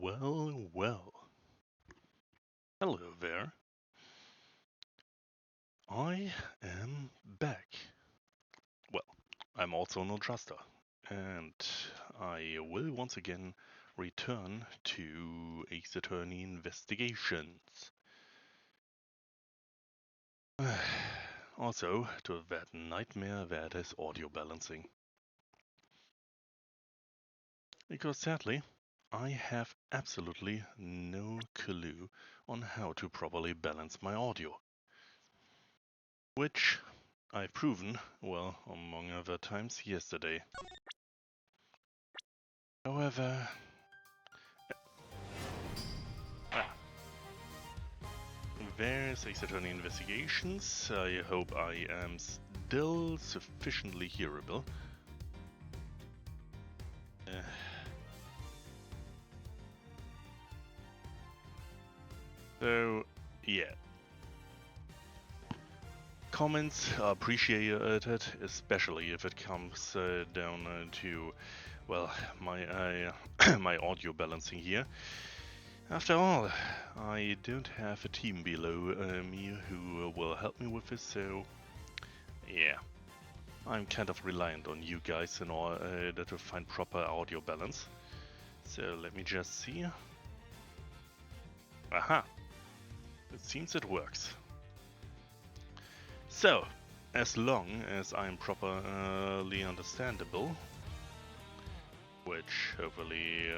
Well, well. Hello there. I am back. Well, I'm also an adjuster, and I will once again return to Ace Attorney Investigations. Also, to that nightmare that is audio balancing. Because sadly, I have absolutely no clue on how to properly balance my audio. Which I've proven, well, among other times, yesterday. However, there's Ace Attorney Investigations. I hope I am still sufficiently hearable. So, yeah. Comments are appreciated, especially if it comes down to, well, my my audio balancing here. After all, I don't have a team below me who will help me with this, so yeah. I'm kind of reliant on you guys in order to find proper audio balance. So let me just see. Aha! It seems it works. So, as long as I'm properly understandable, which hopefully,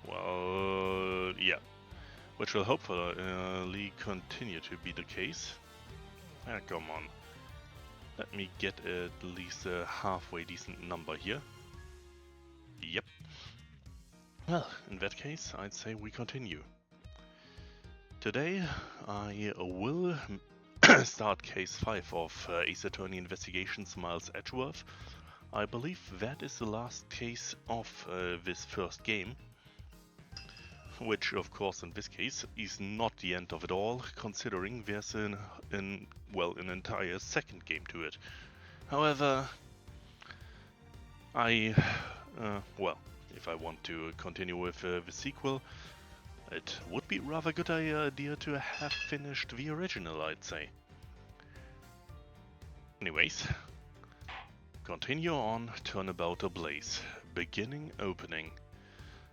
well, yeah, which will hopefully continue to be the case. Ah, come on. Let me get at least a halfway decent number here. Yep. Well, in that case, I'd say we continue. Today, I will start case 5 of Ace Attorney Investigations Miles Edgeworth. I believe that is the last case of this first game. Which, of course, in this case, is not the end of it all, considering there's an entire second game to it. However, if I want to continue with the sequel, it would be a rather good idea to have finished the original, I'd say. Anyways, continue on Turnabout Ablaze. Beginning opening.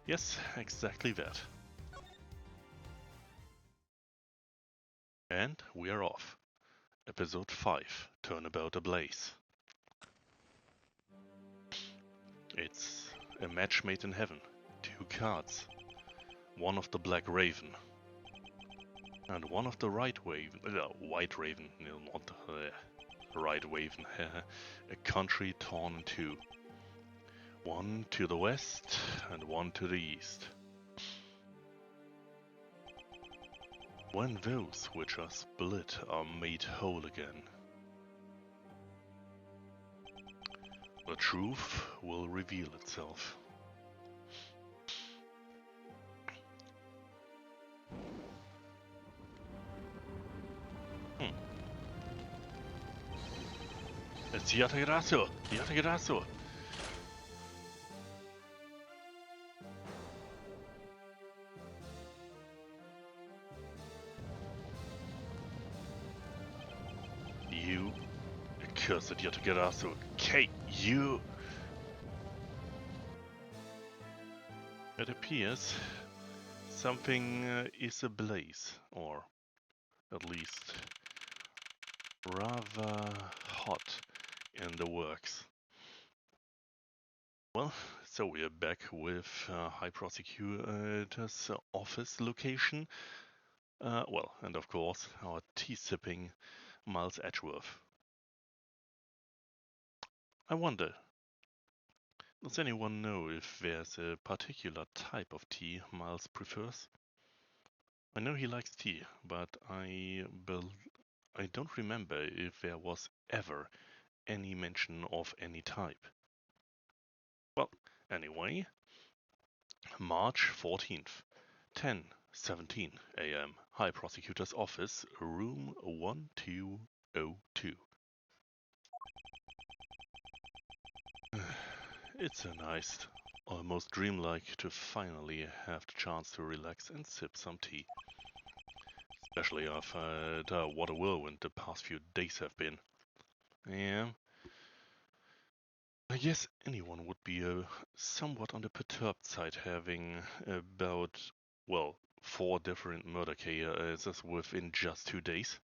Yes, exactly that. And we are off. Episode 5, Turnabout Ablaze. It's a match made in heaven. 2 cards. One of the Black Raven. And one of the White Raven. No, not Right Raven. A country torn in 2. One to the west and one to the east. When those which are split are made whole again, the truth will reveal itself. It's Yatagarasu! Yatagarasu! You accursed Yatagarasu! Kate, you! It appears something is ablaze, or at least rather hot in the works. Well, so we are back with High Prosecutor's office location. And of course, our tea-sipping Miles Edgeworth. I wonder, does anyone know if there's a particular type of tea Miles prefers? I know he likes tea, but I don't remember if there was ever any mention of any type. Well, anyway, March 14th, 10:17 a.m. High Prosecutor's Office, room 1202. It's a nice almost dreamlike to finally have the chance to relax and sip some tea. Especially after what a whirlwind the past few days have been. Yeah, I guess anyone would be somewhat on the perturbed side having about, well, 4 different murder cases within just 2 days.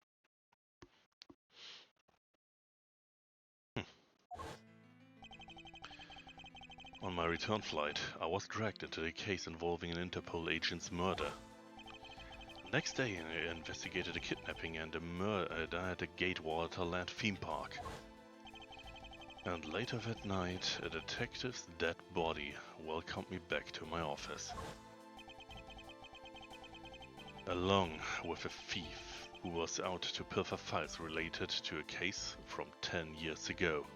On my return flight, I was dragged into a case involving an Interpol agent's murder. Next day, I investigated a kidnapping and a murder at a Gatewater Land theme park. And later that night, a detective's dead body welcomed me back to my office. Along with a thief who was out to pilfer files related to a case from 10 years ago.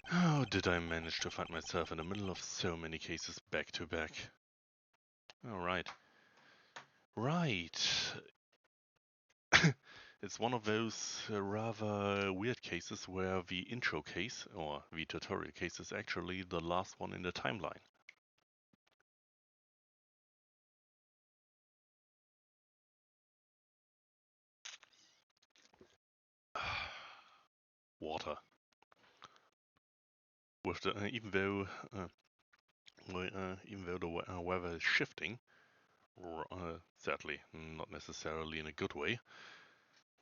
How did I manage to find myself in the middle of so many cases back to back? Alright. Right. It's one of those rather weird cases where the intro case, or the tutorial case, is actually the last one in the timeline. Water. With the, even though the weather is shifting, sadly not necessarily in a good way,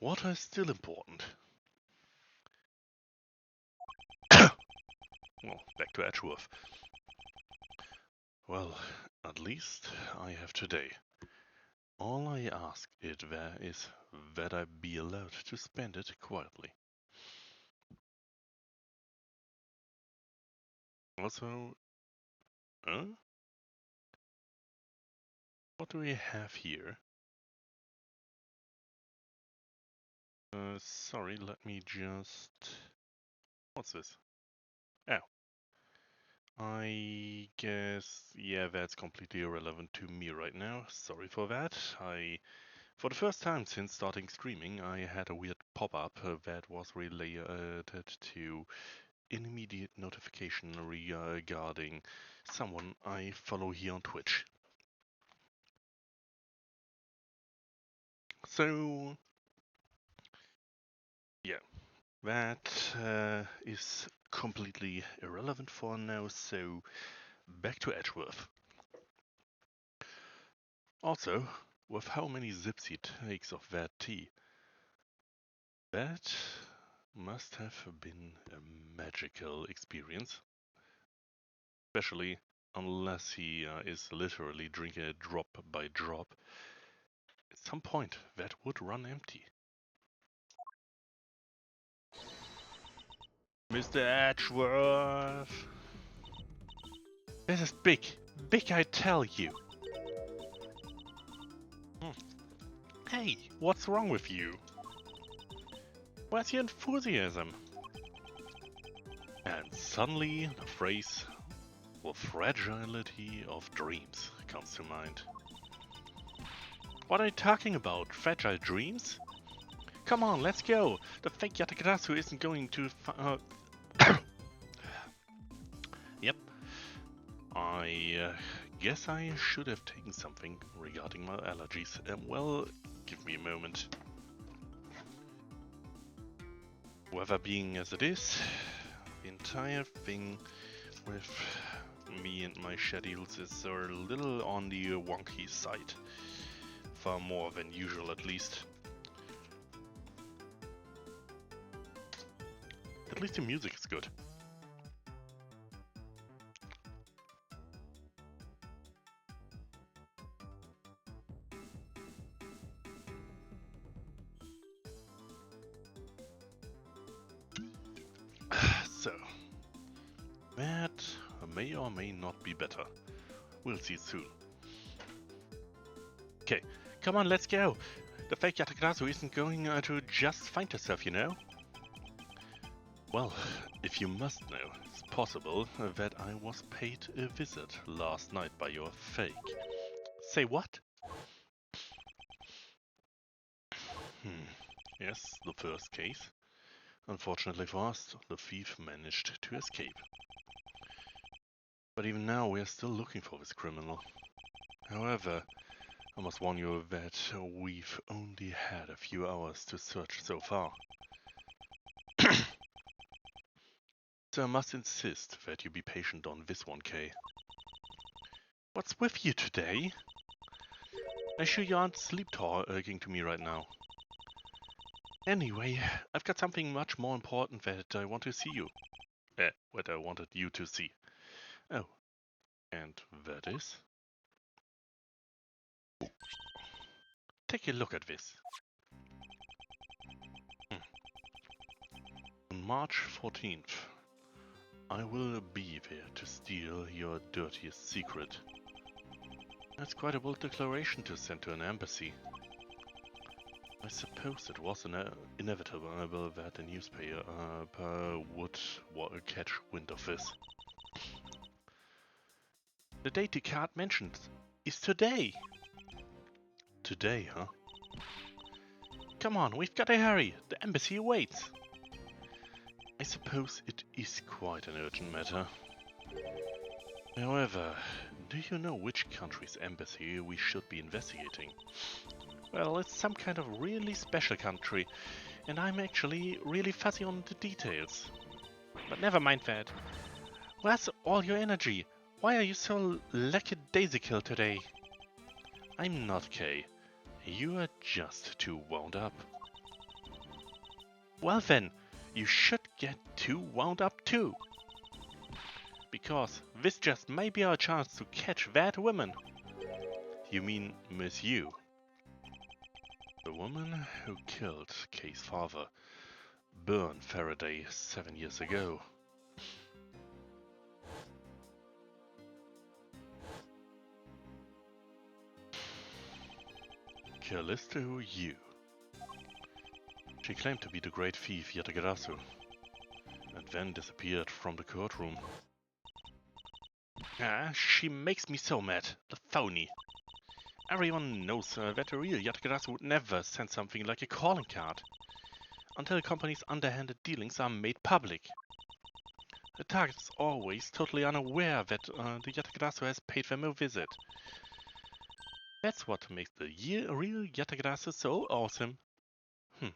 water is still important. Well, back to Edgeworth. Well, at least I have today. All I ask it there is that I be allowed to spend it quietly. Also, what do we have here? Sorry, let me just... What's this? Oh. I guess, yeah, that's completely irrelevant to me right now. Sorry for that. For the first time since starting streaming, I had a weird pop-up that was related to an immediate notification regarding someone I follow here on Twitch. So, yeah, that is completely irrelevant for now, so back to Edgeworth. Also, with how many zips he takes of that tea, that must have been a magical experience. Especially unless he is literally drinking it drop by drop. At some point, that would run empty. Mr. Edgeworth! This is big. Big, I tell you. Hey, what's wrong with you? Where's your enthusiasm? And suddenly, the phrase, the fragility of dreams, comes to mind. What are you talking about? Fragile dreams? Come on, let's go! The fake Yatagarasu isn't going to Yep. I guess I should have taken something regarding my allergies. Well, give me a moment. Weather being as it is, the entire thing with me and my schedules is a little on the wonky side. Far more than usual, at least. At least the music is good. So, that may or may not be better. We'll see soon. Okay, come on, let's go! The fake Yatagarasu isn't going to just find herself, you know? Well, if you must know, it's possible that I was paid a visit last night by your fake. Say what? Yes, the first case. Unfortunately for us, the thief managed to escape. But even now we are still looking for this criminal. However, I must warn you that we've only had a few hours to search so far. So I must insist that you be patient on this one, Kay. What's with you today? I sure you aren't sleep-talking to me right now. Anyway, I've got something much more important that I want to see you. What I wanted you to see. Oh, and that is? Take a look at this. On March 14th, I will be there to steal your dirtiest secret. That's quite a bold declaration to send to an embassy. I suppose it was inevitable that a newspaper would catch wind of this. The date the card mentioned is today. Today, huh? Come on, we've got to hurry. The embassy awaits. I suppose it is quite an urgent matter. However, do you know which country's embassy we should be investigating? Well, it's some kind of really special country, and I'm actually really fuzzy on the details. But never mind that. Where's all your energy? Why are you so lackadaisical today? I'm not, Kay. You are just too wound up. Well then, you should get too wound up too. Because this just may be our chance to catch that woman. You mean Miss You? The woman who killed Kay's father, burned Faraday 7 years ago. Callisto Yu. She claimed to be the great thief Yatagarasu, and then disappeared from the courtroom. She makes me so mad. The phony. Everyone knows that the real Yatagarasu would never send something like a calling card until the company's underhanded dealings are made public. The target is always totally unaware that the Yatagarasu has paid them a visit. That's what makes the real Yatagarasu so awesome. The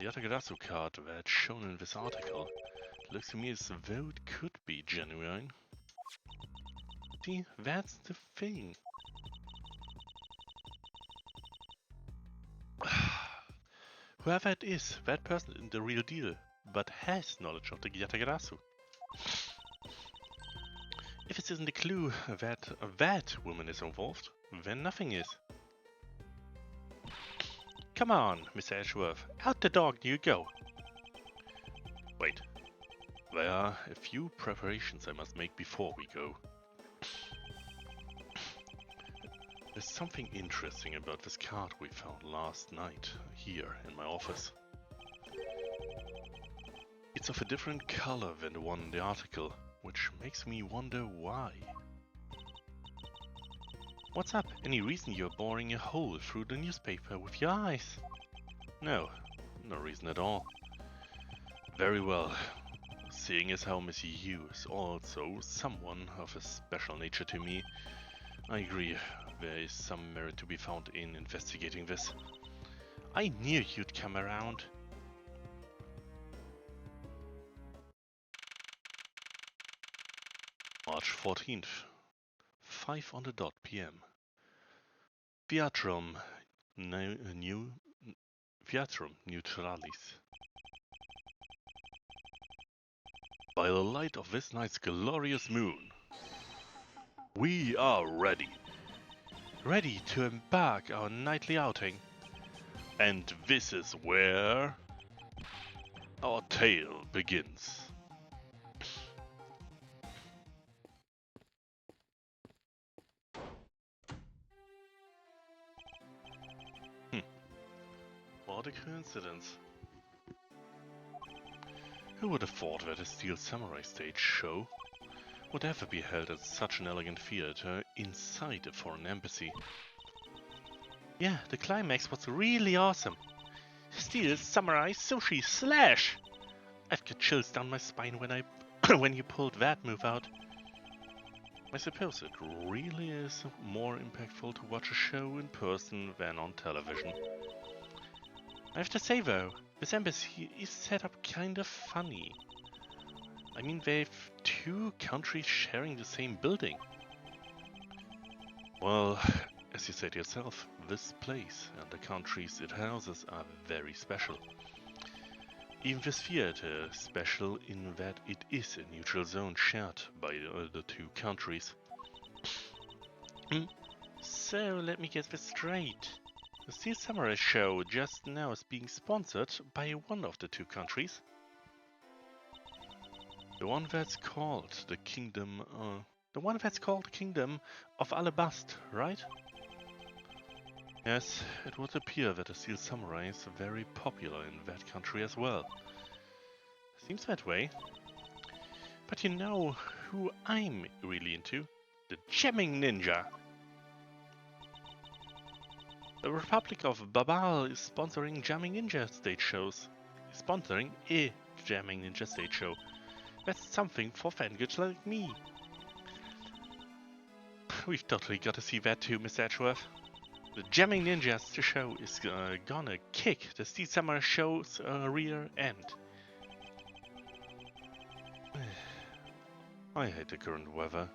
Yatagarasu card that's shown in this article looks to me as though it could be genuine. See, that's the thing. Whoever it is, that person is the real deal, but has knowledge of the Yatagarasu. If this isn't a clue that that woman is involved, then nothing is. Come on, Mr. Edgeworth, out the door you go. Wait, there are a few preparations I must make before we go. There's something interesting about this card we found last night here in my office. It's of a different color than the one in the article, which makes me wonder why. What's up? Any reason you're boring a hole through the newspaper with your eyes? No, no reason at all. Very well. Seeing as how Miss Yu is also someone of a special nature to me, I agree, there is some merit to be found in investigating this. I knew you'd come around. March 14th, 5 on the dot p.m. Theatrum Neutralis. By the light of this night's glorious moon, we are ready. Ready to embark our nightly outing. And this is where our tale begins. What a coincidence. Who would have thought that a Steel Samurai stage show would ever be held at such an elegant theater inside a foreign embassy? Yeah, the climax was really awesome. Steel Samurai Sushi Slash! I've got chills down my spine when I when you pulled that move out. I suppose it really is more impactful to watch a show in person than on television. I have to say though, this embassy is set up kind of funny. I mean, they've two countries sharing the same building. Well, as you said yourself, this place and the countries it houses are very special. Even this theater is special in that it is a neutral zone shared by the two countries. So let me get this straight. The Steel Samurai show just now is being sponsored by one of the two countries. The one that's called the Kingdom of Alabast, right? Yes, it would appear that the Steel Samurai is very popular in that country as well. Seems that way. But you know who I'm really into? The Gemming Ninja! The Republic of Babal is sponsoring Jamming Ninja stage shows. Sponsoring a Jamming Ninja stage show. That's something for fangirls like me. We've totally got to see that too, Miss Edgeworth. The Jamming Ninjas show is gonna kick the Steel Samurai show's rear end. I hate the current weather.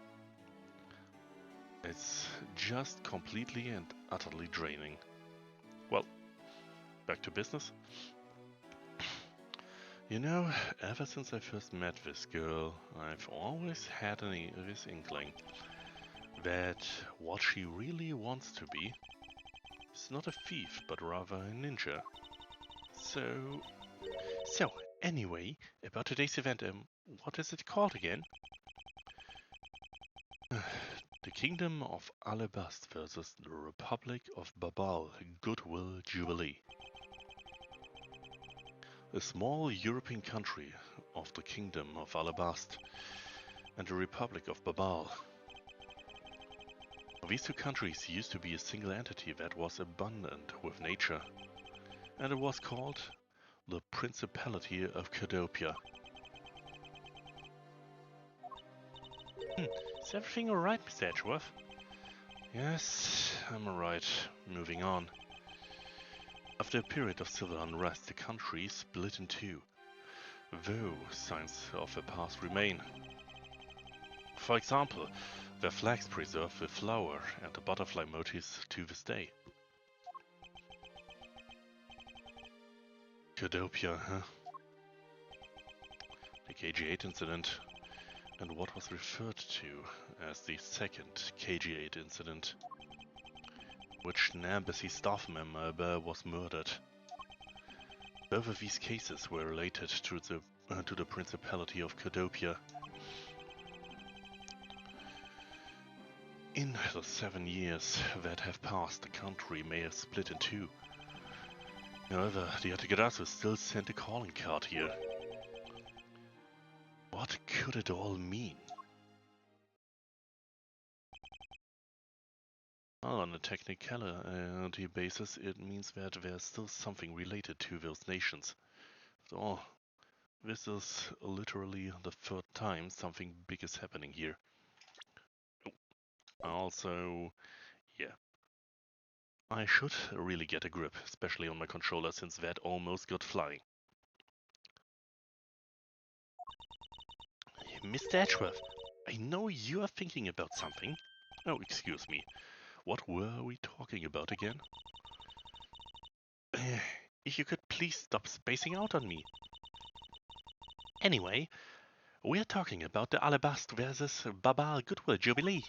It's just completely and utterly draining. Well, back to business. You know, ever since I first met this girl, I've always had this inkling that what she really wants to be is not a thief, but rather a ninja. So anyway, about today's event, what is it called again? The Kingdom of Alabast versus the Republic of Babal Goodwill Jubilee. A small European country of the Kingdom of Alabast and the Republic of Babal. These two countries used to be a single entity that was abundant with nature, and it was called the Principality of Cadopia. Is everything alright, Mr. Edgeworth? Yes, I'm alright. Moving on. After a period of civil unrest, the country split in two, though signs of the past remain. For example, their flags preserve the flower and the butterfly motifs to this day. Cadopia, huh? The KG-8 incident, and what was referred to as the second KG-8 incident, which an embassy staff member was murdered. Both of these cases were related to the Principality of Cadopia. In the 7 years that have passed, the country may have split in two. However, the Atigarasu still sent a calling card here. What could it all mean? Well, on a technicality basis, it means that there's still something related to those nations. After all, this is literally the third time something big is happening here. Also, yeah. I should really get a grip, especially on my controller, since that almost got flying. Mr. Edgeworth, I know you are thinking about something. Oh, excuse me. What were we talking about again? If you could please stop spacing out on me. Anyway, we're talking about the Alabast versus Babal Goodwill Jubilee.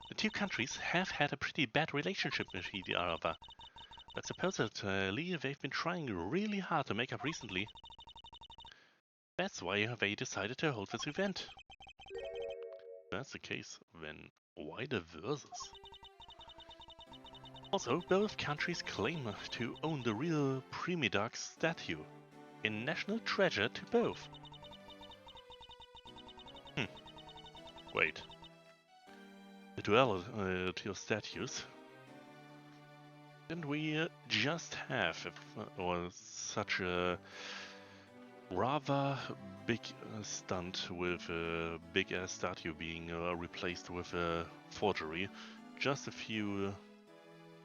The two countries have had a pretty bad relationship with each other, but supposedly they've been trying really hard to make up recently. That's why they decided to hold this event. If that's the case, then why the versus? Also, both countries claim to own the real Primidox statue, a national treasure to both. Wait. The duality of statues? Didn't we just have such a rather big stunt with a big ass statue being replaced with a forgery just a few,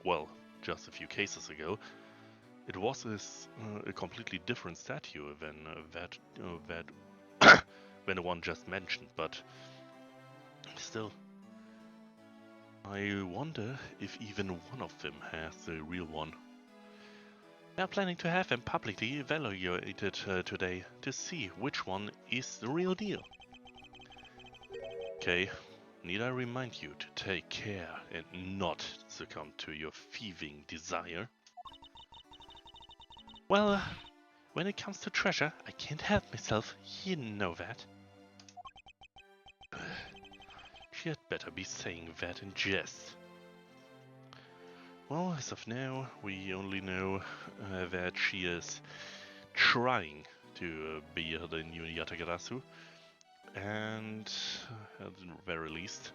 well, just a few cases ago. It was a completely different statue than than the one just mentioned, but still, I wonder if even one of them has the real one. We are planning to have them publicly evaluated today to see which one is the real deal. Okay, need I remind you to take care and not succumb to your thieving desire? Well, when it comes to treasure, I can't help myself, you know that. She had better be saying that in jest. Well, as of now, we only know that she is trying to be the new Yatagarasu, and at the very least,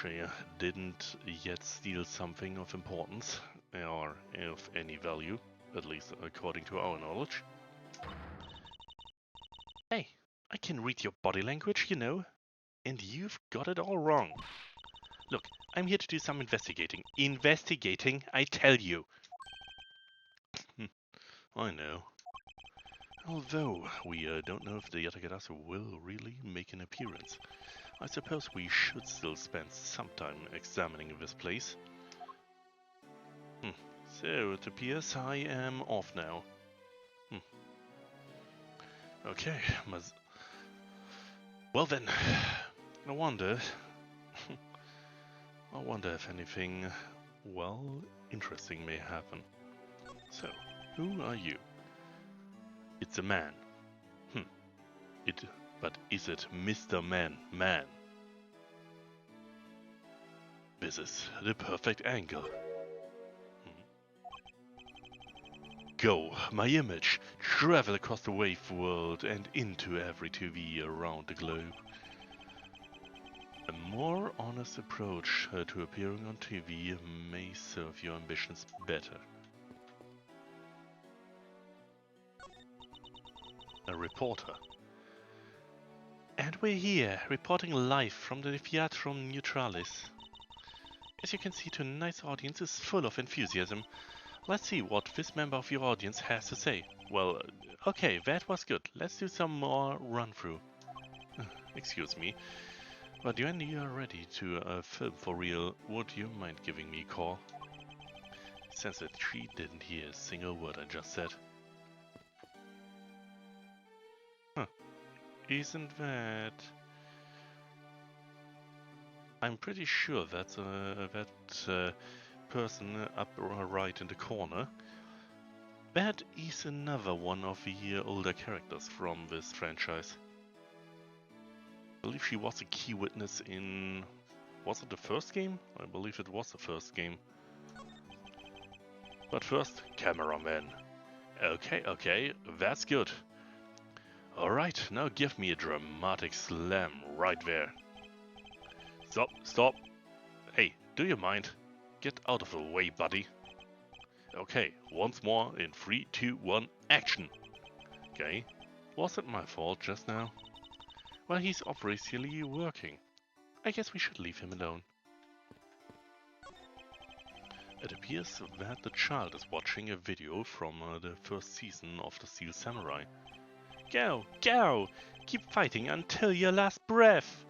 she didn't yet steal something of importance or of any value, at least according to our knowledge. Hey, I can read your body language, you know, and you've got it all wrong. Look, I'm here to do some investigating. Investigating, I tell you. I know. Although we don't know if the Yatagarasu will really make an appearance, I suppose we should still spend some time examining this place. So it appears I am off now. Okay, well then, I wonder if anything, well, interesting may happen. So, who are you? It's a man. But is it Mr. Man? This is the perfect angle. Go, my image, travel across the wave world and into every TV around the globe. A more honest approach to appearing on TV may serve your ambitions better. A reporter. And we're here, reporting live from the Theatrum Neutralis. As you can see, tonight's audience is full of enthusiasm. Let's see what this member of your audience has to say. Well, okay, that was good. Let's do some more run-through. Excuse me, but when you are ready to film for real, would you mind giving me a call? Since that she didn't hear a single word I just said. Isn't that... I'm pretty sure that's that person up right in the corner. That is another one of the older characters from this franchise. I believe she was a key witness in... Was it the first game? I believe it was the first game. But first, cameraman. Okay, that's good. Alright, now give me a dramatic slam right there. Stop. Hey, do you mind? Get out of the way, buddy. Okay, once more in 3, 2, 1, action! Okay, was it my fault just now? Well, he's obviously working. I guess we should leave him alone. It appears that the child is watching a video from the first season of the Steel Samurai. Go! Keep fighting until your last breath!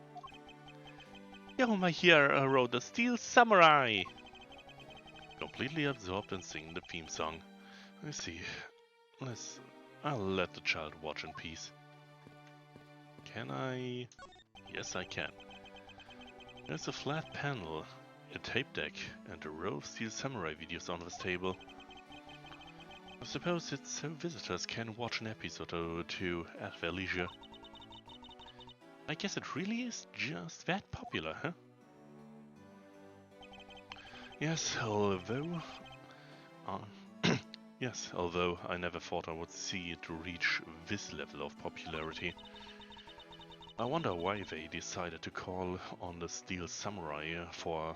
Yo, my hero, the Steel Samurai! Completely absorbed in singing the theme song. I see. I'll let the child watch in peace. Can I? Yes, I can. There's a flat panel, a tape deck, and a row of Steel Samurai videos on this table. I suppose it's so visitors can watch an episode or two at their leisure. I guess it really is just that popular, huh? Yes, although I never thought I would see it reach this level of popularity. I wonder why they decided to call on the Steel Samurai for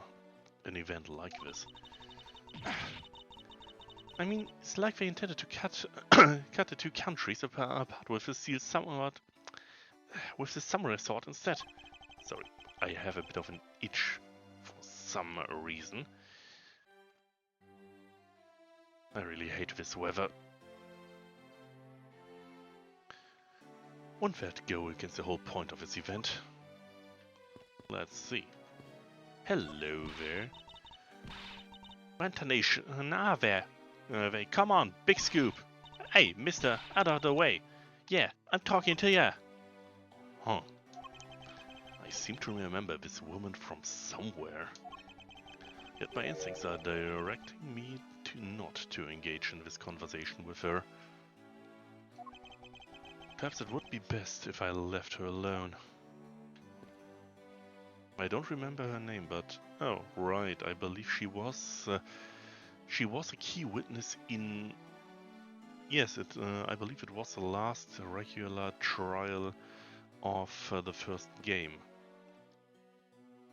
an event like this. I mean, it's like they intended to cut cut the two countries apart with the steel with the summer resort instead. Sorry, I have a bit of an itch for some reason. I really hate this weather. Won't that go against the whole point of this event? Let's see. Hello there. Ventilation. Ah, there. Come on, big scoop. Hey, mister, out of the way. Yeah, I'm talking to ya. Huh. I seem to remember this woman from somewhere. Yet my instincts are directing me to not to engage in this conversation with her. Perhaps it would be best if I left her alone. I don't remember her name, but... Oh, right, I believe she was a key witness in... Yes, I believe it was the last regular trial of the first game.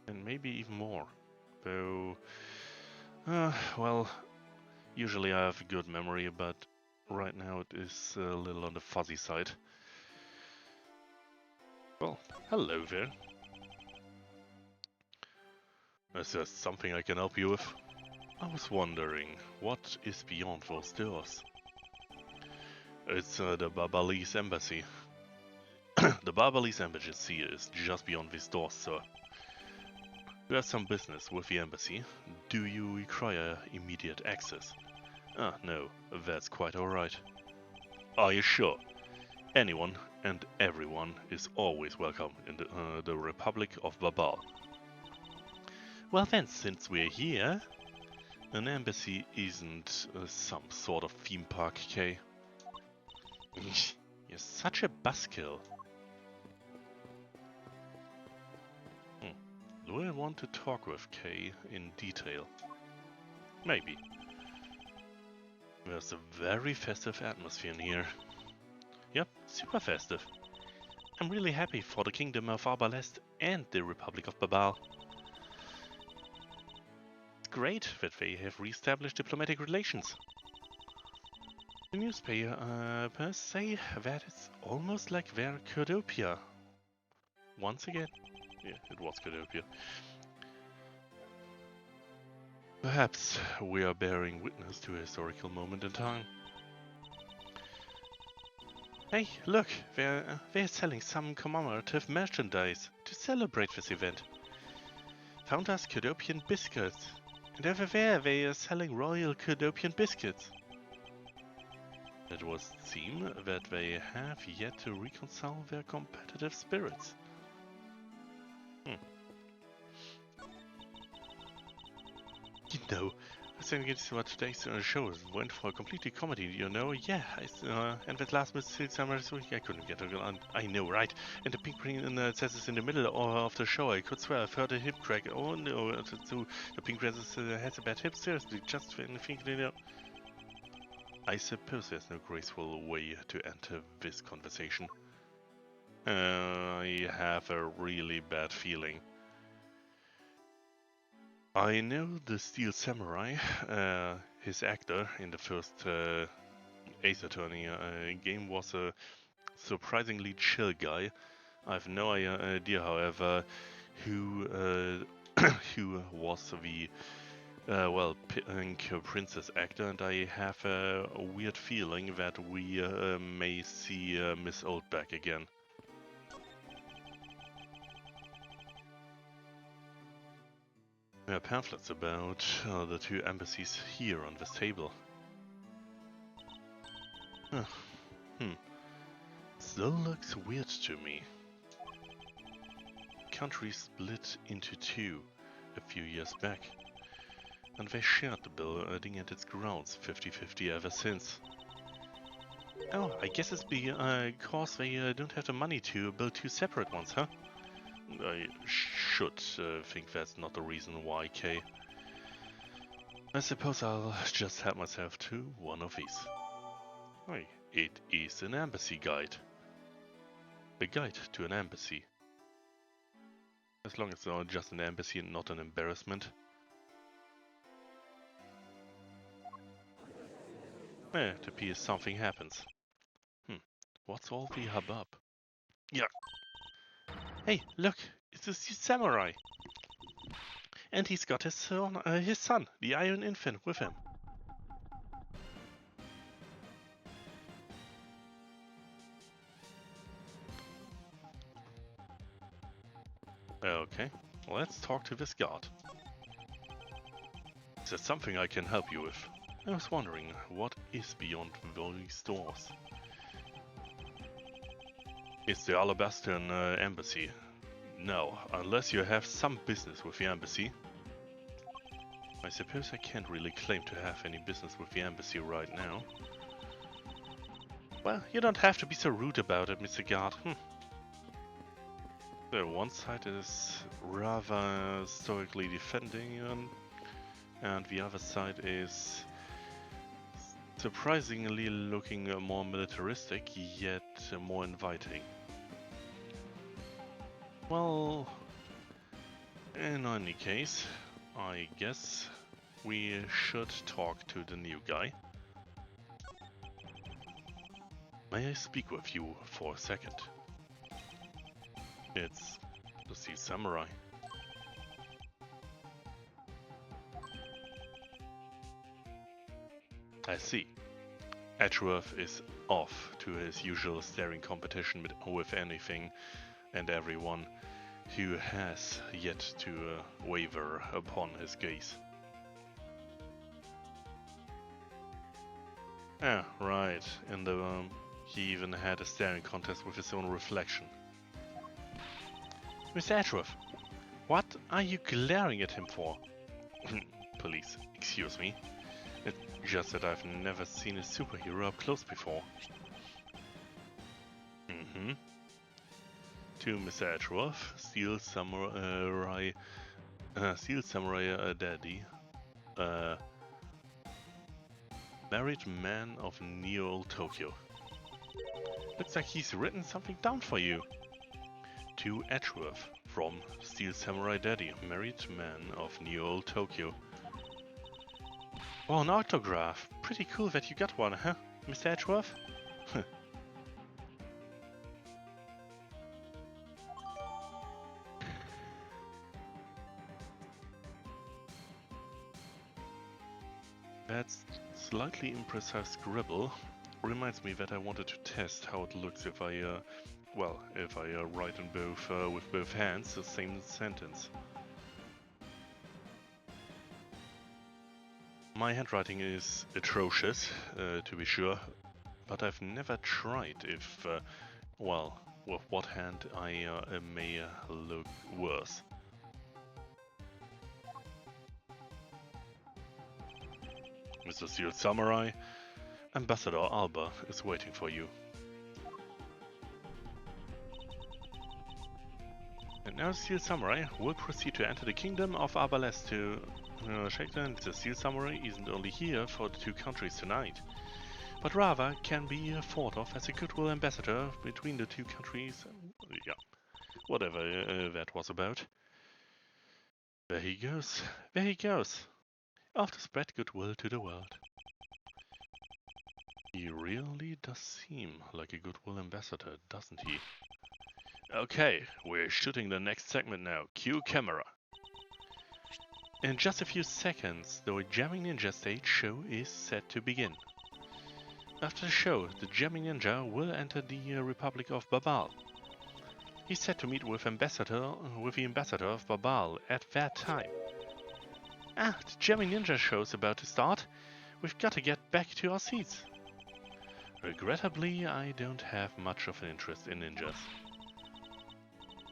And maybe even more. Though... well, usually I have a good memory, but right now it is a little on the fuzzy side. Well, hello there. Is there something I can help you with? I was wondering, what is beyond those doors? It's the Barbalese embassy. The Barbalese embassy is just beyond these doors, sir. We have some business with the embassy. Do you require immediate access? Ah, no, that's quite alright. Are you sure? Anyone and everyone is always welcome in the Republic of Babal. Well then, since we're here, an embassy isn't some sort of theme park, Kay. You're such a buzzkill. Do I want to talk with Kay in detail? Maybe. There's a very festive atmosphere in here. Yep, super festive. I'm really happy for the Kingdom of Arbalest and the Republic of Babal. It's great that they have re-established diplomatic relations. The newspapers say that it's almost like their Cordopia. Once again. Yeah, it was Cordopia. Perhaps we are bearing witness to a historical moment in time. Hey, look, they're selling some commemorative merchandise to celebrate this event. Found us Cordopian biscuits, and over there they are selling royal Cordopian biscuits. It would seem that they have yet to reconcile their competitive spirits. You know, I was thinking what today's show is. Went for a completely comedy, you know? Yeah, and that last Mr. Summer week I couldn't get it on. I know, right? And the pink princess is in the middle of the show. I could swear I've heard a hip crack. Oh no, so the pink princess has a bad hip. Seriously, just think, you know. I suppose there's no graceful way to enter this conversation. I have a really bad feeling. I know the Steel Samurai, his actor in the first Ace Attorney game was a surprisingly chill guy. I have no idea, however, who who was the Pink Princess actor, and I have a weird feeling that we may see Miss Oldback again. There are pamphlets about the two embassies here on this table. Still looks weird to me. Country split into two a few years back, and they shared the building and its grounds 50-50 ever since. Oh, I guess it's because they don't have the money to build two separate ones, huh? I should think that's not the reason why, Kay. I suppose I'll just help myself to one of these. Hey, it is an embassy guide. A guide to an embassy. As long as it's not just an embassy and not an embarrassment. It appears something happens. What's all the hubbub? Yeah. Hey, look! It's a samurai! And he's got his son, the Iron Infant, with him. Okay, let's talk to this guard. Is there something I can help you with? I was wondering, what is beyond these doors? It's the Alabastan embassy. No, unless you have some business with the embassy. I suppose I can't really claim to have any business with the embassy right now. Well, you don't have to be so rude about it, Mr. Guard. So one side is rather stoically defending and the other side is surprisingly looking more militaristic, yet more inviting. Well, in any case, I guess we should talk to the new guy. May I speak with you for a second? It's the Sea Samurai. I see. Edgeworth is off to his usual staring competition with anything and everyone who has yet to waver upon his gaze. Ah, right. And he even had a staring contest with his own reflection. Mr. Edgeworth, what are you glaring at him for? Please, excuse me. It's just that I've never seen a superhero up close before. To Mr. Edgeworth, Steel Samurai Daddy, married man of Neo Tokyo. Looks like he's written something down for you. To Edgeworth, from Steel Samurai Daddy, married man of Neo Tokyo. Oh, an autograph. Pretty cool that you got one, huh, Mr. Edgeworth? That slightly imprecise scribble reminds me that I wanted to test how it looks if I, write in both with both hands the same sentence. My handwriting is atrocious, to be sure, but I've never tried if, with what hand I may look worse. Mr. Steel Samurai, Ambassador Alba is waiting for you. And now Steel Samurai will proceed to enter the kingdom of Arbalest to Shakedown. The Steel Samurai isn't only here for the two countries tonight, but rather can be thought of as a goodwill ambassador between the two countries. Yeah, whatever that was about. There he goes. There he goes. Off to spread goodwill to the world. He really does seem like a goodwill ambassador, doesn't he? Okay, we're shooting the next segment now. Cue camera. In just a few seconds, the Jamming Ninja stage show is set to begin. After the show, the Jamming Ninja will enter the Republic of Babal. He's set to meet with the ambassador of Babal at that time. Ah, the Jamming Ninja show's about to start. We've got to get back to our seats. Regrettably, I don't have much of an interest in ninjas.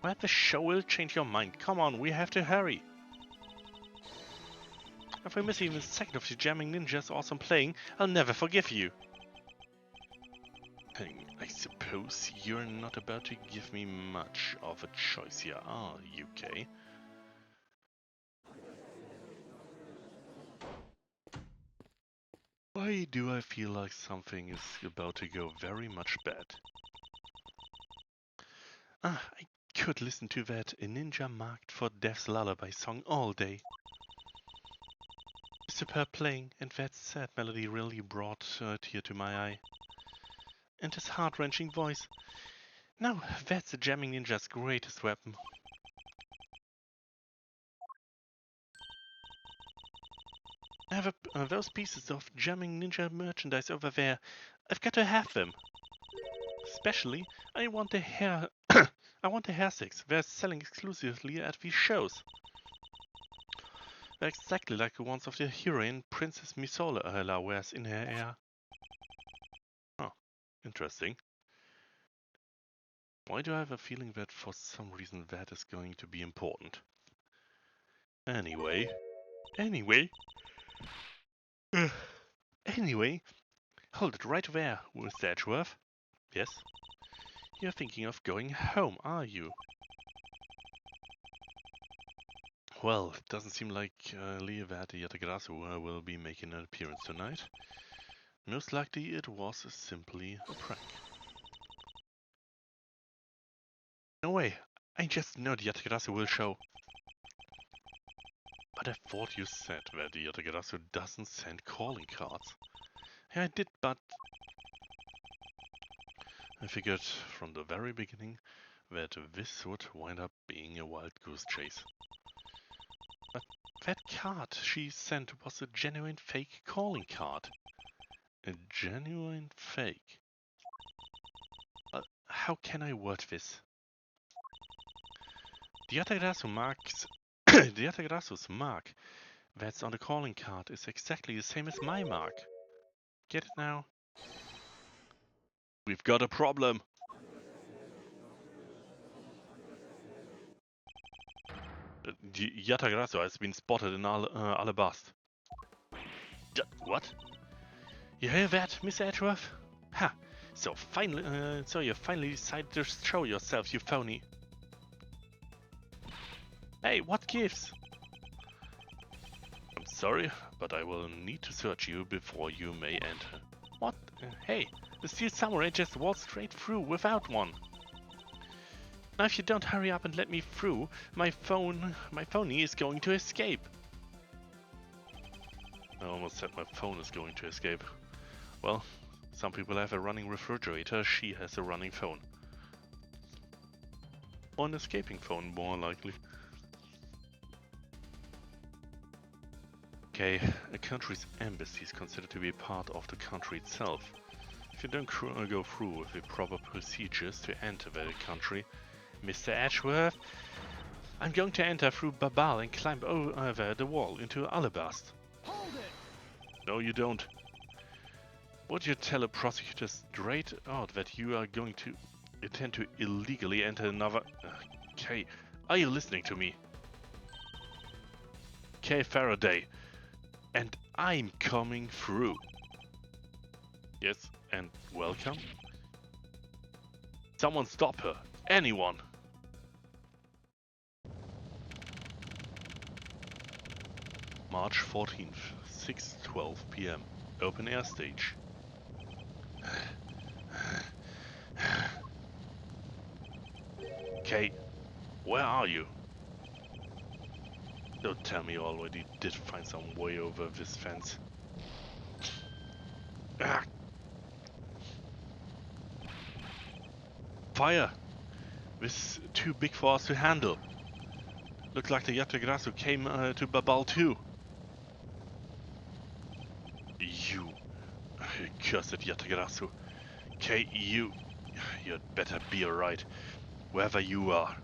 But the show will change your mind. Come on, we have to hurry. If I miss even a second of the Jamming Ninja's awesome playing, I'll never forgive you. I suppose you're not about to give me much of a choice here, are you, Kay? Why do I feel like something is about to go very much bad? I could listen to that A Ninja Marked for Death's Lullaby song all day. Mr. superb playing, and that sad melody really brought a tear to my eye. And his heart-wrenching voice. Now, that's the jamming ninja's greatest weapon. I have those pieces of jamming ninja merchandise over there. I've got to have them. Especially, I want the hair. I want the hair sticks. They're selling exclusively at these shows. They're exactly like the ones of the heroine Princess Misola wears in her hair. Oh, interesting. Why do I have a feeling that for some reason that is going to be important? Anyway, anyway, hold it right there, Mr. Edgeworth. Yes? You're thinking of going home, are you? Well, it doesn't seem like Leoverdi Yatagrasu will be making an appearance tonight. Most likely it was simply a prank. No way, I just know the Yatagrasu will show. But I thought you said that the Yatagrasu doesn't send calling cards. Yeah, I did, but I figured from the very beginning that this would wind up being a wild goose chase. But that card she sent was a genuine fake calling card. A genuine fake. How can I word this? The Yatagrasu marks the Yatagrasu's mark that's on the calling card is exactly the same as my mark. Get it now? We've got a problem. Yatagrasu has been spotted in Alabast. What? You hear that, Miss Edgeworth? Ha! So finally, so you finally decided to show yourself, you phony. Hey, what gives? I'm sorry, but I will need to search you before you may enter. What? Hey, the steel samurai just waltzed straight through without one. Now if you don't hurry up and let me through, my phony is going to escape. I almost said my phone is going to escape. Well, some people have a running refrigerator, she has a running phone. Or an escaping phone, more likely. Okay, a country's embassy is considered to be part of the country itself. If you don't go through with the proper procedures to enter the country, Mr. Edgeworth, I'm going to enter through Babal and climb over the wall into Alabast. Hold it! No, you don't. Would you tell a prosecutor straight out that you are going to intend to illegally enter another... Okay, are you listening to me? Okay, Faraday. And I'm coming through. Yes, and welcome. Someone stop her. Anyone. March 14th, 6:12 p.m. Open air stage. Okay, where are you? Don't tell me you already did find some way over this fence. Ah. Fire! This is too big for us to handle. Looks like the Yatagrasu came to Babal too. You cursed Yatagrasu. Okay, you'd better be alright, wherever you are.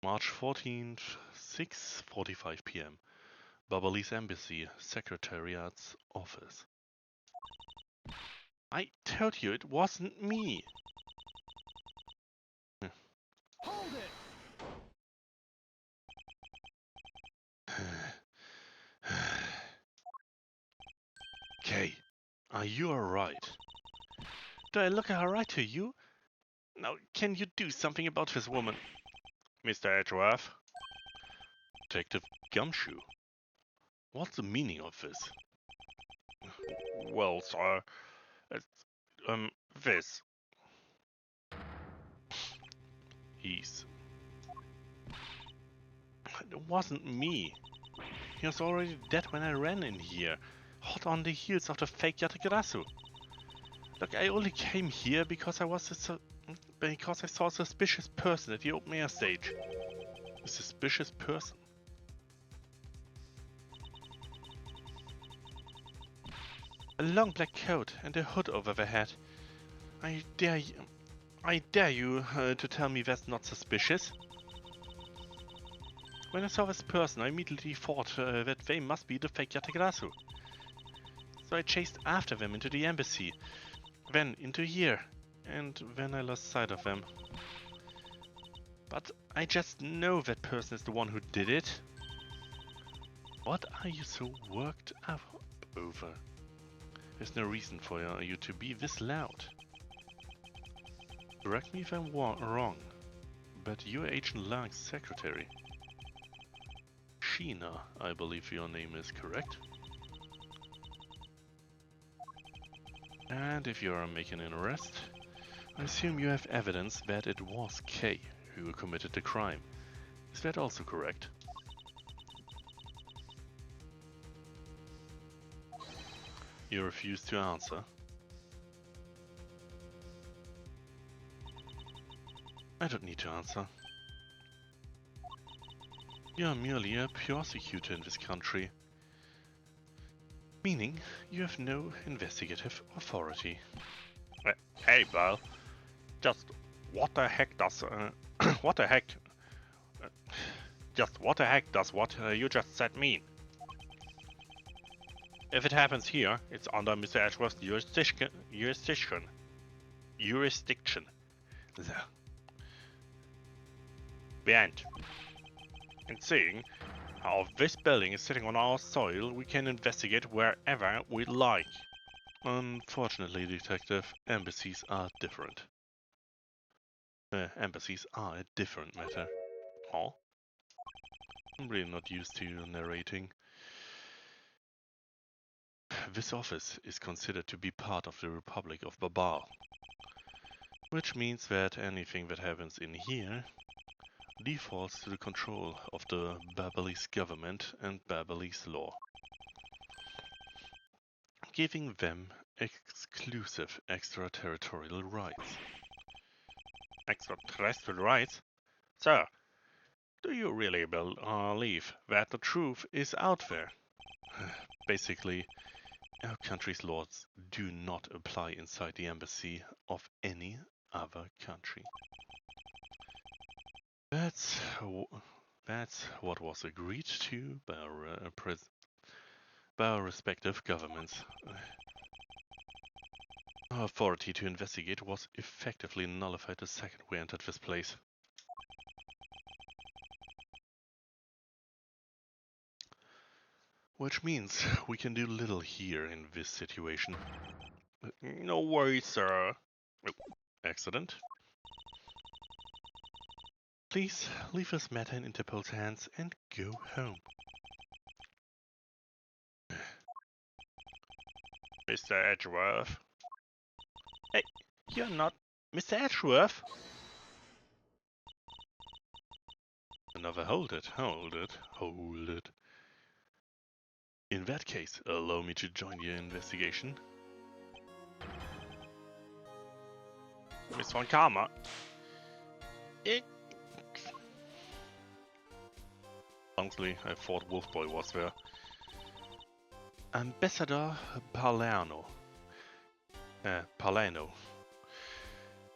March 14th, 6:45 p.m. Babali's Embassy, Secretariat's office. I told you it wasn't me. Hold it! Okay, are you alright? Do I look alright to you? Now, can you do something about this woman? Mr. Edgeworth? Detective Gumshoe? What's the meaning of this? Well, sir, it's, this. Ease. It wasn't me. He was already dead when I ran in here, hot on the heels of the fake Yatagrasu. Look, I only came here because I saw a suspicious person at the open air stage. A suspicious person? A long black coat and a hood over the head. I dare you to tell me that's not suspicious? When I saw this person, I immediately thought that they must be the fake Yatagrasu. So I chased after them into the embassy, then into here, and then I lost sight of them. But I just know that person is the one who did it. What are you so worked up over? There's no reason for you to be this loud. Correct me if I'm wrong, but you're Agent Lang's secretary. Sheena, I believe your name is correct. And if you are making an arrest, I assume you have evidence that it was Kay who committed the crime. Is that also correct? You refuse to answer. I don't need to answer. You are merely a prosecutor in this country. Meaning, you have no investigative authority. Hey, Bill. Just what the heck does... what the heck... just what the heck does what you just said mean? If it happens here, it's under Mr. Edgeworth's jurisdiction. The end. And seeing how this building is sitting on our soil, we can investigate wherever we like. Unfortunately, Detective, embassies are different. Embassies are a different matter. Oh? I'm really not used to narrating. This office is considered to be part of the Republic of Babal, which means that anything that happens in here defaults to the control of the Babalese government and Babalese law, giving them exclusive extraterritorial rights. Extraterrestrial rights? Sir, do you really believe that the truth is out there? Basically, our country's laws do not apply inside the embassy of any other country. That's what was agreed to by our respective governments. Our authority to investigate was effectively nullified the second we entered this place. Which means we can do little here in this situation. No worries, sir. Oh, accident. Please leave this matter in Interpol's hands and go home. Mr. Edgeworth. Hey, you're not Mr. Edgeworth? Another hold it. In that case, allow me to join your investigation. Miss Von Karma. Honestly, I thought Wolfboy was there. Ambassador Palermo.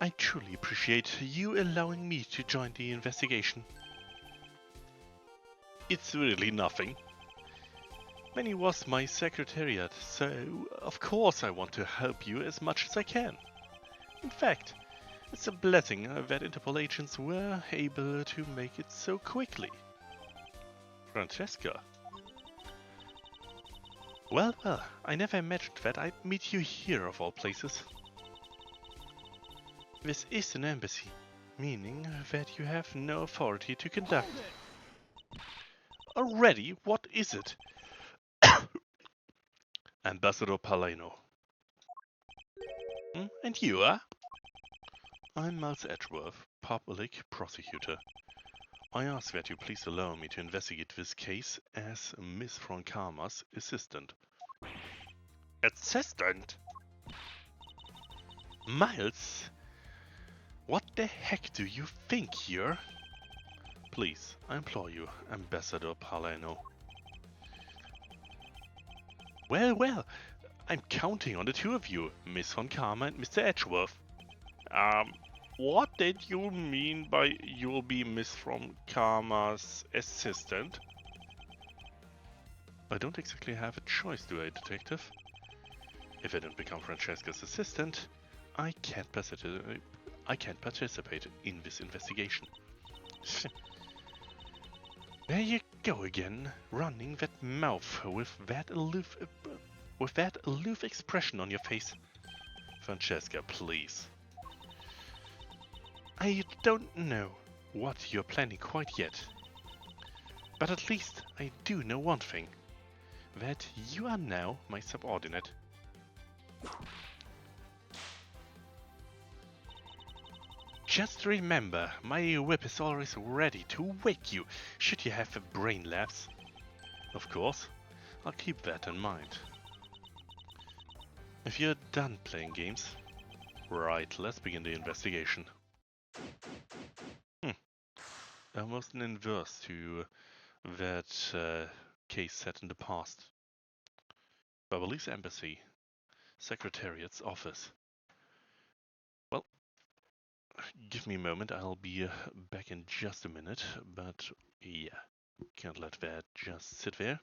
I truly appreciate you allowing me to join the investigation. It's really nothing. Manny was my secretariat, so of course I want to help you as much as I can. In fact, it's a blessing that Interpol agents were able to make it so quickly. Francesca. Well, I never imagined that I'd meet you here of all places. This is an embassy, meaning that you have no authority to conduct. Already, what is it? Ambassador Palermo. And you are? I'm Miles Edgeworth, public prosecutor. I ask that you please allow me to investigate this case as Miss Frankarma's assistant. Assistant? Miles? What the heck do you think you're? Please, I implore you, Ambassador Paleno. Well, I'm counting on the two of you, Miss Frankarma and Mr. Edgeworth. What did you mean by you'll be Miss Frankarma's assistant? I don't exactly have a choice, do I, detective? If I don't become Francesca's assistant, I can't participate in this investigation. There you go again, running that mouth with that aloof expression on your face. Francesca, please. I don't know what you're planning quite yet, but at least I do know one thing. That you are now my subordinate. Just remember, my whip is always ready to wake you, should you have a brain lapse. Of course, I'll keep that in mind. If you're done playing games, right, let's begin the investigation. Almost an inverse to that case set in the past. Beverly's Embassy, Secretariat's office. Well, give me a moment, I'll be back in just a minute, but yeah, can't let that just sit there.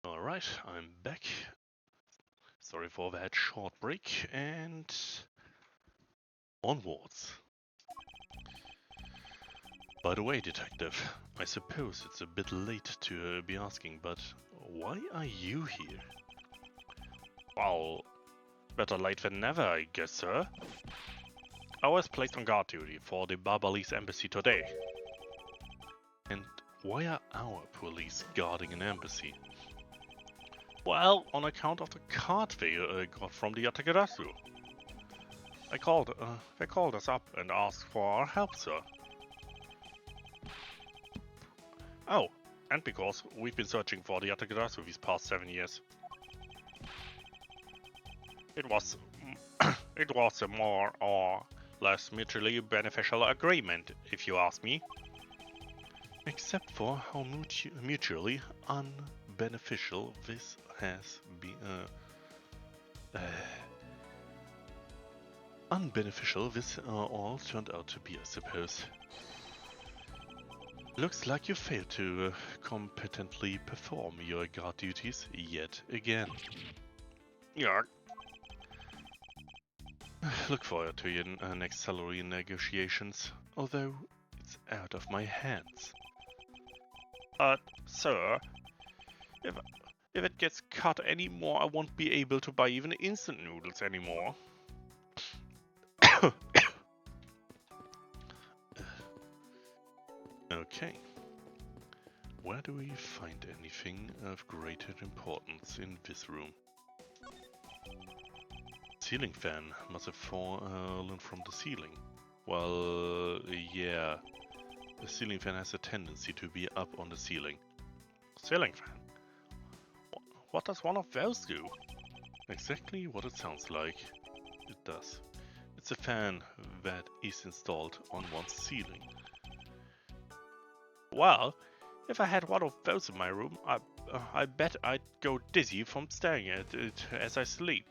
Alright, I'm back. Sorry for that short break, and onwards. By the way, detective, I suppose it's a bit late to be asking, but why are you here? Well, better late than never, I guess, sir. I was placed on guard duty for the Barbalese embassy today. And why are our police guarding an embassy? Well, on account of the card they got from the Yatagarasu. They called us up and asked for our help, sir. Oh, and because we've been searching for the Yatagarasu these past 7 years. It was a more or less mutually beneficial agreement, if you ask me. Except for how mutually unbeneficial this has been. Unbeneficial this all turned out to be, I suppose. Looks like you failed to competently perform your guard duties yet again. Yeah. Look forward to your next salary negotiations, although it's out of my hands. Sir, if if it gets cut anymore, I won't be able to buy even instant noodles anymore. Okay. Where do we find anything of greater importance in this room? Ceiling fan must have fallen from the ceiling. Well, yeah. The ceiling fan has a tendency to be up on the ceiling. Ceiling fan? What does one of those do? Exactly what it sounds like. It does. It's a fan that is installed on one's ceiling. Well, if I had one of those in my room, I bet I'd go dizzy from staring at it as I sleep.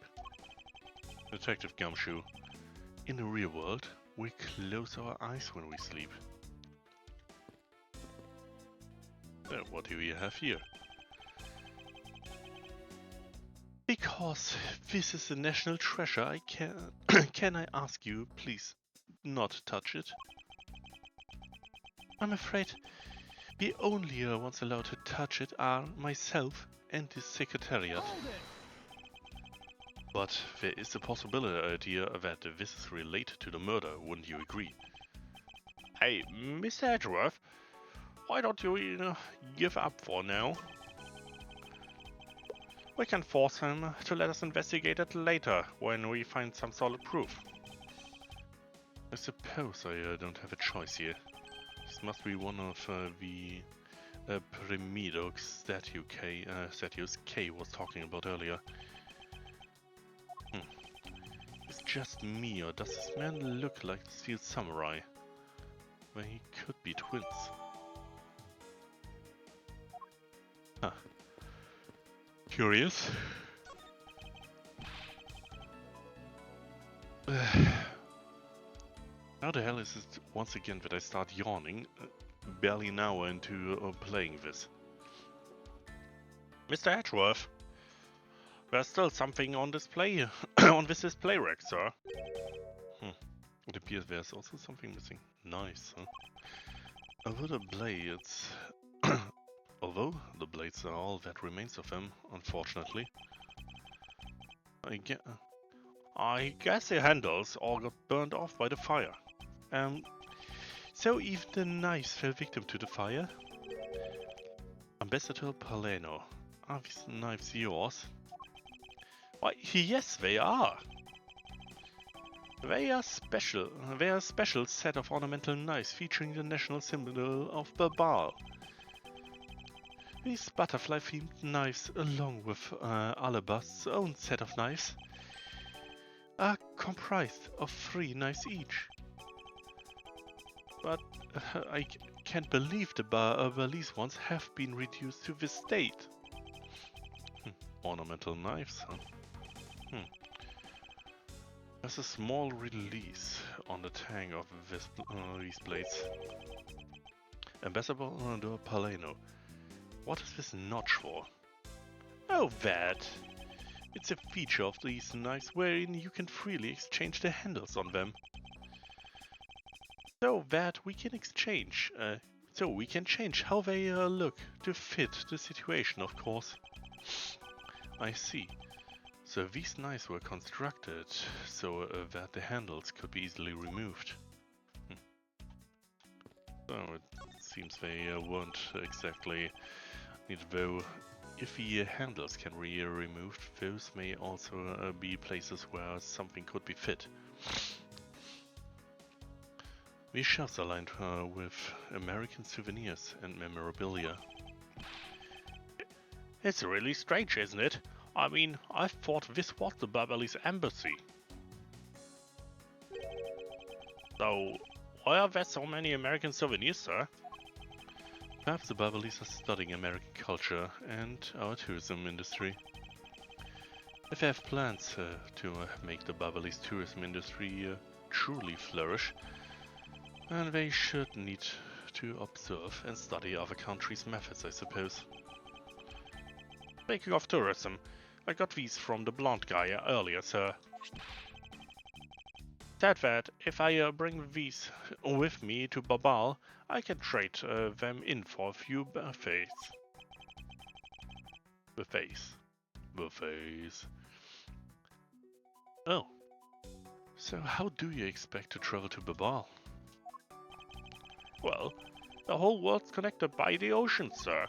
Detective Gumshoe. In the real world, we close our eyes when we sleep. What do we have here? Because this is a national treasure, I can I ask you, please, not touch it? I'm afraid the only ones allowed to touch it are myself and the Secretariat. Hold it! But there is a possibility that this is related to the murder, wouldn't you agree? Hey, Mr. Edgeworth, why don't you, give up for now? We can force him to let us investigate it later, when we find some solid proof. I suppose I don't have a choice here. This must be one of the Primidox statues Kay was talking about earlier. It's just me, or does this man look like the Steel Samurai? They could be twins. Huh. Curious. How the hell is it once again that I start yawning barely an hour into playing this? Mr. Edgeworth, there's still something on display on this display rack, sir. It appears there's also something missing. Nice, huh? Although the blades are all that remains of them, unfortunately. I guess the handles all got burned off by the fire. So even the knives fell victim to the fire? Ambassador Paleno, are these knives yours? Why, yes, they are. They are special. They are a special set of ornamental knives featuring the national symbol of Babal. These butterfly-themed knives, along with Alabast's own set of knives, are comprised of 3 knives each. But I can't believe the Belize ones have been reduced to this state. Ornamental knives, huh? There's a small release on the tang of these blades. Ambassador Paleno, what is this notch for? Oh, that! It's a feature of these knives wherein you can freely exchange the handles on them. So that we can exchange, so we can change how they look to fit the situation, of course. I see. So these knives were constructed so that the handles could be easily removed. So it seems they weren't exactly neat, though. If the handles can be removed, those may also be places where something could be fit. These shelves are lined with American souvenirs and memorabilia. It's really strange, isn't it? I mean, I thought this was the Babalese embassy. So, why are there so many American souvenirs, sir? Perhaps the Babalese are studying American culture and our tourism industry. If they have plans to make the Babalese tourism industry truly flourish, then they should need to observe and study other countries' methods, I suppose. Speaking of tourism, I got these from the blonde guy earlier, sir. Said that if I bring these with me to Babal, I can trade them in for a few buffets. Buffets. Buffets. Oh. So how do you expect to travel to Babal? Well, the whole world's connected by the ocean, sir.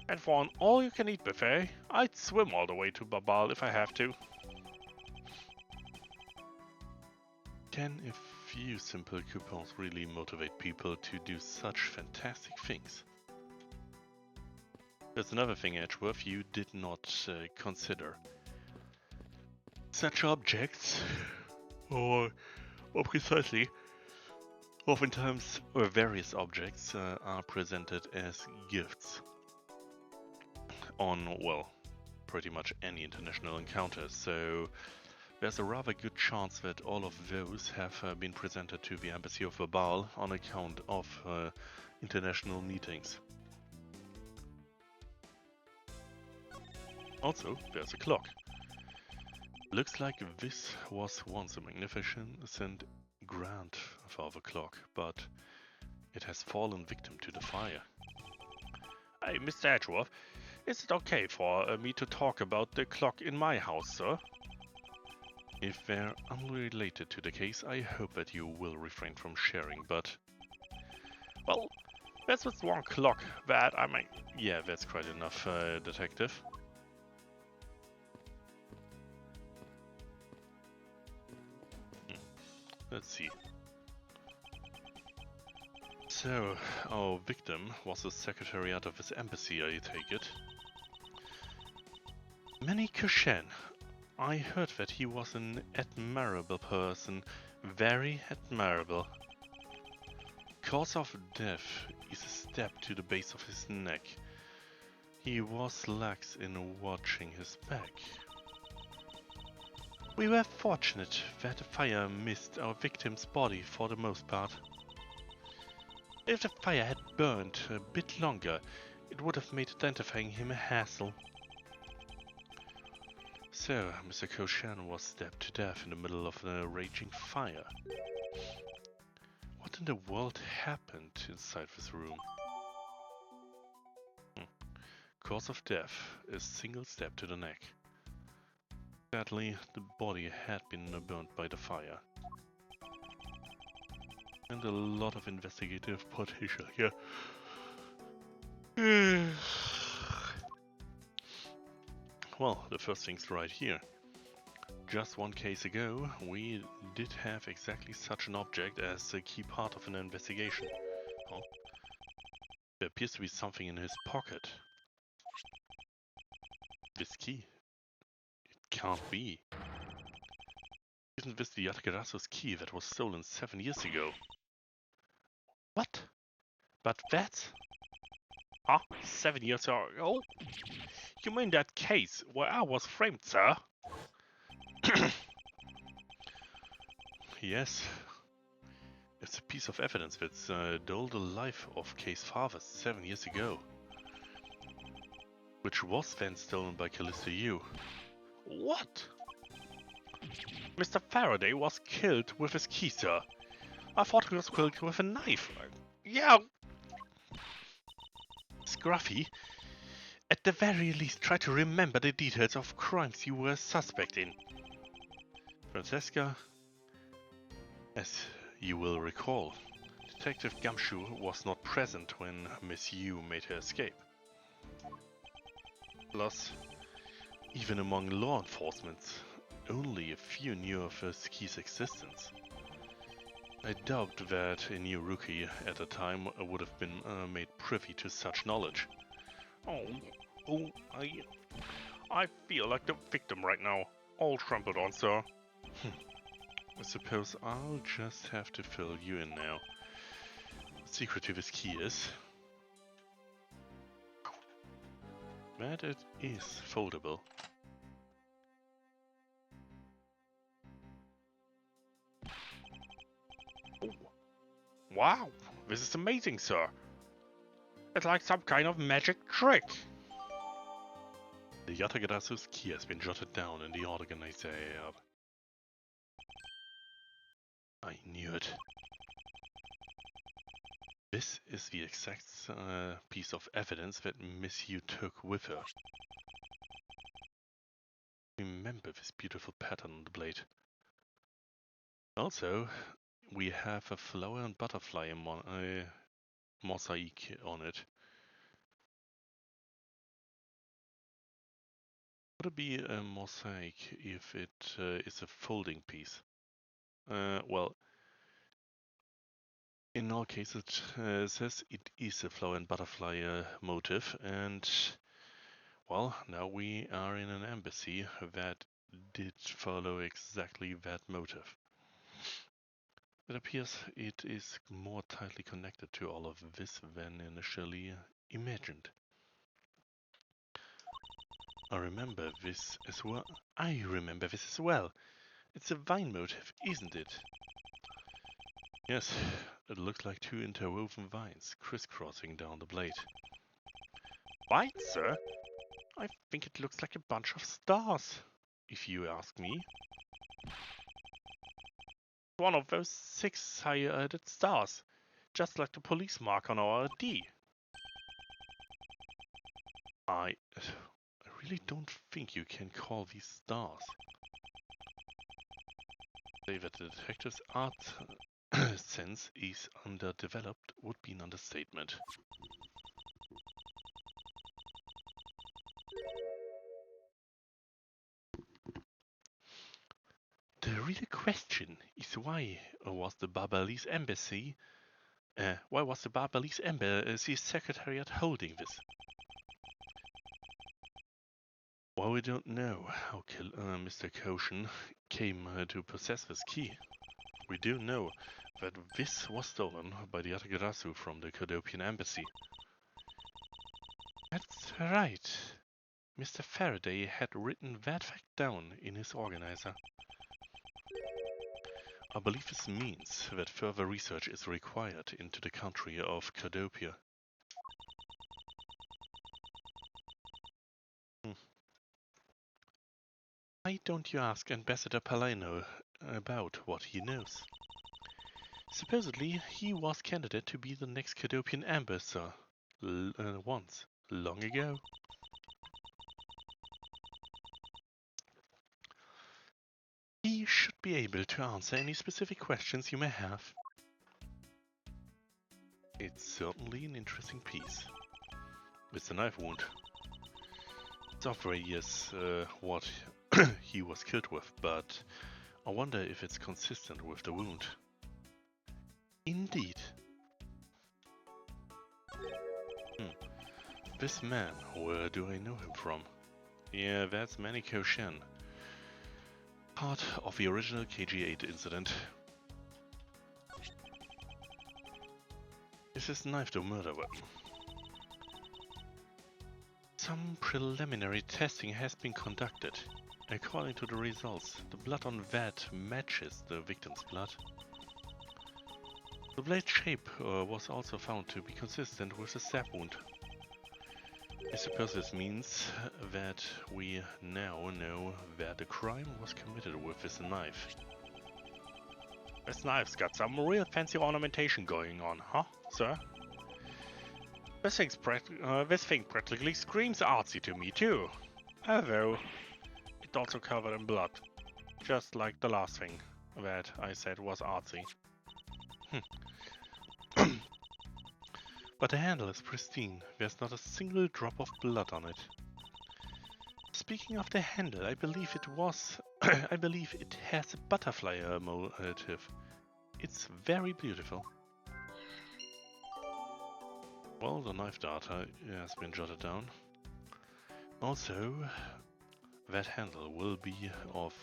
And for an all-you-can-eat buffet, I'd swim all the way to Babal if I have to. Can a few simple coupons really motivate people to do such fantastic things? There's another thing, Edgeworth, you did not consider. Such objects, or more precisely, oftentimes various objects are presented as gifts on, well, pretty much any international encounter, so there's a rather good chance that all of those have been presented to the Embassy of Babal on account of international meetings. Also, there's a clock. Looks like this was once a magnificent grandfather clock, but it has fallen victim to the fire. Hey, Mr. Edgeworth, is it okay for me to talk about the clock in my house, sir? If they're unrelated to the case, I hope that you will refrain from sharing, but... Well, that's just one clock that I might... Yeah, that's quite enough, detective. Let's see. So, our victim was the secretariat of his embassy, I take it. Manny Kushen. I heard that he was an admirable person. Very admirable. Cause of death is a stab to the base of his neck. He was lax in watching his back. We were fortunate that the fire missed our victim's body for the most part. If the fire had burned a bit longer, it would have made identifying him a hassle. So, Mr. Koshan was stabbed to death in the middle of a raging fire. What in the world happened inside this room? Cause of death, a single stab to the neck. Sadly, the body had been burned by the fire. And a lot of investigative potential here. Well, the first thing's right here. Just one case ago, we did have exactly such an object as a key part of an investigation. Oh. There appears to be something in his pocket. This key? It can't be. Isn't this the Yatagaraso's key that was stolen 7 years ago? What? But that's... Huh? 7 years ago? You mean that case where I was framed, sir? Yes. It's a piece of evidence that's dulled the life of Kay's father 7 years ago. Which was then stolen by Callista Yu. What? Mr. Faraday was killed with his key, sir. I thought he was killed with a knife. Yeah. Scruffy, at the very least try to remember the details of crimes you were a suspect in. Francesca, as you will recall, Detective Gumshoe was not present when Miss Yu made her escape. Plus, even among law enforcement, only a few knew of his key's existence. I doubt that a new rookie at the time would have been made privy to such knowledge. I feel like the victim right now, all trampled on, sir. I suppose I'll just have to fill you in now. The secret to this key is that it is foldable. Oh. Wow, this is amazing, sir. It's like some kind of magic trick. The Yatagarasu's key has been jotted down in the organizer. I knew it. This is the exact piece of evidence that Miss Yu took with her. Remember this beautiful pattern on the blade. Also, we have a flower and butterfly mosaic on it. Would it be a mosaic if it is a folding piece? Well, in all cases it says it is a flower and butterfly motif, and well, now we are in an embassy that did follow exactly that motive. It appears it is more tightly connected to all of this than initially imagined. I remember this as well. It's a vine motif, isn't it? Yes, it looks like two interwoven vines crisscrossing down the blade. Right, sir? I think it looks like a bunch of stars, if you ask me. One of those 6 high-added stars, just like the police mark on our ID. I really don't think you can call these stars. Say that the detective's art sense is underdeveloped would be an understatement. The real question is why was the Barbalese embassy secretariat holding this? While we don't know how Mr. Koshin came to possess this key, we do know that this was stolen by the Atagrasu from the Kodopian embassy. That's right. Mr. Faraday had written that fact down in his organizer. I believe this means that further research is required into the country of Kodopia. Why don't you ask Ambassador Palino about what he knows? Supposedly, he was candidate to be the next Kodopian ambassador once, long ago. He should be able to answer any specific questions you may have. It's certainly an interesting piece. With the knife wound. It's obvious what he was killed with, but I wonder if it's consistent with the wound. Indeed. This man, where do I know him from? Yeah, that's Manny Koshen. Part of the original KG-8 incident. Is this knife the murder weapon? Some preliminary testing has been conducted. According to the results, the blood on that matches the victim's blood. The blade shape was also found to be consistent with the stab wound. I suppose this means that we now know that the crime was committed with this knife. This knife's got some real fancy ornamentation going on, huh, sir? This thing practically screams artsy to me too. Although, it's also covered in blood. Just like the last thing that I said was artsy. But the handle is pristine. There's not a single drop of blood on it. Speaking of the handle, I believe it has a butterfly motif. It's very beautiful. Well, the knife data has been jotted down. Also, that handle will be of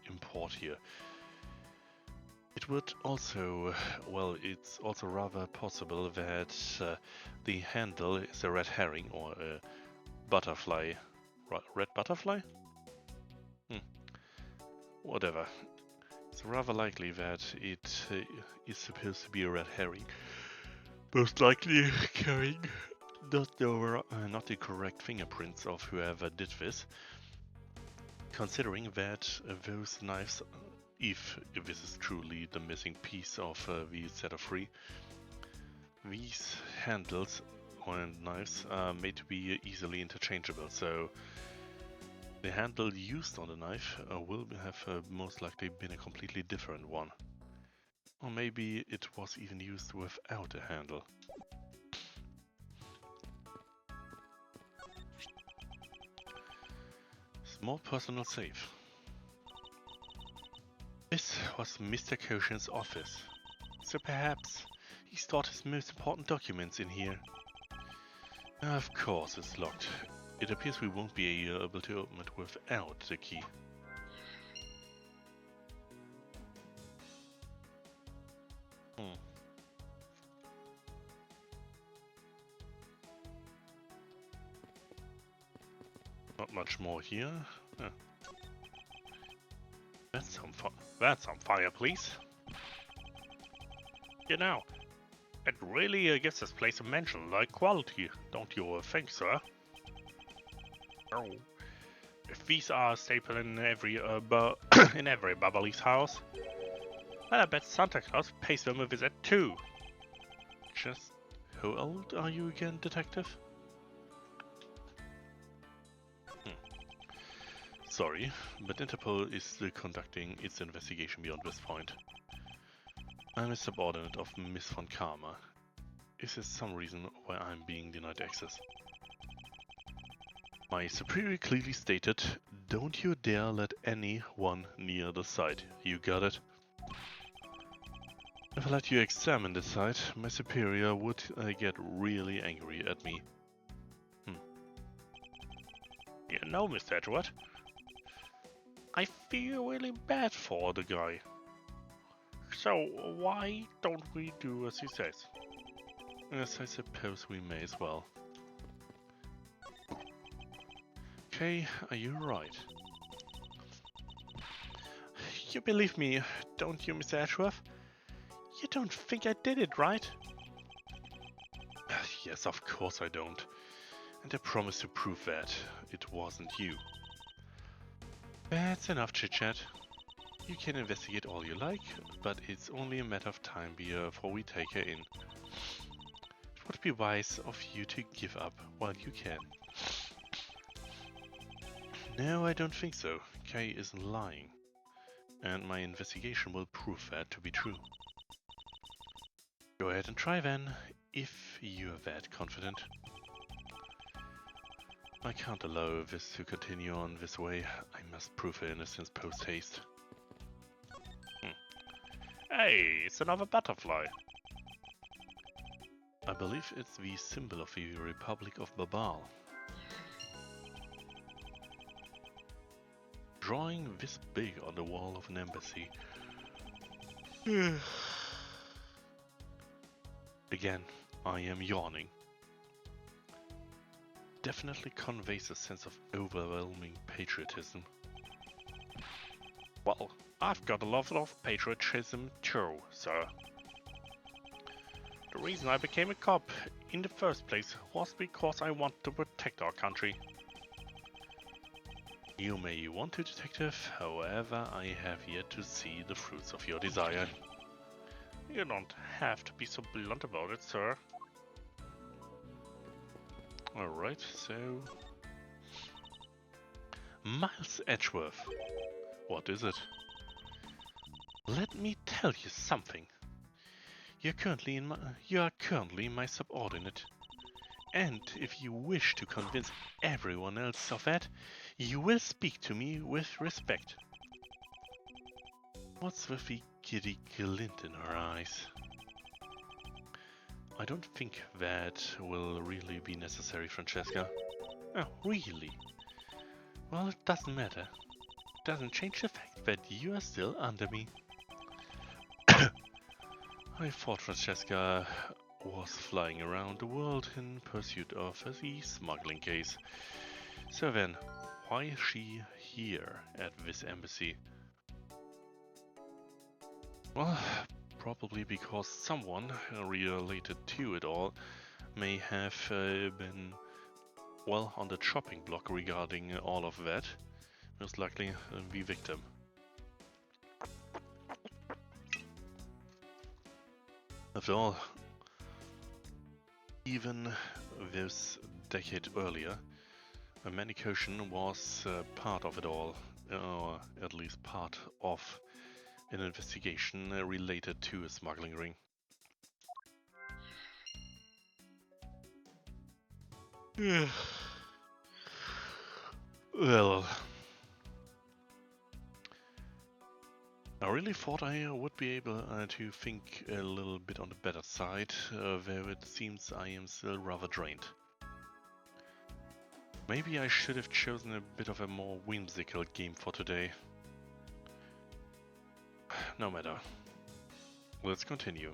import here. It would also, well, it's also rather possible that the handle is a red herring or a butterfly. Red butterfly? Whatever. It's rather likely that it is supposed to be a red herring. Most likely carrying not the correct fingerprints of whoever did this. Considering that those knives if this is truly the missing piece of the set of three. These handles and knives are made to be easily interchangeable, so the handle used on the knife will have most likely been a completely different one. Or maybe it was even used without a handle. Small personal safe. This was Mr. Koshin's office, so perhaps he stored his most important documents in here. Of course it's locked. It appears we won't be able to open it without the key. Not much more here. Huh. That's some fire, please. You know, it really gives this place a mansion-like quality, don't you think, sir? Oh, if these are a staple in every in every Bubbly's house, well, I bet Santa Claus pays them a visit too. Just how old are you again, detective? Sorry, but Interpol is conducting its investigation beyond this point. I'm a subordinate of Miss von Karma. Is there some reason why I'm being denied access? My superior clearly stated, don't you dare let anyone near the site. You got it? If I let you examine the site, my superior would get really angry at me. You know, Mr. Edgeworth, I feel really bad for the guy. So why don't we do as he says? Yes, I suppose we may as well. Okay, are you right? You believe me, don't you, Mr. Edgeworth? You don't think I did it, right? Yes, of course I don't. And I promise to prove that it wasn't you. That's enough chit-chat. You can investigate all you like, but it's only a matter of time before we take her in. It would be wise of you to give up while you can. No, I don't think so. Kay isn't lying. And my investigation will prove that to be true. Go ahead and try then, if you're that confident. I can't allow this to continue on this way. I must prove her innocence post-haste. Hey, it's another butterfly. I believe it's the symbol of the Republic of Babal. Drawing this big on the wall of an embassy. Again, I am yawning. Definitely conveys a sense of overwhelming patriotism. Well, I've got a lot of patriotism too, sir. The reason I became a cop in the first place was because I want to protect our country. You may want to, detective, however, I have yet to see the fruits of your desire. You don't have to be so blunt about it, sir. Alright, so... Miles Edgeworth. What is it? Let me tell you something. You are currently my subordinate. And if you wish to convince everyone else of that, you will speak to me with respect. What's with the giddy glint in her eyes? I don't think that will really be necessary, Francesca. Oh, really? Well, it doesn't matter. It doesn't change the fact that you are still under me. I thought Francesca was flying around the world in pursuit of the smuggling case. So then, why is she here at this embassy? Well, probably because someone related to it all may have been, well, on the chopping block regarding all of that. Most likely the victim. After all, even this decade earlier, a medication was part of it all, or at least part of an investigation related to a smuggling ring. Well, I really thought I would be able to think a little bit on the better side, though it seems I am still rather drained. Maybe I should have chosen a bit of a more whimsical game for today. No matter. Let's continue.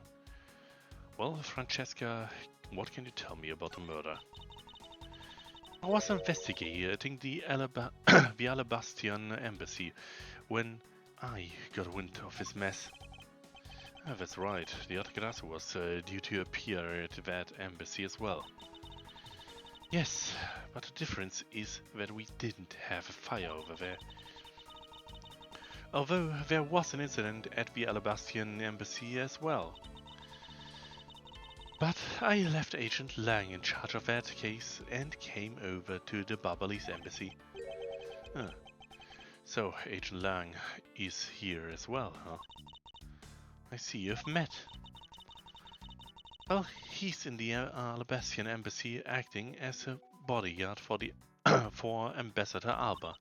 Well, Francesca, what can you tell me about the murder? I was investigating the the Alabastian embassy when I got wind of this mess. That's right, the Artegrasso was due to appear at that embassy as well. Yes, but the difference is that we didn't have a fire over there. Although there was an incident at the Alabastian embassy as well. But I left Agent Lang in charge of that case and came over to the Barbalis embassy. So Agent Lang is here as well, huh? I see you've met. Well, he's in the Alabastian embassy acting as a bodyguard for the for Ambassador Alba.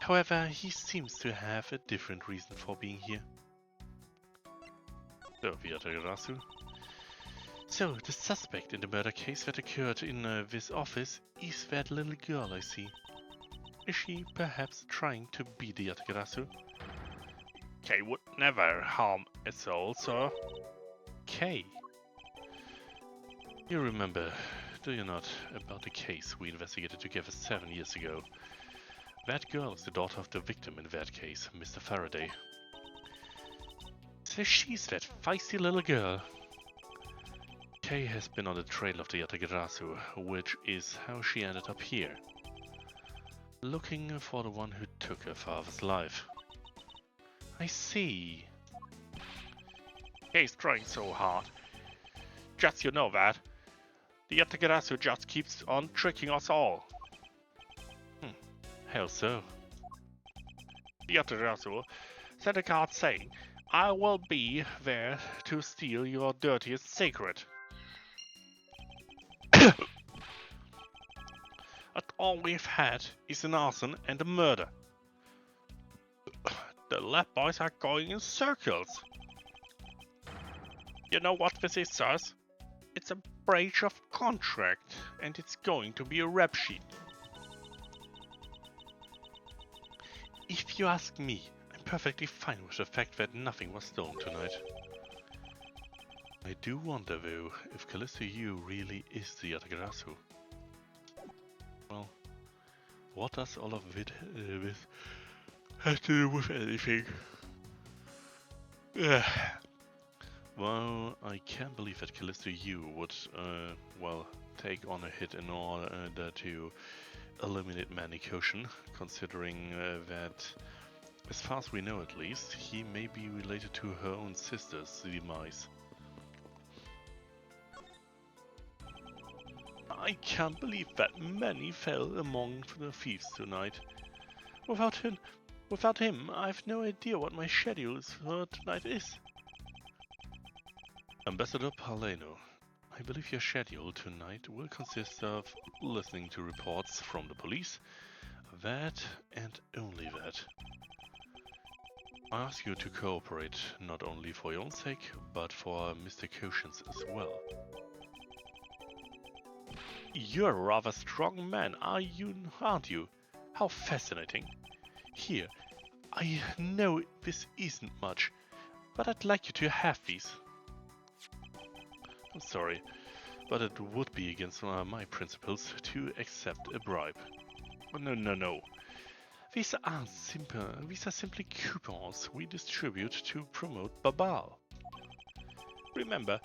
However, he seems to have a different reason for being here. So, Viatagarasu. So, the suspect in the murder case that occurred in this office is that little girl I see. Is she perhaps trying to be the Yatagarasu? Kay would never harm a soul, sir. Kay? You remember, do you not, about the case we investigated together 7 years ago? That girl is the daughter of the victim in that case, Mr. Faraday. So she's that feisty little girl. Kay has been on the trail of the Yatagarasu, which is how she ended up here. Looking for the one who took her father's life. I see. Kay's trying so hard. Just you know that. The Yatagarasu just keeps on tricking us all. How so? The Yatagarasu sent a card saying, I will be there to steal your dirtiest secret. But all we've had is an arson and a murder. The lab boys are going in circles. You know what this is, sirs? It's a breach of contract, and it's going to be a rap sheet. If you ask me, I'm perfectly fine with the fact that nothing was stolen tonight. I do wonder, though, if Callisto Yu really is the Yatagarasu. Well, what does all of it have to do with anything? Well, I can't believe that Callisto Yu would, well, take on a hit in order to eliminate Manny Koshin, considering that, as far as we know at least, he may be related to her own sister's demise. I can't believe that Manny fell among the thieves tonight. Without him, I've no idea what my schedule for tonight is. Ambassador Paleno, I believe your schedule tonight will consist of listening to reports from the police, that and only that. I ask you to cooperate not only for your own sake, but for Mr. Koshin's as well. You're a rather strong man, aren't you? How fascinating. Here, I know this isn't much, but I'd like you to have these. I'm sorry, but it would be against my principles to accept a bribe. No. These are simply coupons we distribute to promote Babal. Remember,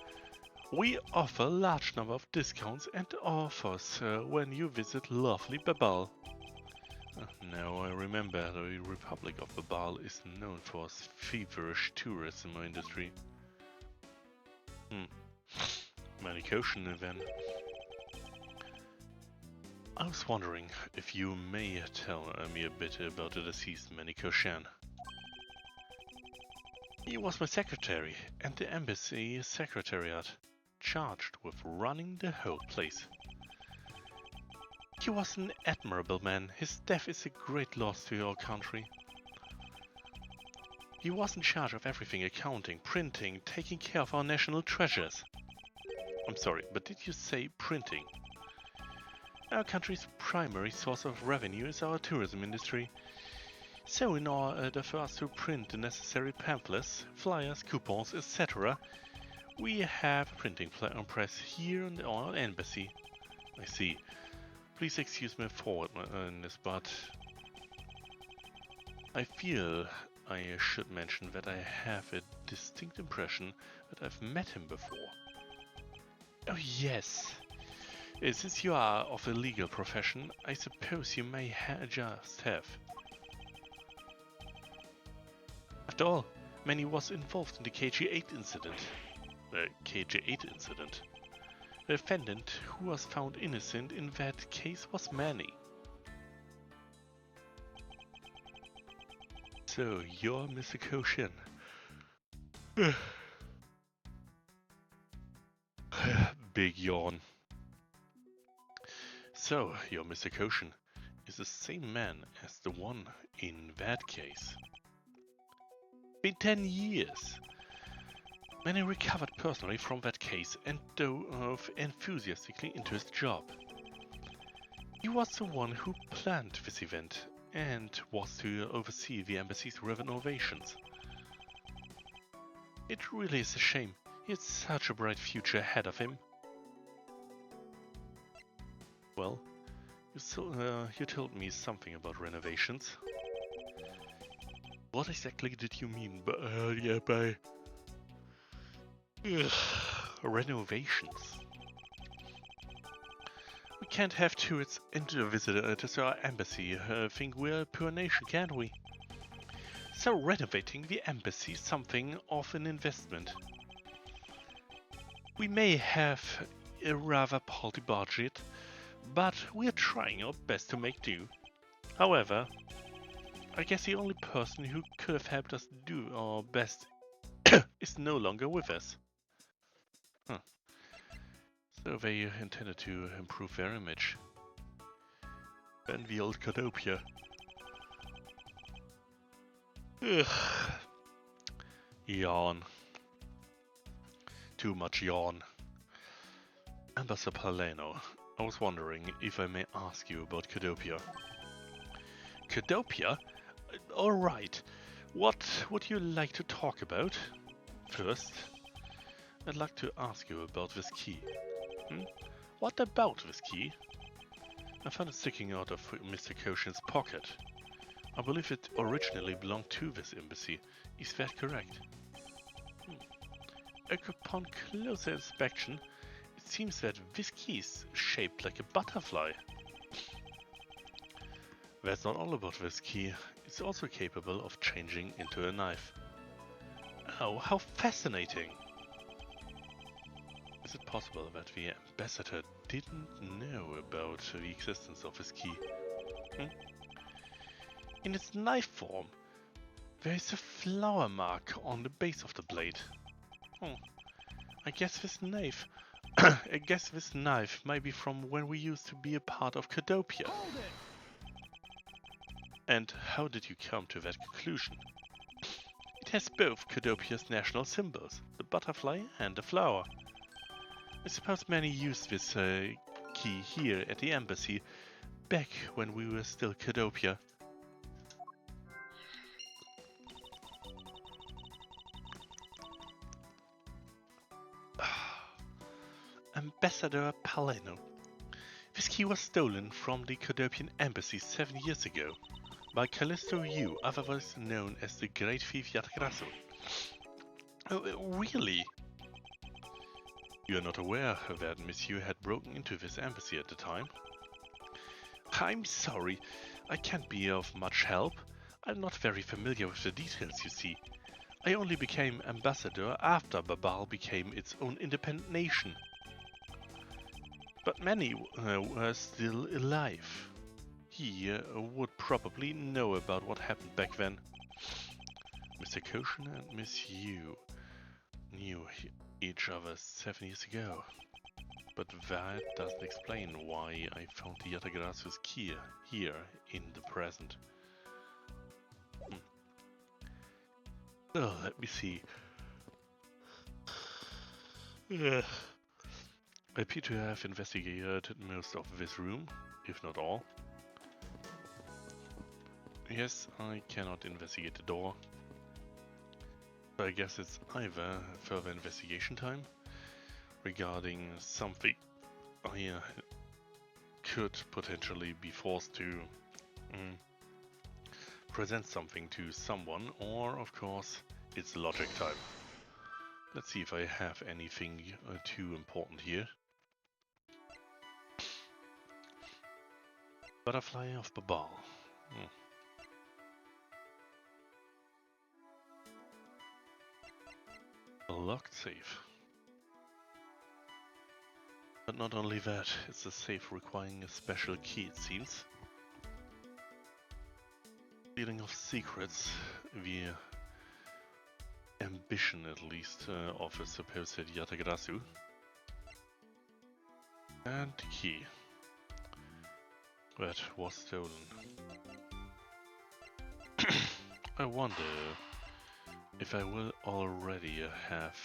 we offer a large number of discounts and offers when you visit lovely Babal. Now I remember the Republic of Babal is known for its feverish tourism industry. Medication event. I was wondering if you may tell me a bit about the deceased Maniko Shan. He was my secretary and the embassy secretariat, charged with running the whole place. He was an admirable man. His death is a great loss to your country. He was in charge of everything: accounting, printing, taking care of our national treasures. I'm sorry, but did you say printing? Our country's primary source of revenue is our tourism industry. So in order for us to print the necessary pamphlets, flyers, coupons, etc., we have a printing press here in our embassy. I see. Please excuse my forwardness, but I feel I should mention that I have a distinct impression that I've met him before. Oh yes. Since you are of the legal profession, I suppose you may just have. After all, Manny was involved in the KG8 incident. The defendant who was found innocent in that case was Manny. So, you're Mr. Koshin. Big yawn. So, your Mr. Koshin is the same man as the one in that case. Been 10 years. Manny recovered personally from that case and dove enthusiastically into his job. He was the one who planned this event and was to oversee the embassy's renovations. It really is a shame. He had such a bright future ahead of him. Well, you told me something about renovations. What exactly did you mean by renovations? We can't have tourists and visitors to our embassy think we're a poor nation, can't we? So renovating the embassy is something of an investment. We may have a rather paltry budget, but we're trying our best to make do. However, I guess the only person who could have helped us do our best is no longer with us. Huh. So they intended to improve their image. And the old Codopia. Ugh. Yawn. Too much yawn. Ambassador Paleno, I was wondering if I may ask you about Codopia. Codopia? Alright. What would you like to talk about? First, I'd like to ask you about this key. What about this key? I found it sticking out of Mr. Koshin's pocket. I believe it originally belonged to this embassy. Is that correct? Upon closer inspection, it seems that this key is shaped like a butterfly. That's not all about this key. It's also capable of changing into a knife. Oh, how fascinating! Is it possible that the ambassador didn't know about the existence of this key? In its knife form, there is a flower mark on the base of the blade. I guess this knife might be from when we used to be a part of Codopia. Hold it! And how did you come to that conclusion? It has both Codopia's national symbols, the butterfly and the flower. I suppose many used this key here at the embassy back when we were still Codopia. Ambassador Paleno. This key was stolen from the Codopian embassy 7 years ago by Callisto Yu, otherwise known as the Great Thief Yatagrasso. Oh, really? You are not aware that Monsieur had broken into this embassy at the time? I'm sorry, I can't be of much help. I'm not very familiar with the details, you see. I only became ambassador after Babal became its own independent nation. But many were still alive. He would probably know about what happened back then. Mr. Koshin and Miss Yu knew each other 7 years ago. But that doesn't explain why I found the Yatagarasu's key here in the present. Oh, let me see. I appear to have investigated most of this room, if not all. Yes, I cannot investigate the door. So I guess it's either further investigation time regarding something I could potentially be forced to present something to someone, or of course it's logic time. Let's see if I have anything too important here. Butterfly of Babal. A locked safe. But not only that, it's a safe requiring a special key, it seems. Dealing of secrets, the ambition at least of a supposed Yatagarasu. And the key. That was stolen. I wonder if I will already have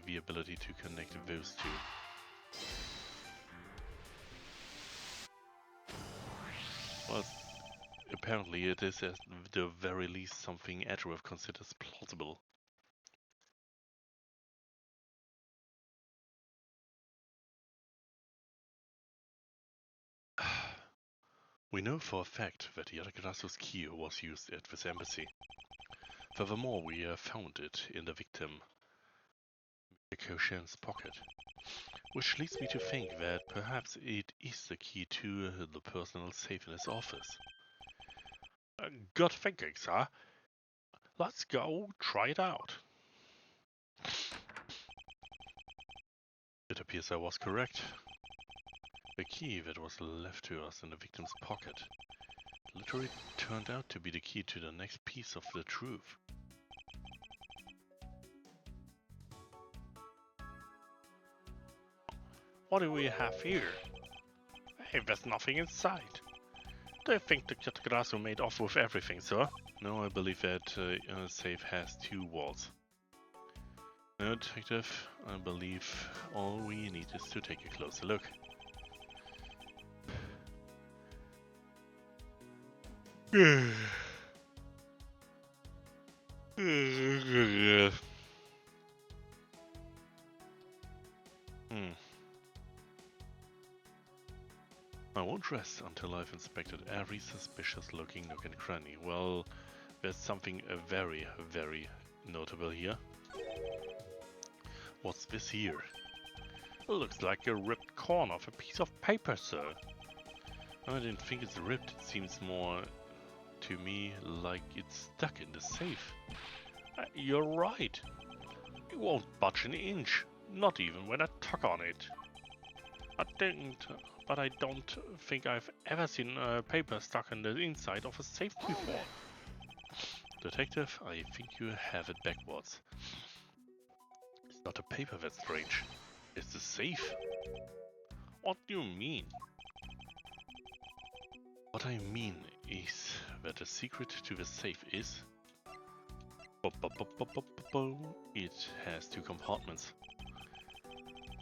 the ability to connect those two. Well, apparently it is at the very least something Edgeworth considers plausible. We know for a fact that Yatagarasu's key was used at this embassy. Furthermore, we found it in the victim, Koshin's pocket. Which leads me to think that perhaps it is the key to the personal safe in his office. Good thinking, sir. Let's go try it out. It appears I was correct. The key that was left to us in the victim's pocket literally turned out to be the key to the next piece of the truth. What do we have here? Hey, there's nothing inside. Do you think the Yatagarasu made off with everything, sir? No, I believe that safe has 2 walls. No, detective, I believe all we need is to take a closer look. I won't rest until I've inspected every suspicious-looking nook and cranny. Well, there's something very, very notable here. What's this here? Looks like a ripped corner of a piece of paper, sir. I didn't think it's ripped. It seems more to me like it's stuck in the safe. You're right. It won't budge an inch, not even when I tug on it. But I don't think I've ever seen paper stuck in the inside of a safe before. Detective, I think you have it backwards. It's not a paper that's strange. It's the safe. What do you mean? What I mean is that the secret to the safe is... It has 2 compartments.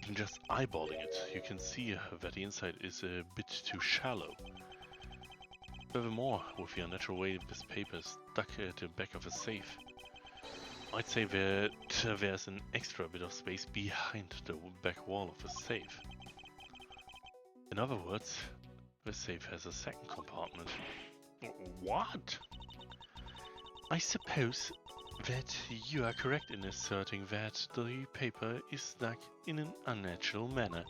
Even just eyeballing it, you can see that the inside is a bit too shallow. Furthermore, with the unnatural way this paper is stuck at the back of a safe, I'd say that there's an extra bit of space behind the back wall of the safe. In other words, the safe has a second compartment. What? I suppose that you are correct in asserting that the paper is stuck in an unnatural manner.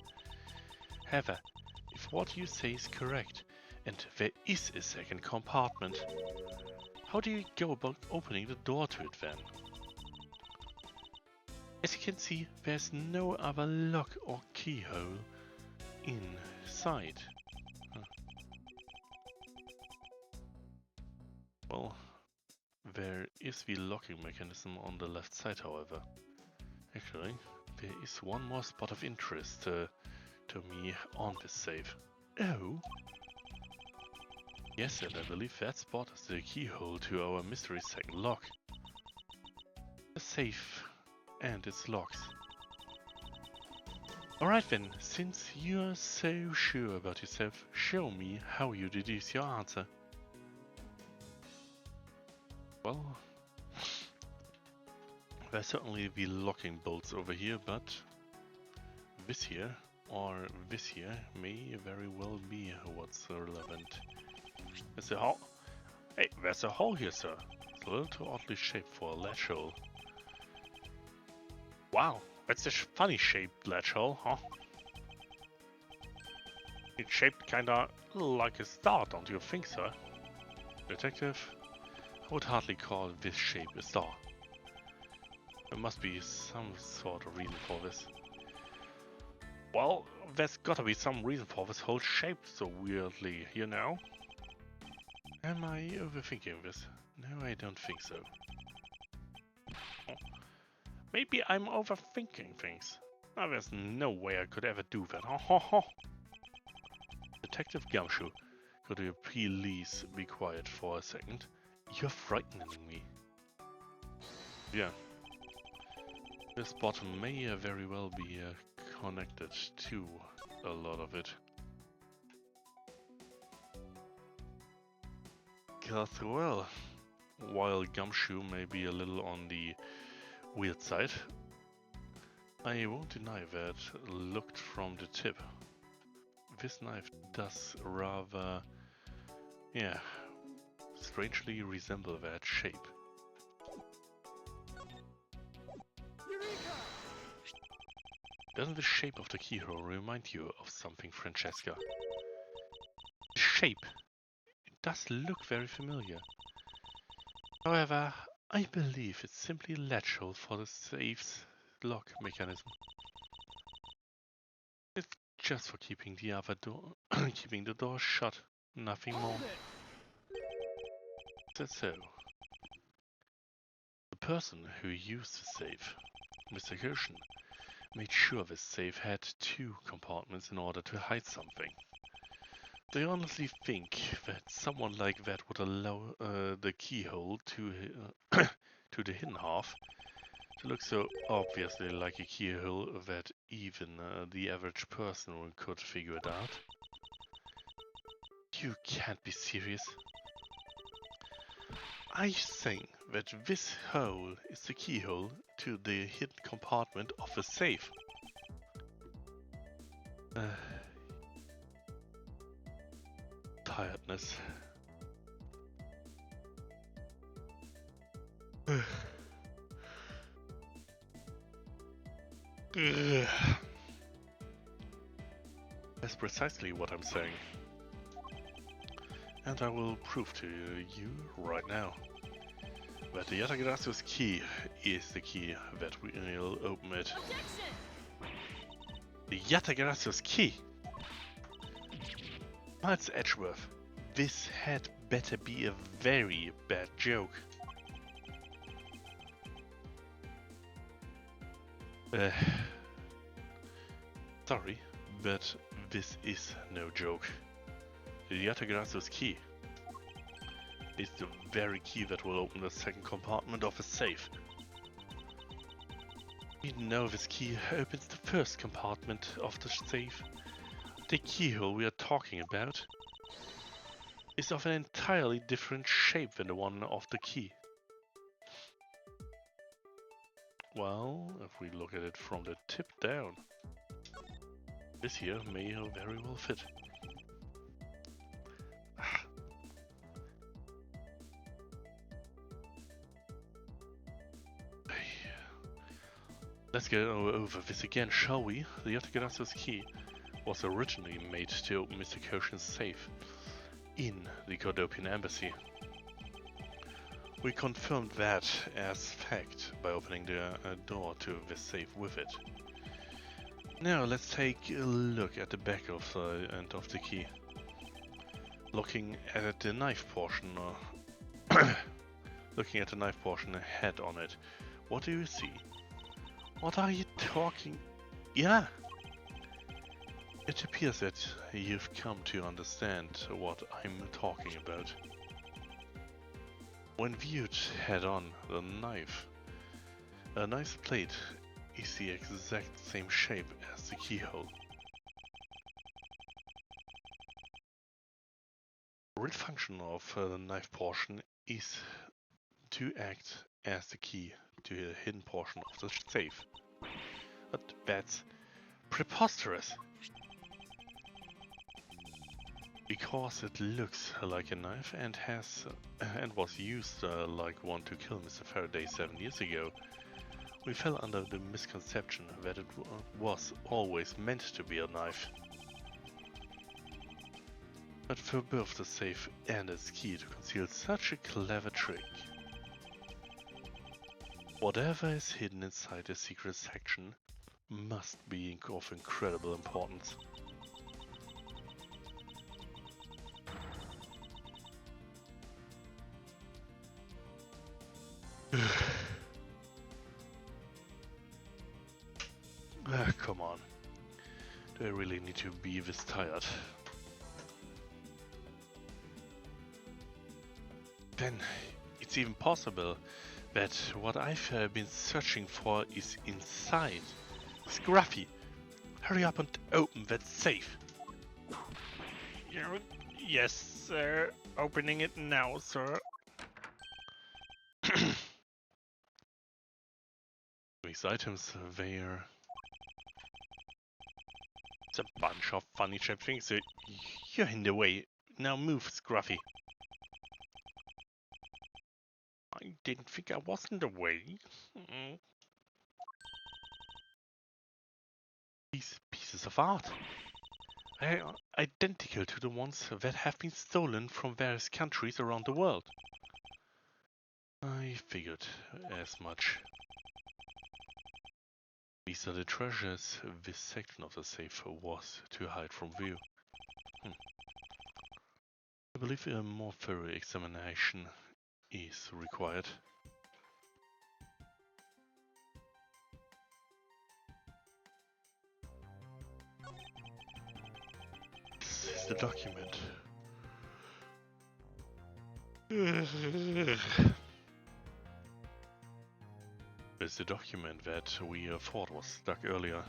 However, if what you say is correct, and there is a second compartment, how do you go about opening the door to it then? As you can see, there's no other lock or keyhole inside. Huh. Well, there is the locking mechanism on the left side, however. Actually, there is one more spot of interest to me on this safe. Oh! Yes, and I believe that spot is the keyhole to our mystery second lock. The safe and its locks. Alright then, since you're so sure about yourself, show me how you deduce your answer. Well, there's certainly the locking bolts over here, but this here or this here may very well be what's relevant. There's a hole. Hey, there's a hole here, sir. It's a little too oddly shaped for a latch hole. Wow, that's a funny shaped latch hole, huh? It's shaped kinda like a star, don't you think, sir? Detective, I would hardly call this shape a star. There must be some sort of reason for this. Well, there's gotta be some reason for this whole shape so weirdly, you know? Am I overthinking this? No, I don't think so. Oh. Maybe I'm overthinking things. Now, there's no way I could ever do that. Detective Gumshoe, could you please be quiet for a second? You're frightening me. Yeah. This bottom may very well be connected to a lot of it. Because, well, while Gumshoe may be a little on the weird side, I won't deny that looked from the tip. This knife does rather, yeah, strangely resemble that shape. Eureka! Doesn't the shape of the keyhole remind you of something, Francesca? The shape! It does look very familiar. However, I believe it's simply a latch hole for the safe's lock mechanism. It's just for keeping the other door, keeping the door shut, nothing more. Hold it! That's so. The person who used the safe, Mr. Kirschen, made sure this safe had 2 compartments in order to hide something. Do you honestly think that someone like that would allow the keyhole to to the hidden half to look so obviously like a keyhole that even the average person could figure it out? You can't be serious. I think that this hole is the keyhole to the hidden compartment of the safe. Tiredness. That's precisely what I'm saying. And I will prove to you right now that the Yatagrasso's key is the key that will open it. Objection! The Yatagrasso's key! Miles Edgeworth, this had better be a very bad joke. Sorry, but this is no joke. The Yatagrasso's key is the very key that will open the second compartment of a safe. We know this key opens the first compartment of the safe. The keyhole we are talking about is of an entirely different shape than the one of the key. Well, if we look at it from the tip down, this here may very well fit. Let's go over this again, shall we? The Yatagrasso's key was originally made to open Mr. Koshin's safe in the Cordopian embassy. We confirmed that as fact by opening the door to the safe with it. Now let's take a look at the back of the end of the key. Looking at the knife portion, looking at the knife portion head on it, what do you see? What are you talking? Yeah! It appears that you've come to understand what I'm talking about. When viewed head-on, the knife's blade is the exact same shape as the keyhole. The real function of the knife portion is to act as the key to the hidden portion of the safe. But that's preposterous! Because it looks like a knife and was used like one to kill Mr. Faraday 7 years ago, we fell under the misconception that it was always meant to be a knife. But for both the safe and its key to conceal such a clever trick, whatever is hidden inside the secret section must be of incredible importance. Come on. Do I really need to be this tired? Then it's even possible that what I've been searching for is inside. Scruffy, hurry up and open that safe. Yes, sir. Opening it now, sir. These items, they're... It's a bunch of funny shaped things. You're in the way. Now move, Scruffy. I didn't think I was in the way. These pieces of art. They are identical to the ones that have been stolen from various countries around the world. I figured as much. These are the treasures this section of the safe was to hide from view. I believe a more thorough examination is required. This is the document. It's the document that we thought was stuck earlier.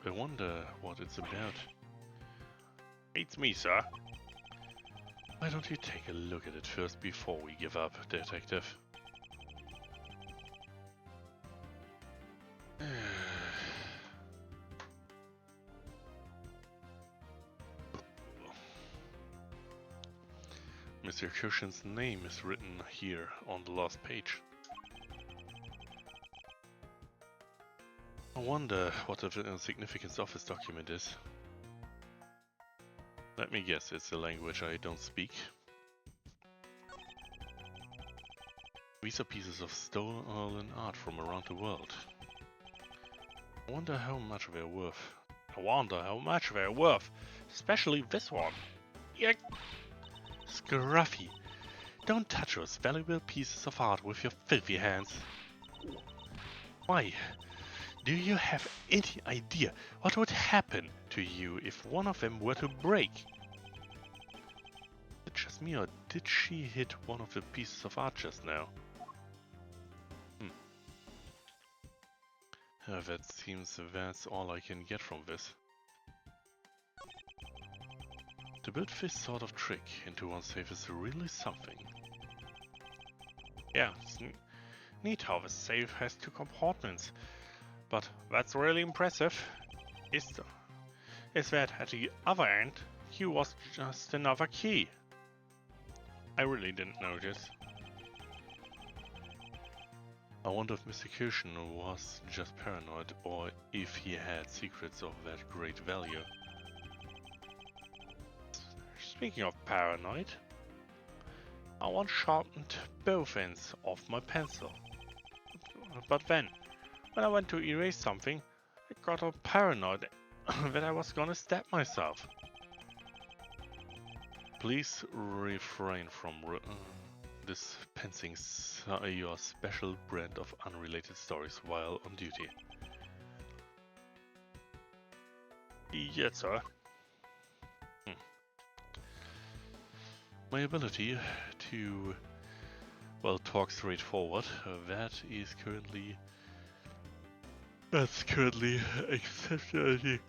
I wonder what it's about. It's me, sir. Why don't you take a look at it first before we give up, Detective? Mr. Cushion's name is written here on the last page. I wonder what the significance of this document is. Let me guess, it's a language I don't speak. These are pieces of stolen art from around the world. I wonder how much they're worth. Especially this one. Yuck! Scruffy, don't touch those valuable pieces of art with your filthy hands. Why? Do you have any idea what would happen to you if one of them were to break? Is it just me, or did she hit one of the pieces of art just now? That seems that's all I can get from this. To build this sort of trick into one safe is really something. Yeah, it's neat how the safe has 2 compartments. But that's really impressive, is that at the other end, he was just another key. I really didn't notice. I wonder if Mr. Cushon was just paranoid or if he had secrets of that great value. Speaking of paranoid, I once sharpened both ends of my pencil. But then, when I went to erase something, I got all paranoid that I was gonna stab myself. Please refrain from dispensing your special brand of unrelated stories while on duty. Yes, sir. My ability to, well, talk straightforward, that's currently exceptionally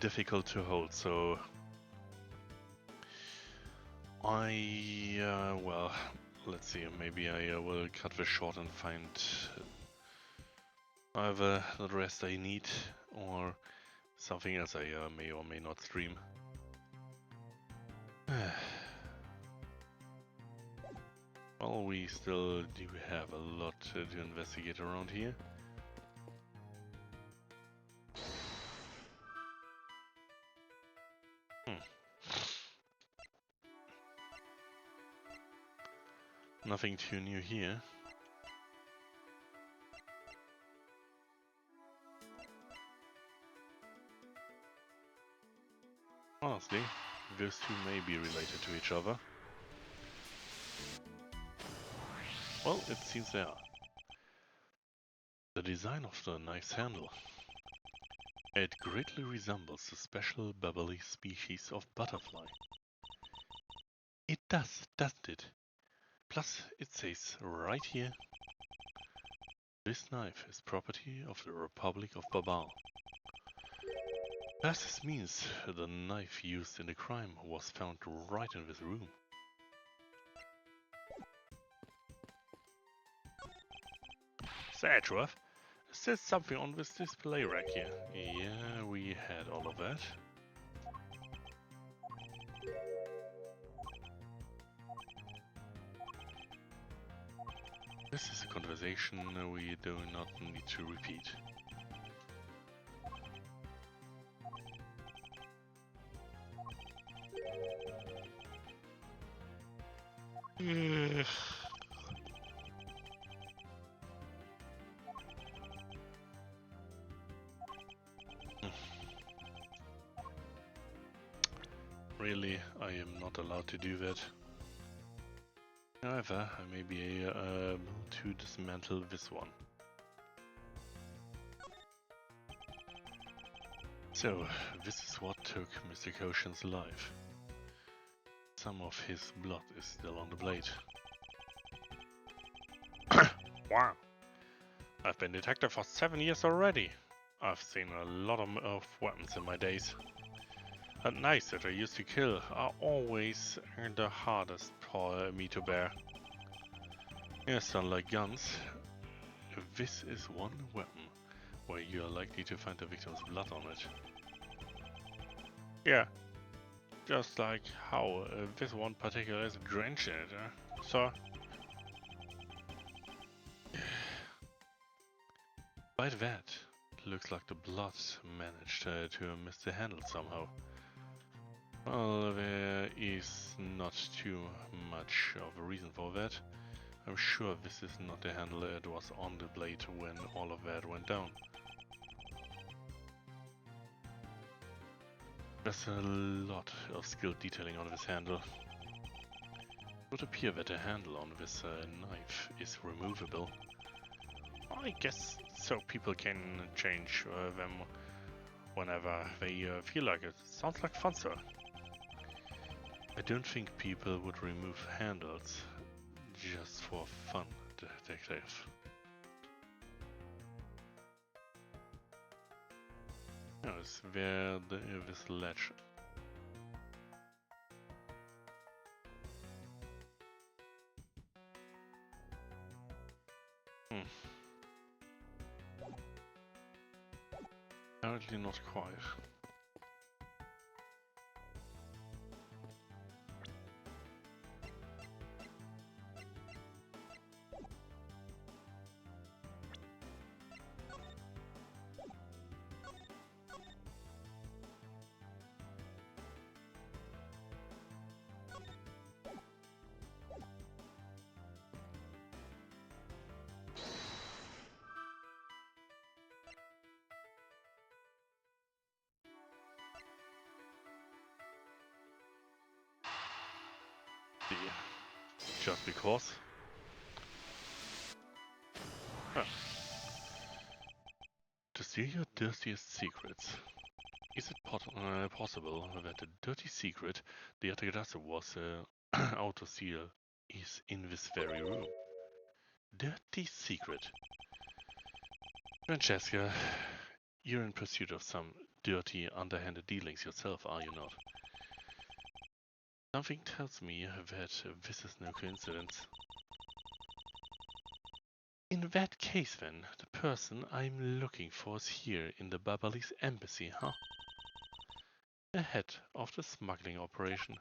difficult to hold, so well, let's see, maybe I will cut this short and find either the rest I need or something else I may or may not stream. Well, we still do have a lot to investigate around here. Nothing too new here. Honestly, those two may be related to each other. Well, it seems they are. The design of the knife's handle. It greatly resembles the special bubbly species of butterfly. It does, doesn't it? Plus, it says right here, this knife is property of the Republic of Babal. Thus this means the knife used in the crime was found right in this room. Sir Edgeworth, is there something on this display rack here? Yeah, we had all of that. This is a conversation we do not need to repeat. Really, I am not allowed to do that. However, I may be able to dismantle this one. So, this is what took Mr. Koshin's life. Some of his blood is still on the blade. Wow! I've been detective for 7 years already. I've seen a lot of weapons in my days. The knives that I used to kill are always the hardest for me to bear. Yes, unlike guns, this is one weapon where you are likely to find the victim's blood on it. Yeah, just like how this one particular is drenched in it, so... By that, it looks like the blood managed to miss the handle somehow. Well, there is not too much of a reason for that. I'm sure this is not the handle that was on the blade when all of that went down. There's a lot of skilled detailing on this handle. It would appear that the handle on this knife is removable. I guess so people can change them whenever they feel like it. Sounds like fun, sir. I don't think people would remove handles just for fun, detective. No, it's where this ledge. Apparently not quite. See, just because. Huh. To steal your dirtiest secrets. Is it possible that the dirty secret the Atagadasu was out to steal is in this very room? Dirty secret. Francesca, you're in pursuit of some dirty, underhanded dealings yourself, are you not? Something tells me that this is no coincidence. In that case then, the person I'm looking for is here in the Babalis embassy, huh? The head of the smuggling operation.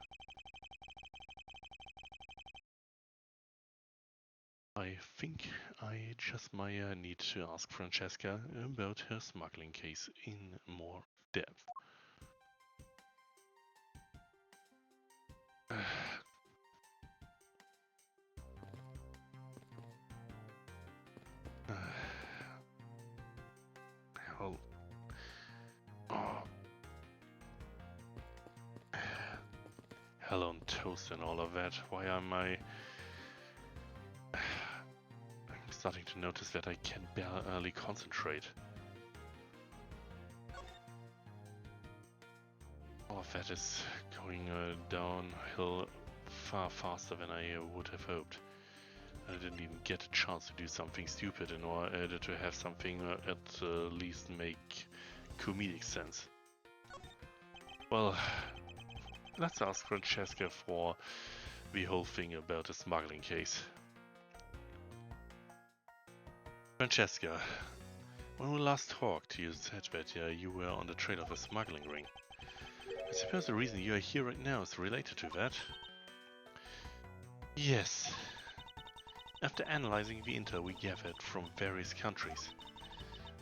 I think I just might need to ask Francesca about her smuggling case in more depth. Hell. Oh. Hell on toast and all of that. Why am I... I'm starting to notice that I can barely concentrate. All of that is going downhill far faster than I would have hoped. I didn't even get a chance to do something stupid in order to have something at least make comedic sense. Well, let's ask Francesca for the whole thing about the smuggling case. Francesca, when we last talked, you said that you were on the trail of a smuggling ring. I suppose the reason you are here right now is related to that? Yes. After analyzing the intel we gathered from various countries,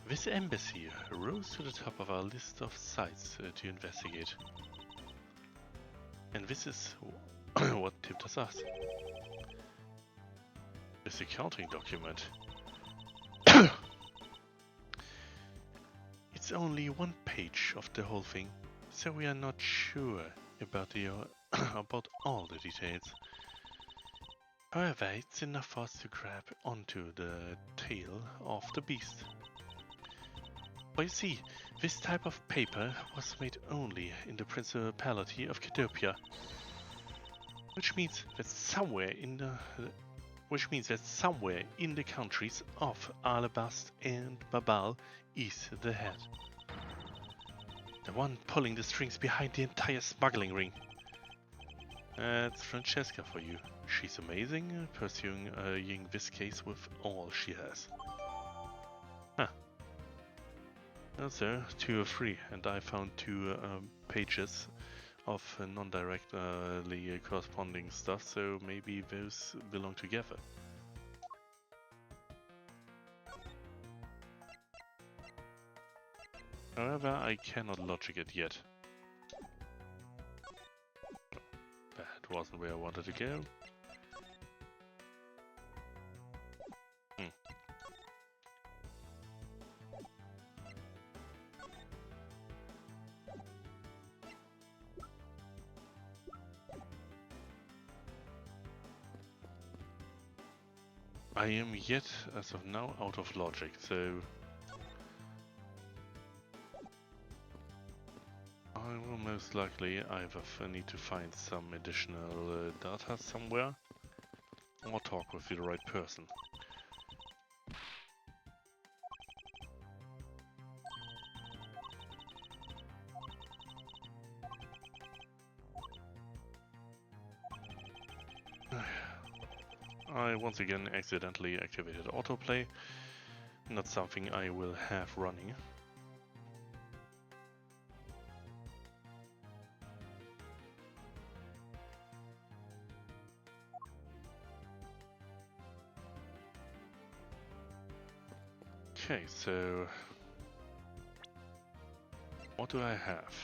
this embassy rose to the top of our list of sites to investigate. And this is what tipped us off. This accounting document. It's only one page of the whole thing, so we are not sure about about all the details. However, it's enough for us to grab onto the tail of the beast. But you see, this type of paper was made only in the Principality of Cadopia, which means that somewhere in the countries of Alabast and Babal is the head. The one pulling the strings behind the entire smuggling ring. That's Francesca for you. She's amazing, pursuing this case with all she has. Huh. Also, 2 or 3, and I found 2 pages of non-directly corresponding stuff, so maybe those belong together. However, I cannot logic it yet. That wasn't where I wanted to go. I am yet, as of now, out of logic, so I will most likely either need to find some additional data somewhere, or talk with the right person. I once again accidentally activated autoplay, not something I will have running. Okay, so what do I have?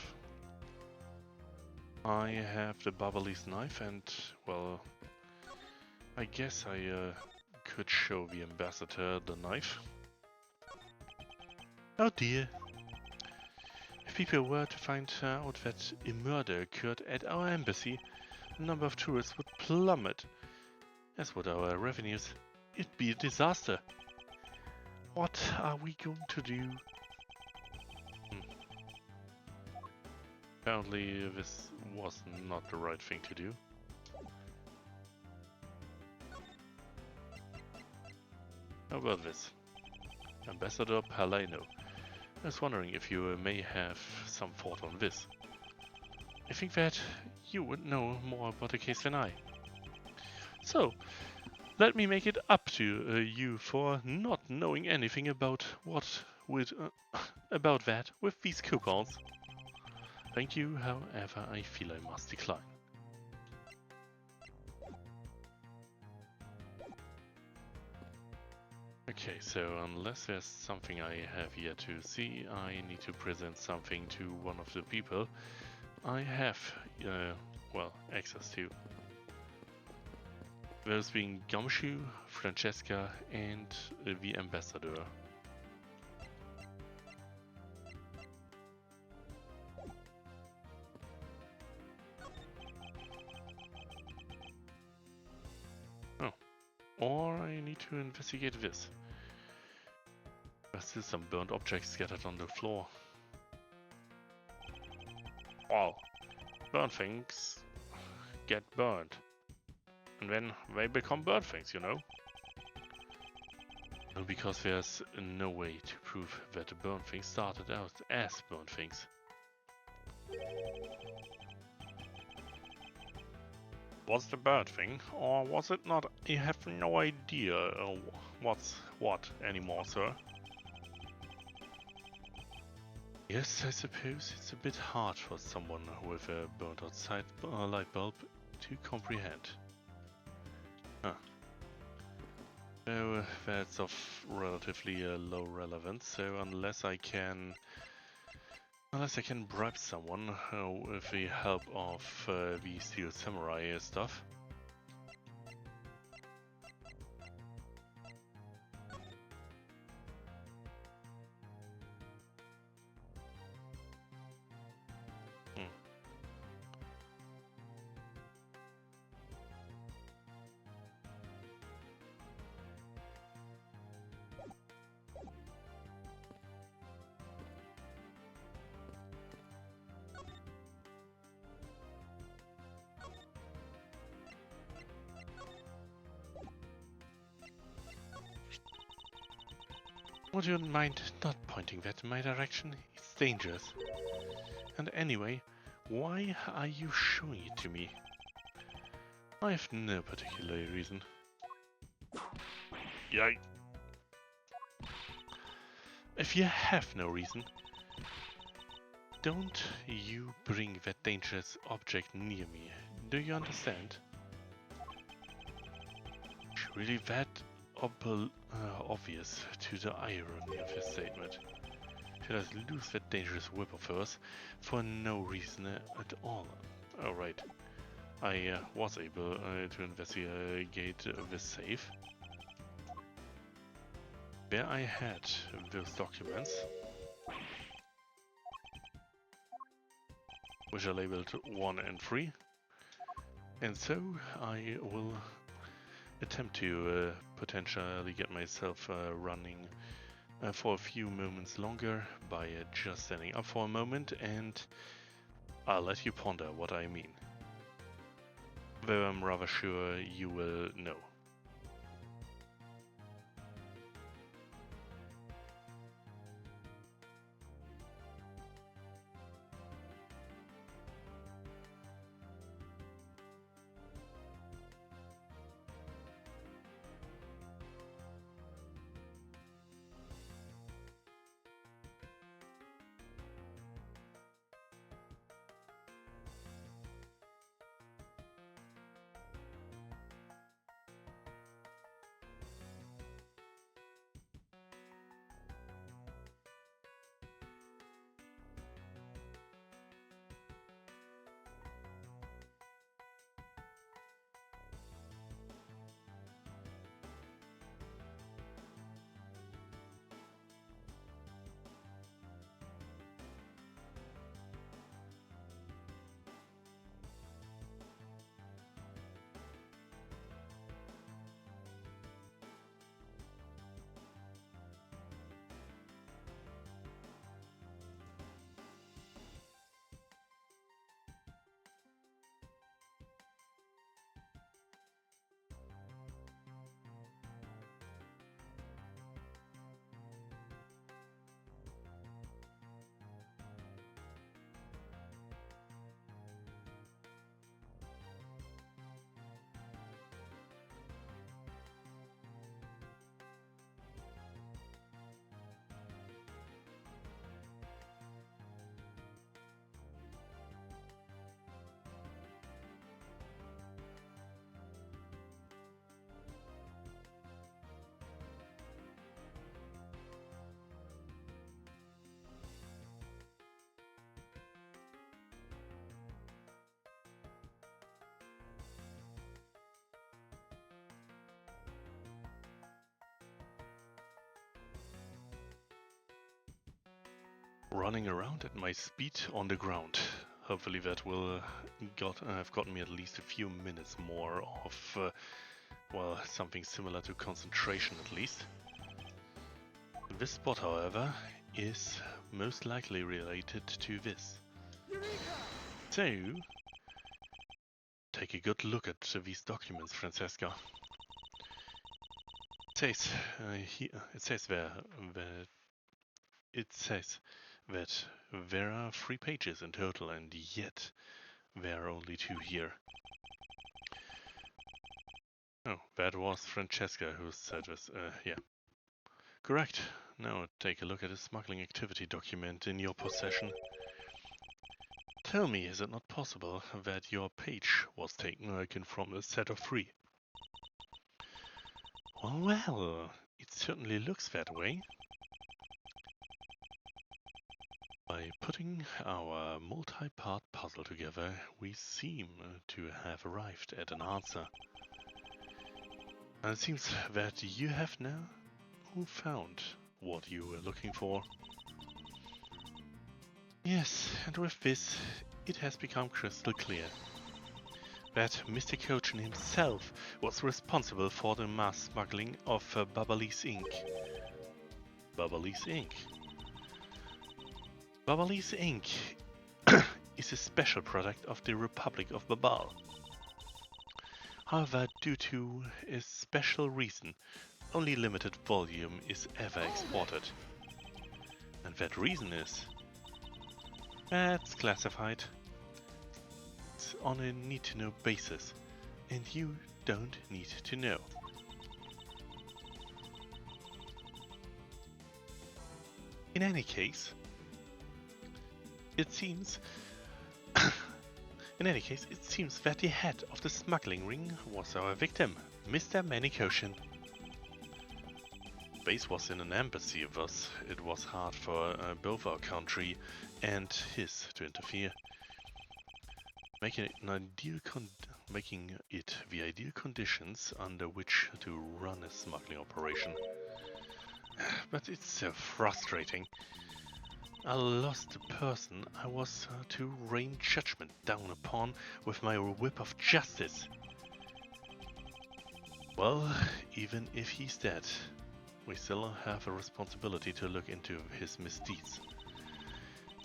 I have the Babalis knife and, well, I guess I could show the ambassador the knife. Oh dear. If people were to find out that a murder occurred at our embassy, number of tourists would plummet, as would our revenues. It'd be a disaster. What are we going to do? Apparently this was not the right thing to do. How about this? Ambassador Palino. I was wondering if you may have some thought on this. I think that you would know more about the case than I. So, let me make it up to you for not knowing anything about about that with these coupons. Thank you, however, I feel I must decline. Okay, so unless there's something I have yet to see, I need to present something to one of the people I have, well, access to. Those being Gumshoe, Francesca, and the ambassador. Oh, or I need to investigate this. There's still some burnt objects scattered on the floor. Wow, burnt things get burnt. And then they become burnt things, you know? No, because there's no way to prove that the burnt things started out as burnt things. Was the burnt thing, or was it not? I have no idea what's what anymore, sir. Yes, I suppose it's a bit hard for someone with a burnt outside light bulb to comprehend. Huh. So that's of relatively low relevance, so unless I can bribe someone with the help of the Steel Samurai stuff. Would you mind not pointing that in my direction? It's dangerous. And anyway, why are you showing it to me? I have no particular reason. Yikes. If you have no reason, don't you bring that dangerous object near me. Do you understand? It's really that obvious to the irony of his statement. Should I lose that dangerous whip of hers for no reason at all? Alright, I was able to investigate the safe. There I had those documents, which are labeled 1 and 3. And so I will attempt to potentially get myself running for a few moments longer by just standing up for a moment, and I'll let you ponder what I mean. Though I'm rather sure you will know. running around at my speed on the ground. Hopefully that will have gotten me at least a few minutes more of, well, something similar to concentration at least. This spot, however, is most likely related to this. Eureka! So, take a good look at these documents, Francesca. It says that there are 3 pages in total, and yet there are only 2 here. Oh, that was Francesca who said this. Yeah. Correct. Now take a look at the smuggling activity document in your possession. Tell me, is it not possible that your page was taken from a set of 3? Well, it certainly looks that way. By putting our multi-part puzzle together, we seem to have arrived at an answer. And it seems that you have now found what you were looking for. Yes, and with this, it has become crystal clear that Mr. Cochin himself was responsible for the mass smuggling of Babalis Inc. Babalis Inc. Babalis Inc. is a special product of the Republic of Babal. However, due to a special reason, only limited volume is ever exported. And that reason is... that's classified. It's on a need-to-know basis, and you don't need to know. In any case, it seems that the head of the smuggling ring was our victim, Mr. Manikoshin. Base was in an embassy, thus it was hard for both our country and his to interfere, making it the ideal conditions under which to run a smuggling operation. But it's so frustrating. I lost the person I was to rain judgment down upon with my whip of justice. Well, even if he's dead, we still have a responsibility to look into his misdeeds.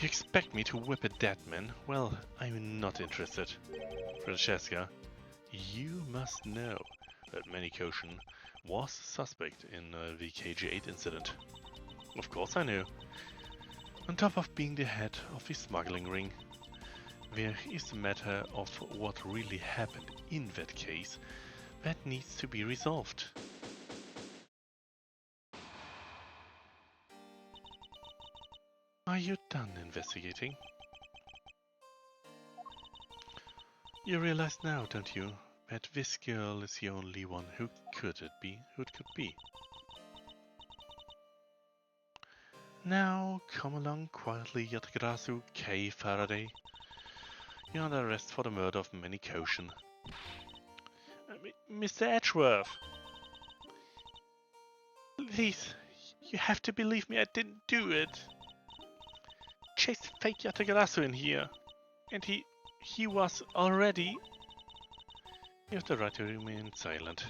You expect me to whip a dead man? Well, I'm not interested. Francesca, you must know that Manikoshin was suspect in the KG8 incident. Of course I know. On top of being the head of the smuggling ring, there is the matter of what really happened in that case that needs to be resolved. Are you done investigating? You realize now, don't you, that this girl is the only one who could be. Now, come along quietly, Yatagrasu K. Faraday. You're under arrest for the murder of Manikoshin. Mr. Edgeworth! Please, you have to believe me, I didn't do it. Chased fake Yatagrasu in here, and he was already... You have the right to remain silent.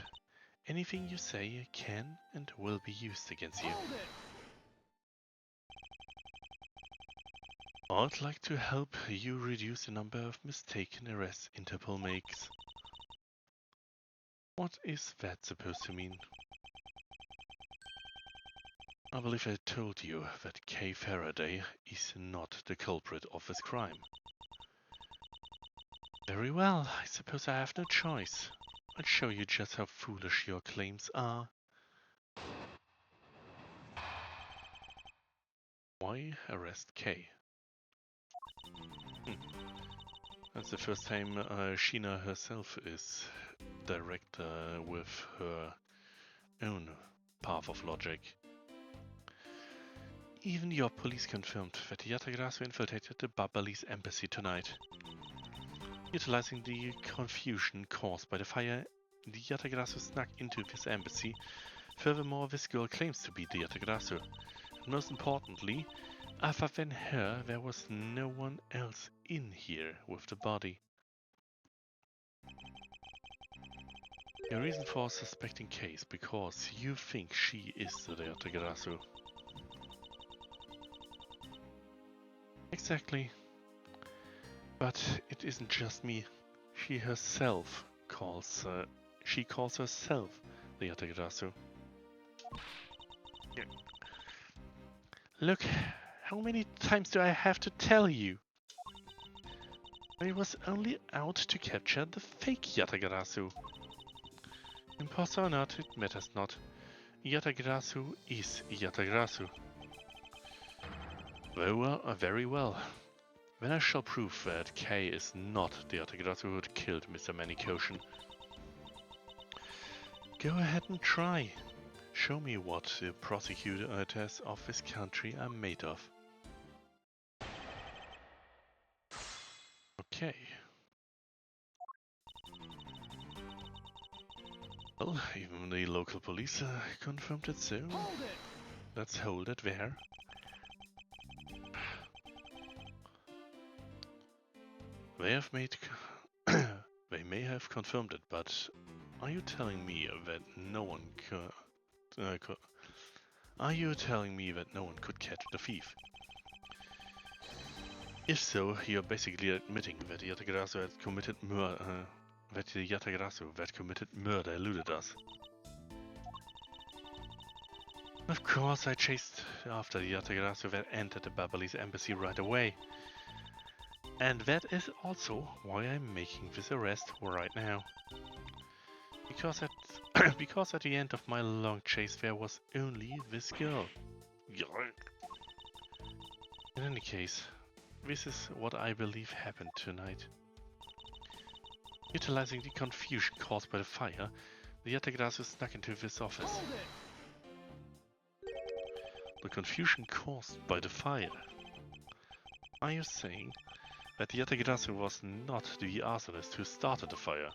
Anything you say can and will be used against you. Hold it! I'd like to help you reduce the number of mistaken arrests Interpol makes. What is that supposed to mean? I believe I told you that Kay Faraday is not the culprit of this crime. Very well, I suppose I have no choice. I'll show you just how foolish your claims are. Why arrest Kay? That's the first time Sheena herself is direct with her own path of logic. Even your police confirmed that Yatagrasu infiltrated the Babalis embassy tonight. Utilizing the confusion caused by the fire, the Yatagrasu snuck into this embassy. Furthermore, this girl claims to be the Yatagrasu. Most importantly, Other than her, there was no one else in here with the body. Your reason for suspecting Case because you think she is the Yatagarasu. Exactly. But it isn't just me. She calls herself the Yatagarasu. Look, how many times do I have to tell you? I was only out to capture the fake Yatagarasu. Imposter or not, it matters not. Yatagarasu is Yatagarasu. Very well. Then I shall prove that Kay is not the Yatagarasu who killed Mr. Manikoshin. Go ahead and try. Show me what the prosecutors of this country are made of. Okay. Well, even the local police confirmed it, so Hold it! let's hold it there. They have made... they may have confirmed it, but are you telling me that no one Are you telling me that no one could catch the thief? If so, you're basically admitting that the Yatagarasu had committed murder eluded us. Of course, I chased after the Yatagarasu that entered the Babalese embassy right away. And that is also why I'm making this arrest right now. Because at the end of my long chase there was only this girl. In any case, this is what I believe happened tonight. Utilizing the confusion caused by the fire, the Yatagarasu snuck into this office. Hold it! The confusion caused by the fire? Are you saying that the Yatagarasu was not the arsonist who started the fire?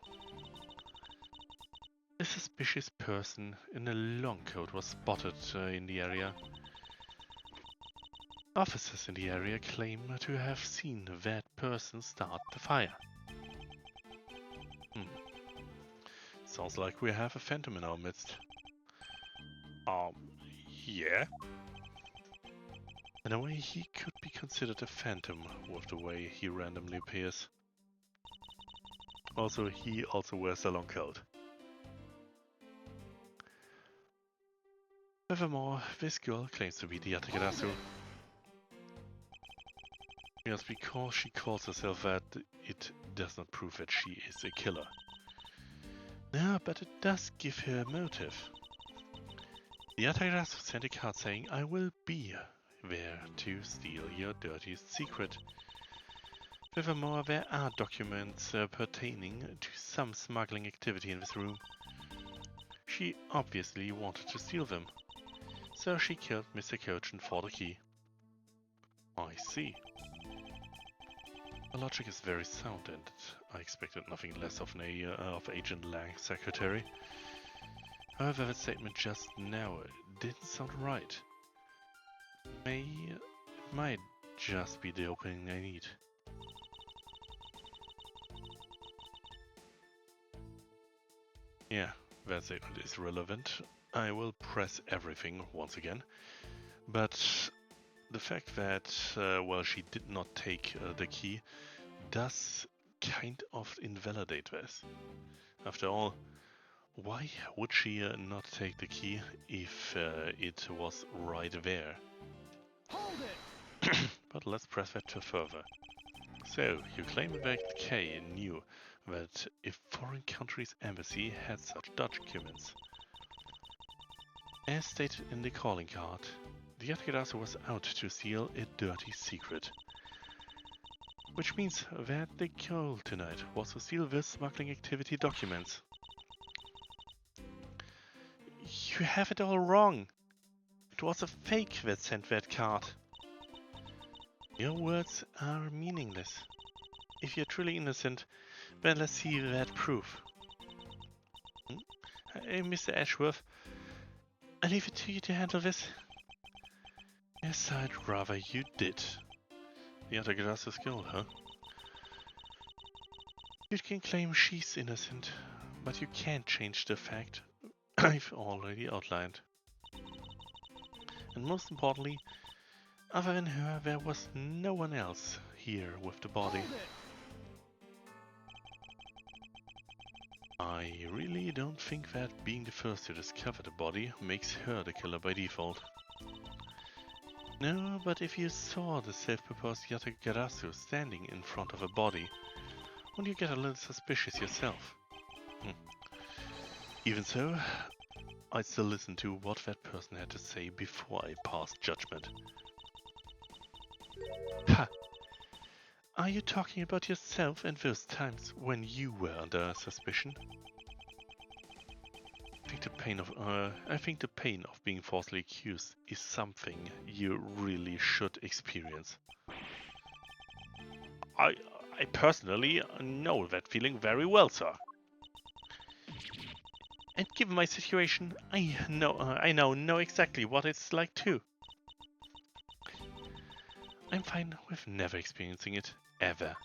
A suspicious person in a long coat was spotted in the area. Officers in the area claim to have seen that person start the fire. Sounds like we have a phantom in our midst. Yeah? In a way, he could be considered a phantom with the way he randomly appears. Also, he also wears a long coat. Furthermore, this girl claims to be the Yatagarasu. Just because she calls herself that, it does not prove that she is a killer. No, but it does give her a motive. The Yatagarasu sent a card saying, "I will be there to steal your dirtiest secret." Furthermore, there are documents pertaining to some smuggling activity in this room. She obviously wanted to steal them, so she killed Mr. Kochin for the key. I see. The logic is very sound, and I expected nothing less of Agent Lang's secretary. However, that statement just now didn't sound right. It might just be the opening I need. Yeah, that statement is relevant. I will press everything once again. But the fact that, well, she did not take the key does kind of invalidate this. After all, why would she not take the key if it was right there? Hold it! But let's press that to further. So, you claim that Kay knew that a foreign country's embassy had such documents. As stated in the calling card, the Yatagarasu was out to steal a dirty secret. Which means that the goal tonight was to steal the smuggling activity documents. You have it all wrong. It was a fake that sent that card. Your words are meaningless. If you're truly innocent, then let's see that proof. Hey, Mr. Edgeworth, I leave it to you to handle this. Yes, I'd rather you did. The other Grass's girl, huh? You can claim she's innocent, but you can't change the fact I've already outlined. And most importantly, other than her, there was no one else here with the body. Hold it. I really don't think that being the first to discover the body makes her the killer by default. No, but if you saw the self-proposed Yatagarasu standing in front of a body, wouldn't you get a little suspicious yourself? Even so, I'd still listen to what that person had to say before I passed judgment. Ha! Are you talking about yourself and those times when you were under suspicion? I think the pain of being falsely accused is something you really should experience. I personally know that feeling very well, sir. And given my situation, I now know exactly what it's like too. I'm fine with never experiencing it, ever.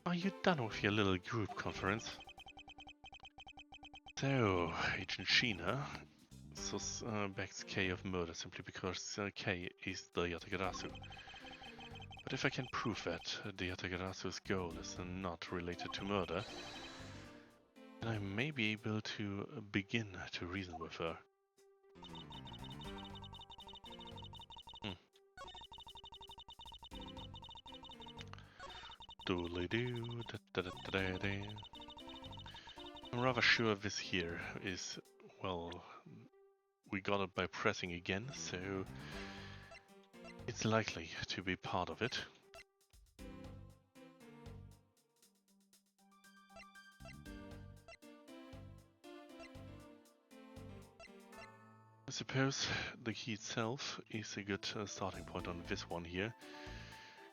Are you done with your little group conference? So, Agent Sheena suspects K of murder simply because K is the Yatagarasu. But if I can prove that the Yatagarasu's goal is not related to murder, then I may be able to begin to reason with her. Doodly-doo, da-da-da-da-da. I'm rather sure this here is, well, we got it by pressing again, so it's likely to be part of it. I suppose the key itself is a good starting point on this one here,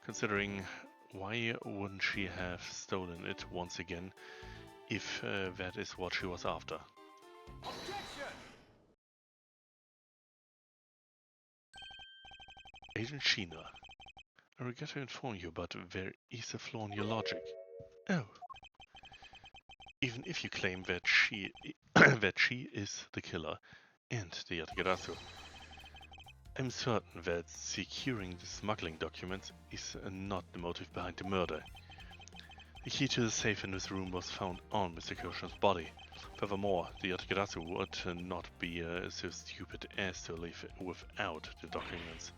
considering why wouldn't she have stolen it once again if that is what she was after. Objection. Agent Sheena, I regret to inform you, but there is a flaw in your logic. Oh. Even if you claim that she that she is the killer and the Yatagarasu, I'm certain that securing the smuggling documents is not the motive behind the murder. The key to the safe in this room was found on Mr. Koshin's body. Furthermore, the Yatagarasu would not be so stupid as to leave without the documents.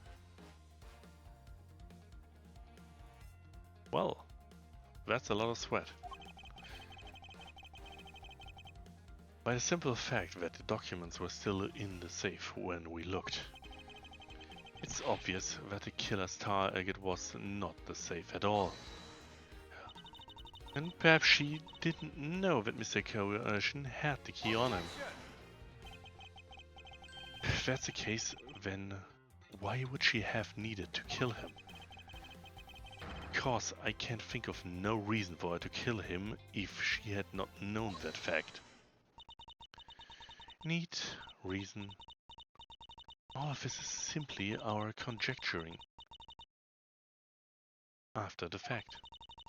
Well, that's a lot of sweat. By the simple fact that the documents were still in the safe when we looked. It's obvious that the killer's target was not the safe at all. And perhaps she didn't know that Mr. Koshin had the key on him. If that's the case, then why would she have needed to kill him? Because I can't think of no reason for her to kill him if she had not known that fact. Need, reason. All of this is simply our conjecturing. After the fact.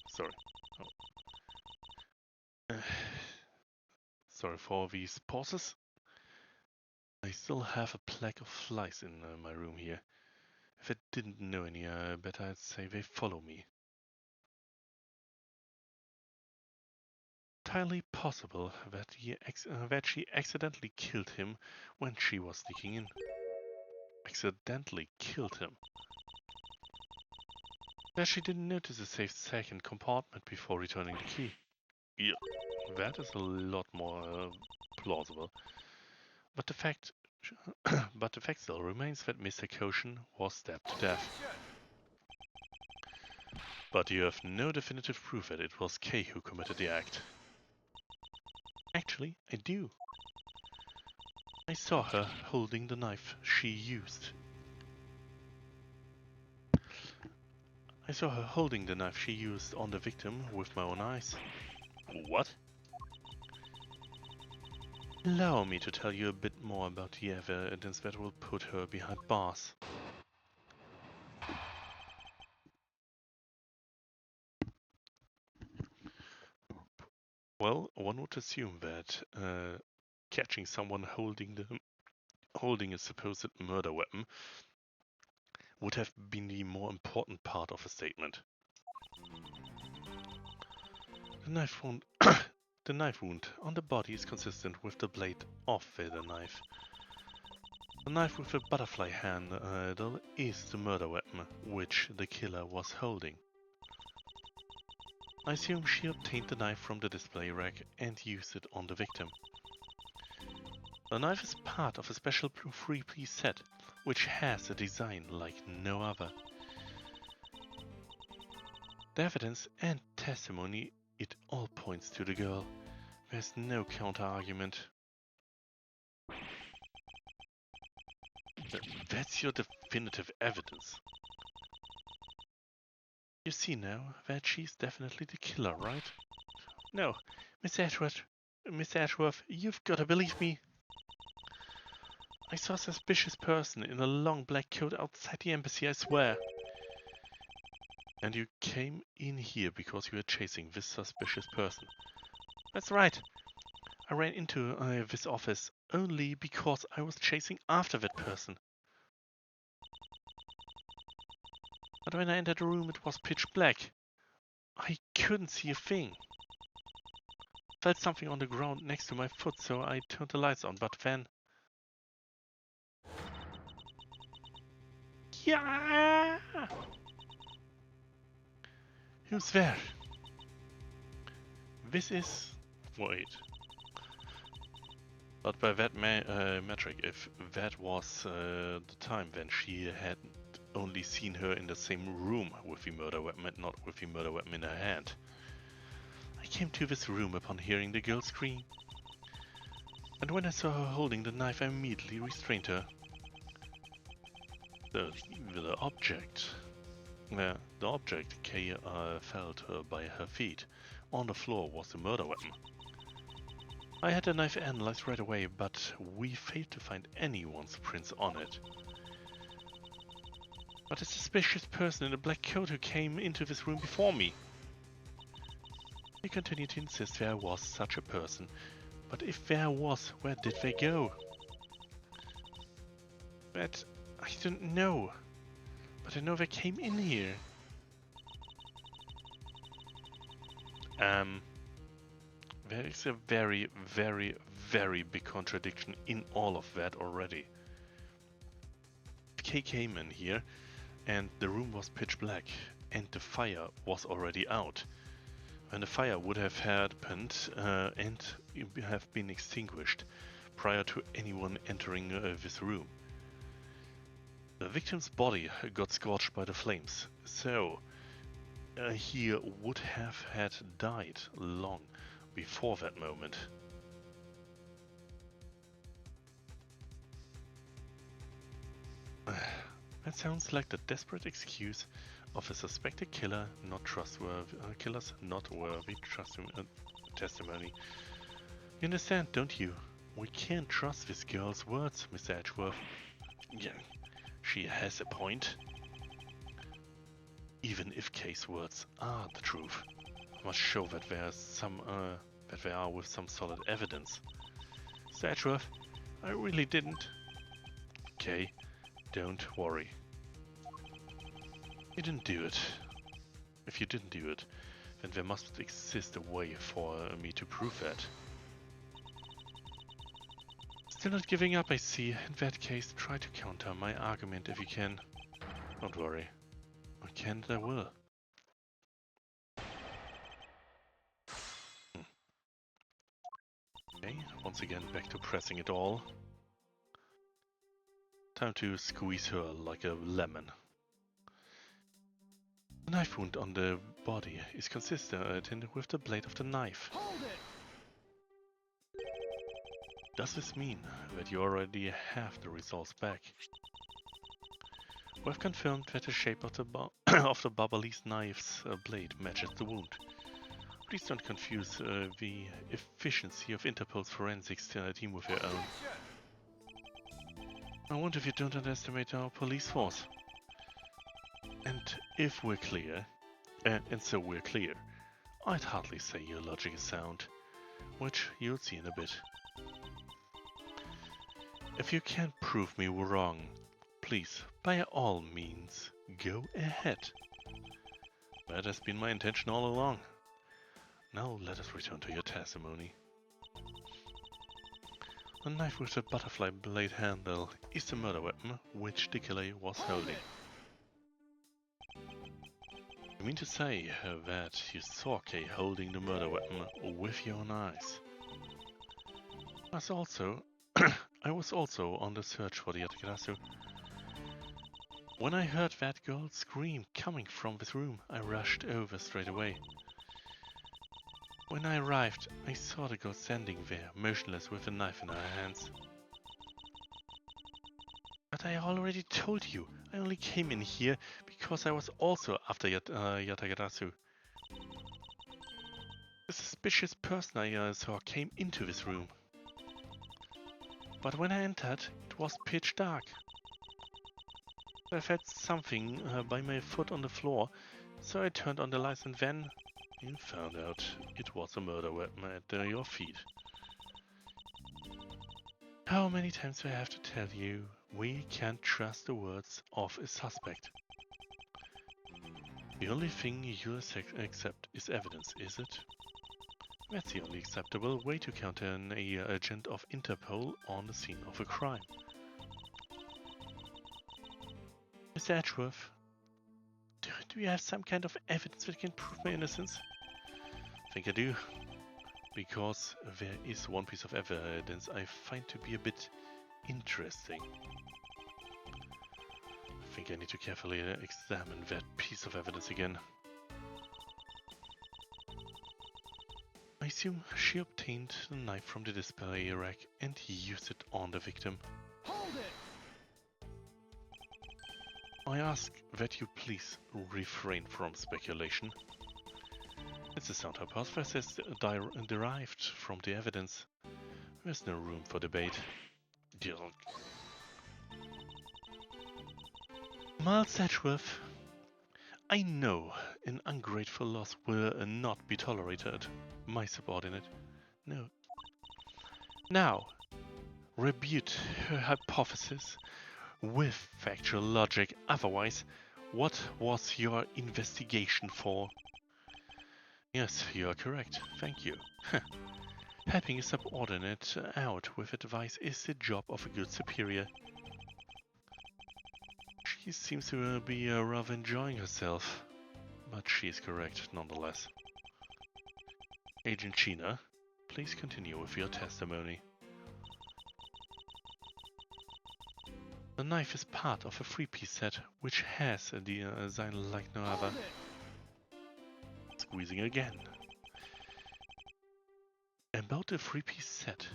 Sorry. Oh. Sorry for these pauses. I still have a plague of flies in my room here. If I didn't know any better, I'd say they follow me. Entirely possible that she accidentally killed him when she was sneaking in. Accidentally killed him. That she didn't notice the safe second compartment before returning the key. Yeah, that is a lot more plausible. But the fact still remains that Mr. Koshin was stabbed to death. But you have no definitive proof that it was Kay who committed the act. Actually, I do. I saw her holding the knife she used. I saw her holding the knife she used on the victim with my own eyes. What? Allow me to tell you a bit more about the evidence that will put her behind bars. Well, one would assume that catching someone holding a supposed murder weapon would have been the more important part of a statement. The knife wound, the knife wound on the body is consistent with the blade of the knife. The knife with the butterfly handle is the murder weapon which the killer was holding. I assume she obtained the knife from the display rack and used it on the victim. The knife is part of a special blue 3-piece set, which has a design like no other. The evidence and testimony, it all points to the girl. There's no counter-argument. That's your definitive evidence. You see now that she's definitely the killer, right? No, Miss Edgeworth, you've got to believe me. I saw a suspicious person in a long black coat outside the embassy, I swear. And you came in here because you were chasing this suspicious person. That's right. I ran into this office only because I was chasing after that person. But when I entered the room, it was pitch black. I couldn't see a thing. Felt something on the ground next to my foot, so I turned the lights on, but then... Yeah! Who's there? This is... Wait. But by that metric, if that was the time, then she had only seen her in the same room with the murder weapon and not with the murder weapon in her hand. I came to this room upon hearing the girl scream. And when I saw her holding the knife, I immediately restrained her. The object Kay felt by her feet on the floor was the murder weapon. I had the knife analyzed right away, but we failed to find anyone's prints on it. But a suspicious person in a black coat who came into this room before me. They continued to insist there was such a person, but if there was, where did they go? But I don't know. But I know they came in here. There is a very, very, very big contradiction in all of that already. Kay came in here, and the room was pitch black, and the fire was already out. And the fire would have happened and have been extinguished prior to anyone entering this room. The victim's body got scorched by the flames, so he would have had died long before that moment. That sounds like the desperate excuse of a suspected killer, not trustworthy. Killers not worthy testimony. You understand, don't you? We can't trust this girl's words, Mr. Edgeworth. Yeah, she has a point. Even if Kay's words are the truth, I must show that that they are with some solid evidence. Mr. Edgeworth, I really didn't. Kay, don't worry. You didn't do it. If you didn't do it, then there must exist a way for me to prove that. Still not giving up, I see. In that case, try to counter my argument if you can. Don't worry. I can and I will. Okay, once again back to pressing it all. Time to squeeze her like a lemon. The knife wound on the body is consistent with the blade of the knife. Hold it! Does this mean that you already have the results back? We have confirmed that the shape of the Bubbly's knife's blade matches the wound. Please don't confuse the efficiency of Interpol's forensics team with your own. Objection! I wonder if you don't underestimate our police force. And if we're clear, and so we're clear, I'd hardly say your logic is sound, which you'll see in a bit. If you can't prove me wrong, please, by all means, go ahead. That has been my intention all along. Now let us return to your testimony. The knife with the butterfly blade handle is the murder weapon which the killer was holding. You mean to say that you saw Kay holding the murder weapon with your own eyes? I was also on the search for the Yatagarasu. When I heard that girl's scream coming from this room, I rushed over straight away. When I arrived, I saw the girl standing there, motionless with a knife in her hands. But I already told you, I only came in here because I was also after Yatagarasu. The suspicious person I saw came into this room. But when I entered, it was pitch dark. I felt something by my foot on the floor, so I turned on the lights and then you found out it was a murder weapon at your feet. How many times do I have to tell you, we can't trust the words of a suspect? The only thing you accept is evidence, is it? That's the only acceptable way to counter an agent of Interpol on the scene of a crime. Mr. Edgeworth, do you have some kind of evidence that can prove my innocence? I think I do. Because there is one piece of evidence I find to be a bit interesting. I think I need to carefully examine that piece of evidence again. I assume she obtained the knife from the display rack and used it on the victim. Hold it! I ask that you please refrain from speculation. It's a sound hypothesis derived from the evidence. There's no room for debate. Miles Edgeworth, I know an ungrateful loss will not be tolerated. My subordinate. No. Now, rebut her hypothesis with factual logic. Otherwise, what was your investigation for? Yes, you are correct. Thank you. Helping a subordinate out with advice is the job of a good superior. She seems to be rather enjoying herself, but she is correct nonetheless. Agent China, please continue with your testimony. The knife is part of a three-piece set which has a design like no other. Squeezing again. About the three-piece set,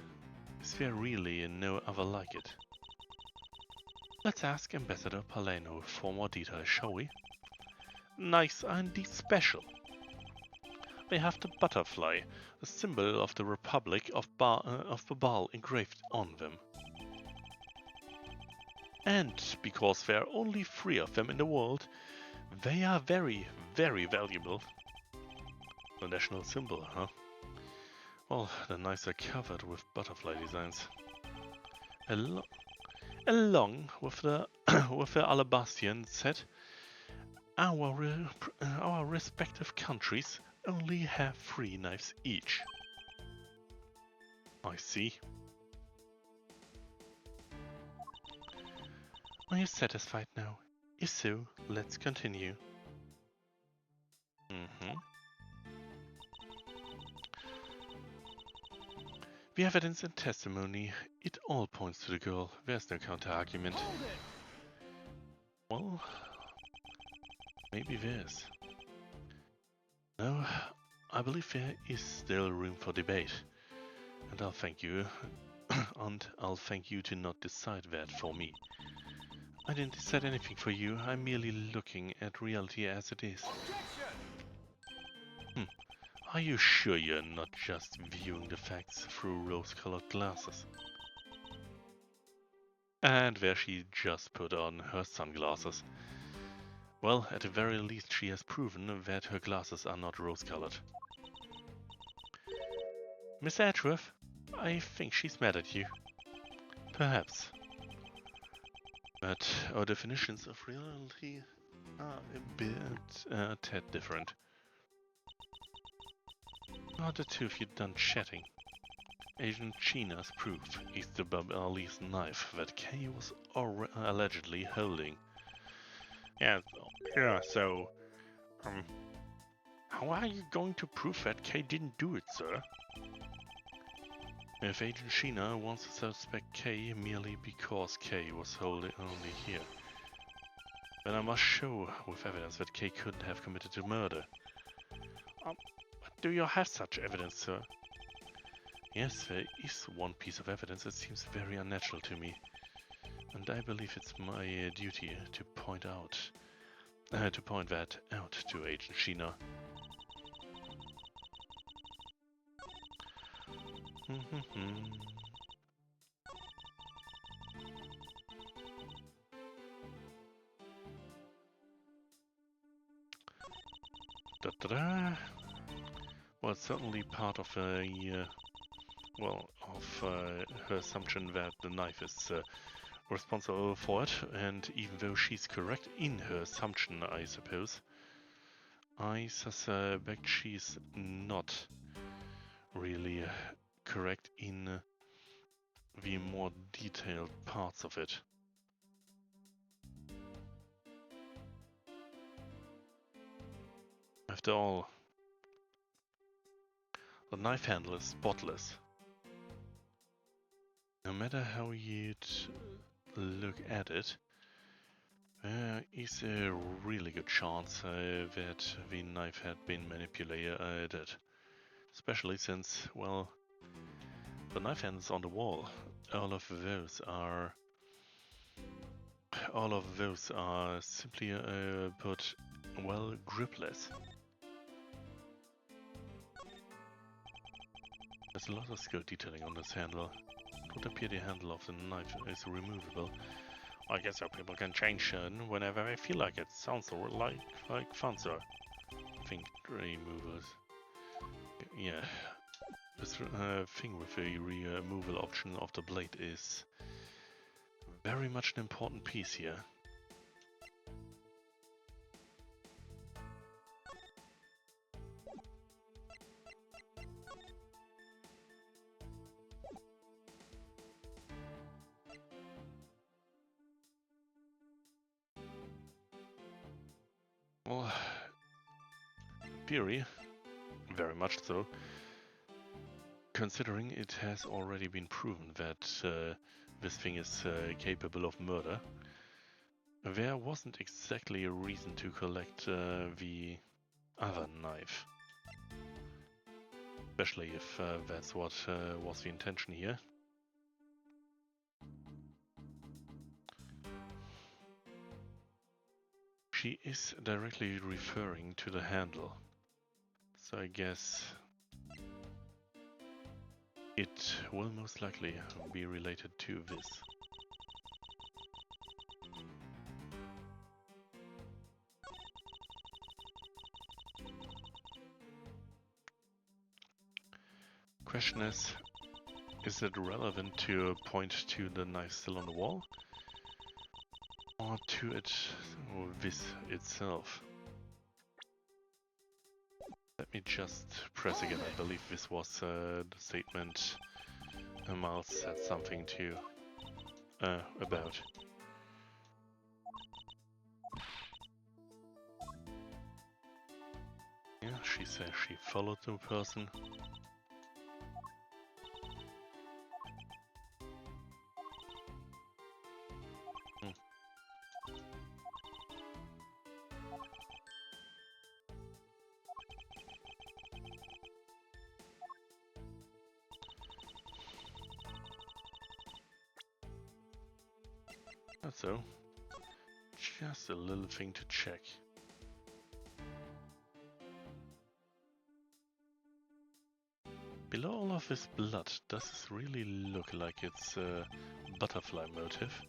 is there really no other like it? Let's ask Ambassador Paleno for more details, shall we? Knives are indeed special. They have the butterfly, a symbol of the Republic of Babal engraved on them. And because there are only 3 of them in the world, they are very, very valuable. The national symbol, huh? Well, the knives are covered with butterfly designs. Along with the with the Alabastian set, our respective countries only have 3 knives each. I see. Are you satisfied now? If so, let's continue. The evidence and testimony, it all points to the girl. There's no counter-argument. Well, maybe there's. No, I believe there is still room for debate. And I'll thank you. And I'll thank you to not decide that for me. I didn't decide anything for you. I'm merely looking at reality as it is. Are you sure you're not just viewing the facts through rose-colored glasses? And there she just put on her sunglasses. Well, at the very least she has proven that her glasses are not rose-colored. Miss Edgeworth, I think she's mad at you. Perhaps. But our definitions of reality are a bit tad different. Now the two of you done chatting. Agent China's proof is the Bab Ali's knife that Kay was allegedly holding. Yeah, so, how are you going to prove that Kay didn't do it, sir? If Agent China wants to suspect Kay merely because Kay was holding only here, then I must show with evidence that Kay couldn't have committed the murder. Do you have such evidence, sir? Yes, there is one piece of evidence that seems very unnatural to me, and I believe it's my duty to point that out to Agent China. Well, it's certainly part of her assumption that the knife is responsible for it, and even though she's correct in her assumption, I suppose, I suspect she's not really correct in the more detailed parts of it. After all, the knife handle is spotless. No matter how you'd look at it, there is a really good chance that the knife had been manipulated. Especially since, well, the knife handles on the wall, all of those are simply put, well, gripless. There's a lot of skill detailing on this handle. It would appear the handle of the knife is removable. I guess so people can change whenever they feel like it. Sounds like fun, sir. Think removers. Yeah. This thing with the removal option of the blade is very much an important piece here. Well, theory, very much so, considering it has already been proven that this thing is capable of murder. There wasn't exactly a reason to collect the other knife. Especially if that's what was the intention here. She is directly referring to the handle. So I guess it will most likely be related to this. Question is it relevant to point to the knife still on the wall? Or to it, or this itself? Let me just press again. I believe this was the statement Miles said something to about. Yeah, she says she followed the person. So, just a little thing to check. of this blood, does this really look like it's a butterfly motif?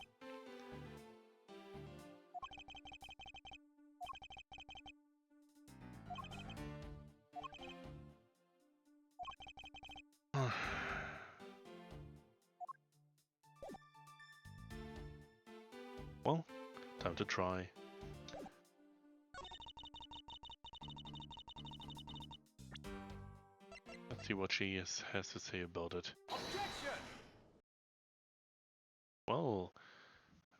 Well, time to try. Let's see what she has to say about it. Objection! Well,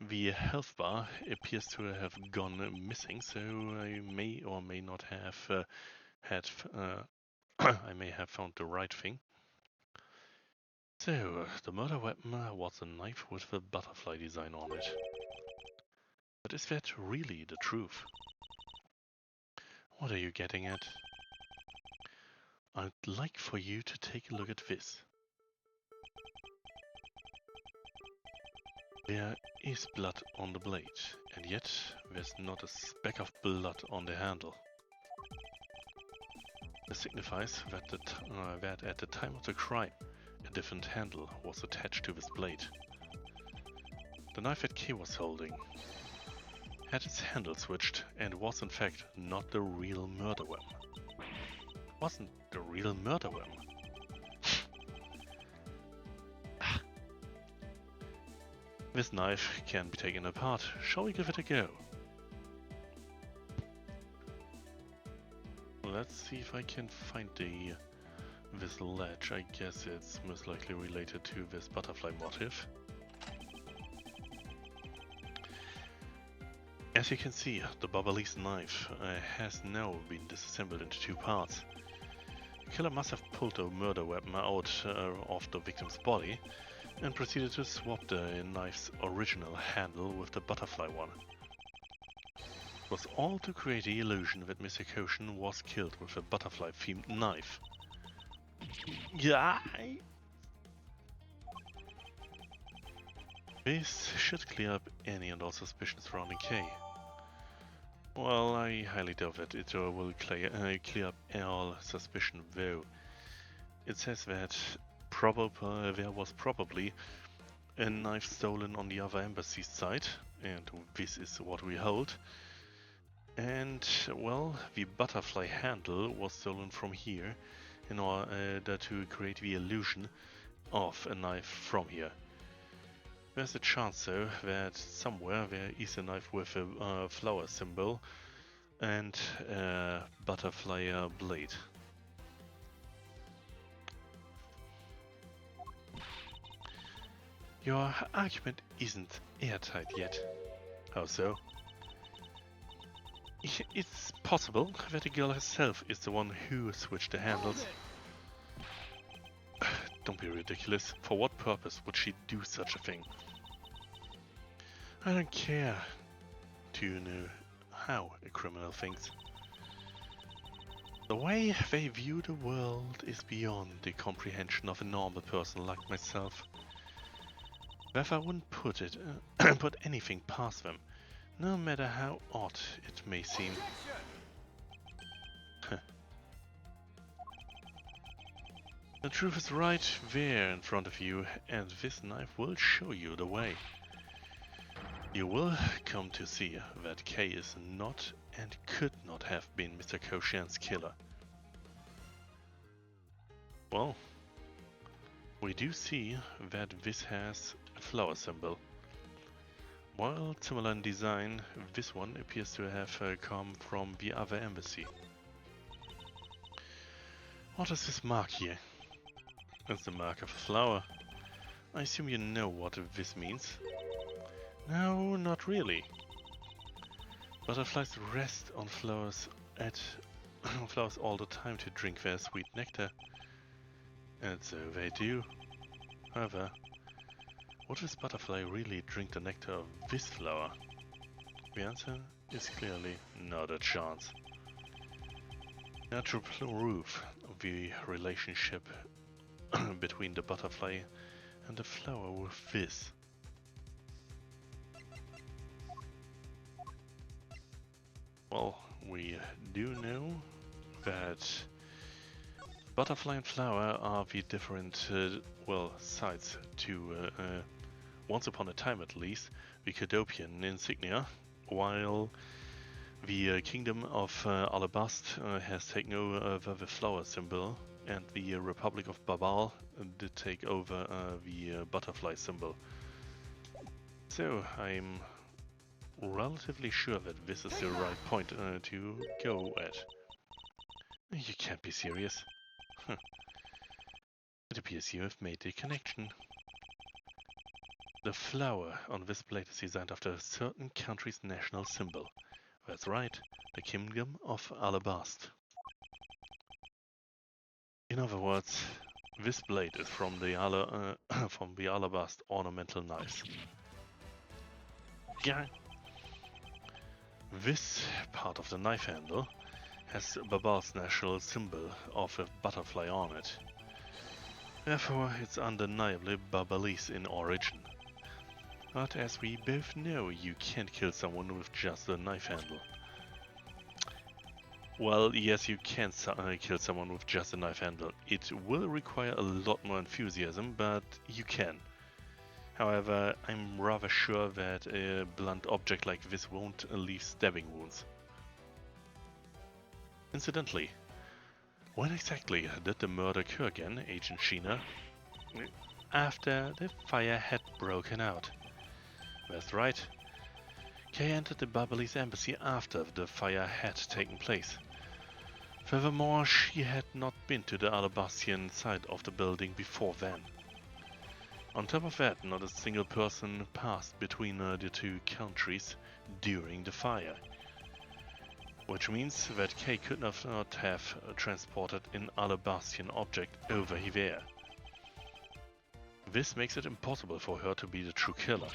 the health bar appears to have gone missing, so I may or may not have I may have found the right thing. So, the murder weapon was a knife with the butterfly design on it. But is that really the truth? What are you getting at? I'd like for you to take a look at this. There is blood on the blade, and yet there's not a speck of blood on the handle. This signifies that at the time of the crime, a different handle was attached to this blade. The knife that Kay was holding had its handle switched and was in fact not the real murder weapon. Wasn't the real murder weapon. This knife can be taken apart. Shall we give it a go? Let's see if I can find this ledge. I guess it's most likely related to this butterfly motif. As you can see, the Babalise knife has now been disassembled into two parts. The killer must have pulled the murder weapon out of the victim's body and proceeded to swap the knife's original handle with the butterfly one. It was all to create the illusion that Mr. Koshin was killed with a butterfly-themed knife. Yeah. This should clear up any and all suspicions surrounding Kay. Well, I highly doubt that it will clear up all suspicion, though. It says that there was probably a knife stolen on the other embassy's side, and this is what we hold. And, well, the butterfly handle was stolen from here in order to create the illusion of a knife from here. There's a chance, though, that somewhere there is a knife with a flower symbol and a butterfly blade. Your argument isn't airtight yet. How so? It's possible that the girl herself is the one who switched the handles. Don't be ridiculous. For what purpose would she do such a thing? I don't care. Do you know how a criminal thinks? The way they view the world is beyond the comprehension of a normal person like myself. Therefore, I wouldn't put anything past them, no matter how odd it may seem. The truth is right there in front of you, and this knife will show you the way. You will come to see that Kay is not and could not have been Mr. Koshan's killer. Well, we do see that this has a flower symbol. While similar in design, this one appears to have come from the other embassy. What is this mark here? It's the mark of a flower. I assume you know what this means. No, not really. Butterflies rest on flowers flowers all the time to drink their sweet nectar. And so they do. However, would this butterfly really drink the nectar of this flower? The answer is clearly not a chance. Natural proof of the relationship between the butterfly and the flower with this. Well, we do know that Butterfly and flower are the different, well, sides to, once upon a time at least, the Cadopian insignia, while the Kingdom of Alabast has taken over the flower symbol, and the Republic of Babal did take over the butterfly symbol. So I'm relatively sure that this is the right point to go at. You can't be serious. Huh. It appears you have made a connection. The flower on this plate is designed after a certain country's national symbol. That's right, the Kingdom of Alabast. In other words, this blade is from the from the Alabast ornamental knives. Yeah. This part of the knife handle has Babal's national symbol of a butterfly on it. Therefore, it's undeniably Babalese in origin. But as we both know, you can't kill someone with just a knife handle. Well, yes, you can kill someone with just a knife handle. It will require a lot more enthusiasm, but you can. However, I'm rather sure that a blunt object like this won't leave stabbing wounds. Incidentally, when exactly did the murder occur again, Agent Sheena? After the fire had broken out. That's right. Kay entered the Babalese embassy after the fire had taken place. Furthermore, she had not been to the Alabastian side of the building before then. On top of that, not a single person passed between the two countries during the fire. Which means that Kay could not have transported an Alabastian object over there. This makes it impossible for her to be the true killer.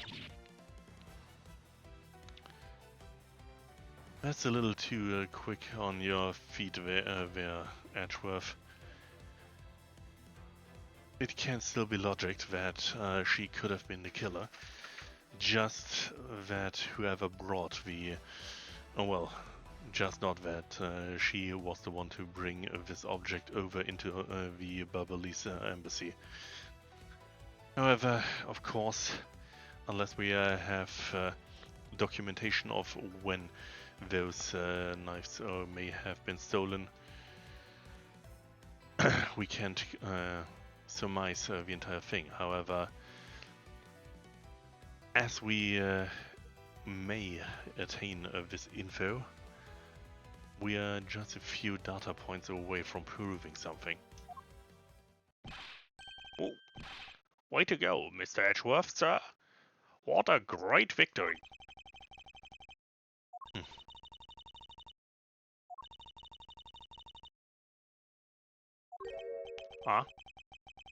That's a little too quick on your feet there, Edgeworth. It can still be logic that she could have been the killer, just that whoever brought the... oh well, just not that she was the one to bring this object over into the Babalese embassy. However, of course, unless we have documentation of when those knives may have been stolen, we can't surmise the entire thing. However, as we may attain this info, we are just a few data points away from proving something. Oh, way to go, Mr. Edgeworth, sir! What a great victory! Huh?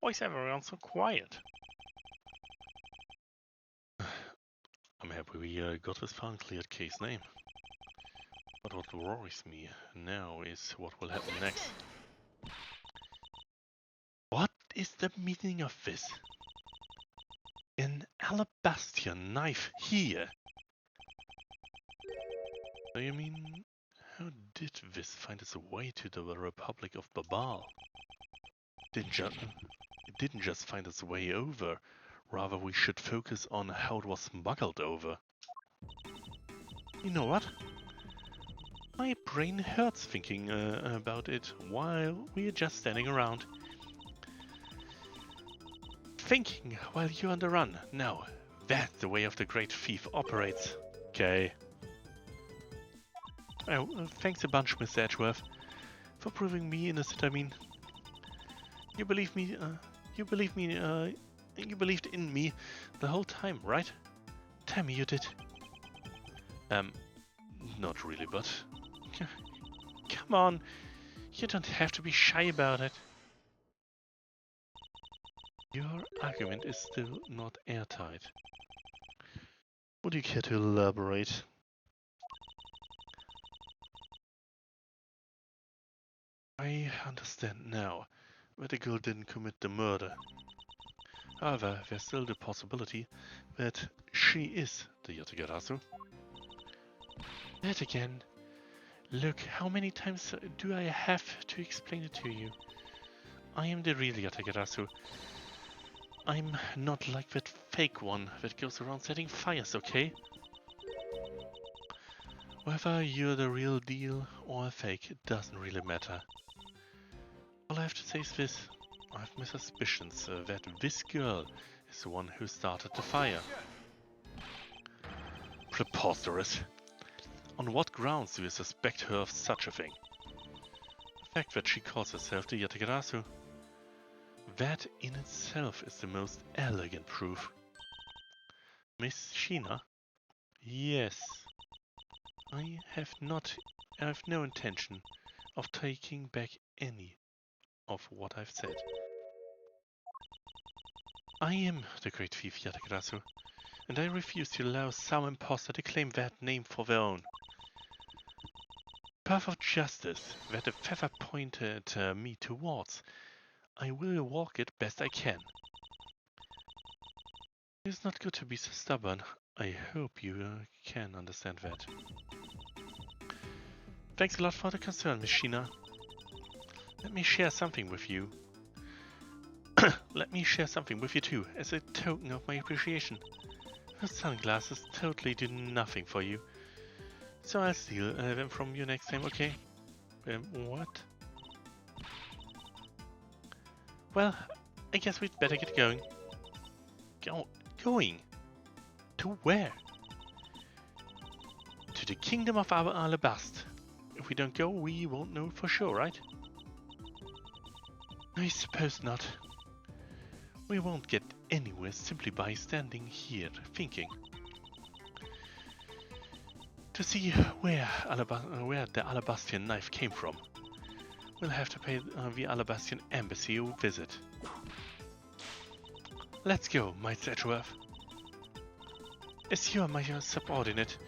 Why is everyone so quiet? I'm happy we got this far and cleared Kay's name. But what worries me now is what will happen next. What is the meaning of this? An Alabastian knife here? Do you mean, how did this find its way to the Republic of Babal? It didn't just find its way over, rather we should focus on how it was smuggled over. You know what? My brain hurts thinking about it while we're just standing around. Thinking while you're on the run. No, that's the way of the great thief operates. Okay. Oh, thanks a bunch, Mr. Edgeworth, for proving me innocent. I mean, you believed me. You believed in me the whole time, right? Tell me you did. Not really, but come on, you don't have to be shy about it. Your argument is still not airtight. Would you care to elaborate? I understand now that the girl didn't commit the murder. However, there's still the possibility that she is the Yatagarasu. That again. Look, how many times do I have to explain it to you? I am the real Yatagarasu. I'm not like that fake one that goes around setting fires, okay? Whether you're the real deal or a fake, it doesn't really matter. All I have to say is this. I have my suspicions that this girl is the one who started the fire. Preposterous. On what grounds do you suspect her of such a thing? The fact that she calls herself the Yatagarasu. That in itself is the most elegant proof. Miss Shina? Yes. I have no intention of taking back any of what I've said. I am the great thief Yatagarasu, and I refuse to allow some imposter to claim that name for their own. Path of justice that the feather pointed me towards, I will walk it best I can. It's not good to be so stubborn. I hope you can understand that. Thanks a lot for the concern, Miss Shina. Let me share something with you. Let me share something with you too, as a token of my appreciation. Those sunglasses totally do nothing for you. So I'll steal them from you next time, okay? What? Well, I guess we'd better get going. Going? To where? To the kingdom of our Alabast. If we don't go, we won't know for sure, right? I suppose not. We won't get anywhere simply by standing here thinking. To see where the Alabastian knife came from, we'll have to pay the Alabastian embassy a visit. Let's go, Miles Edgeworth. As you are my subordinate,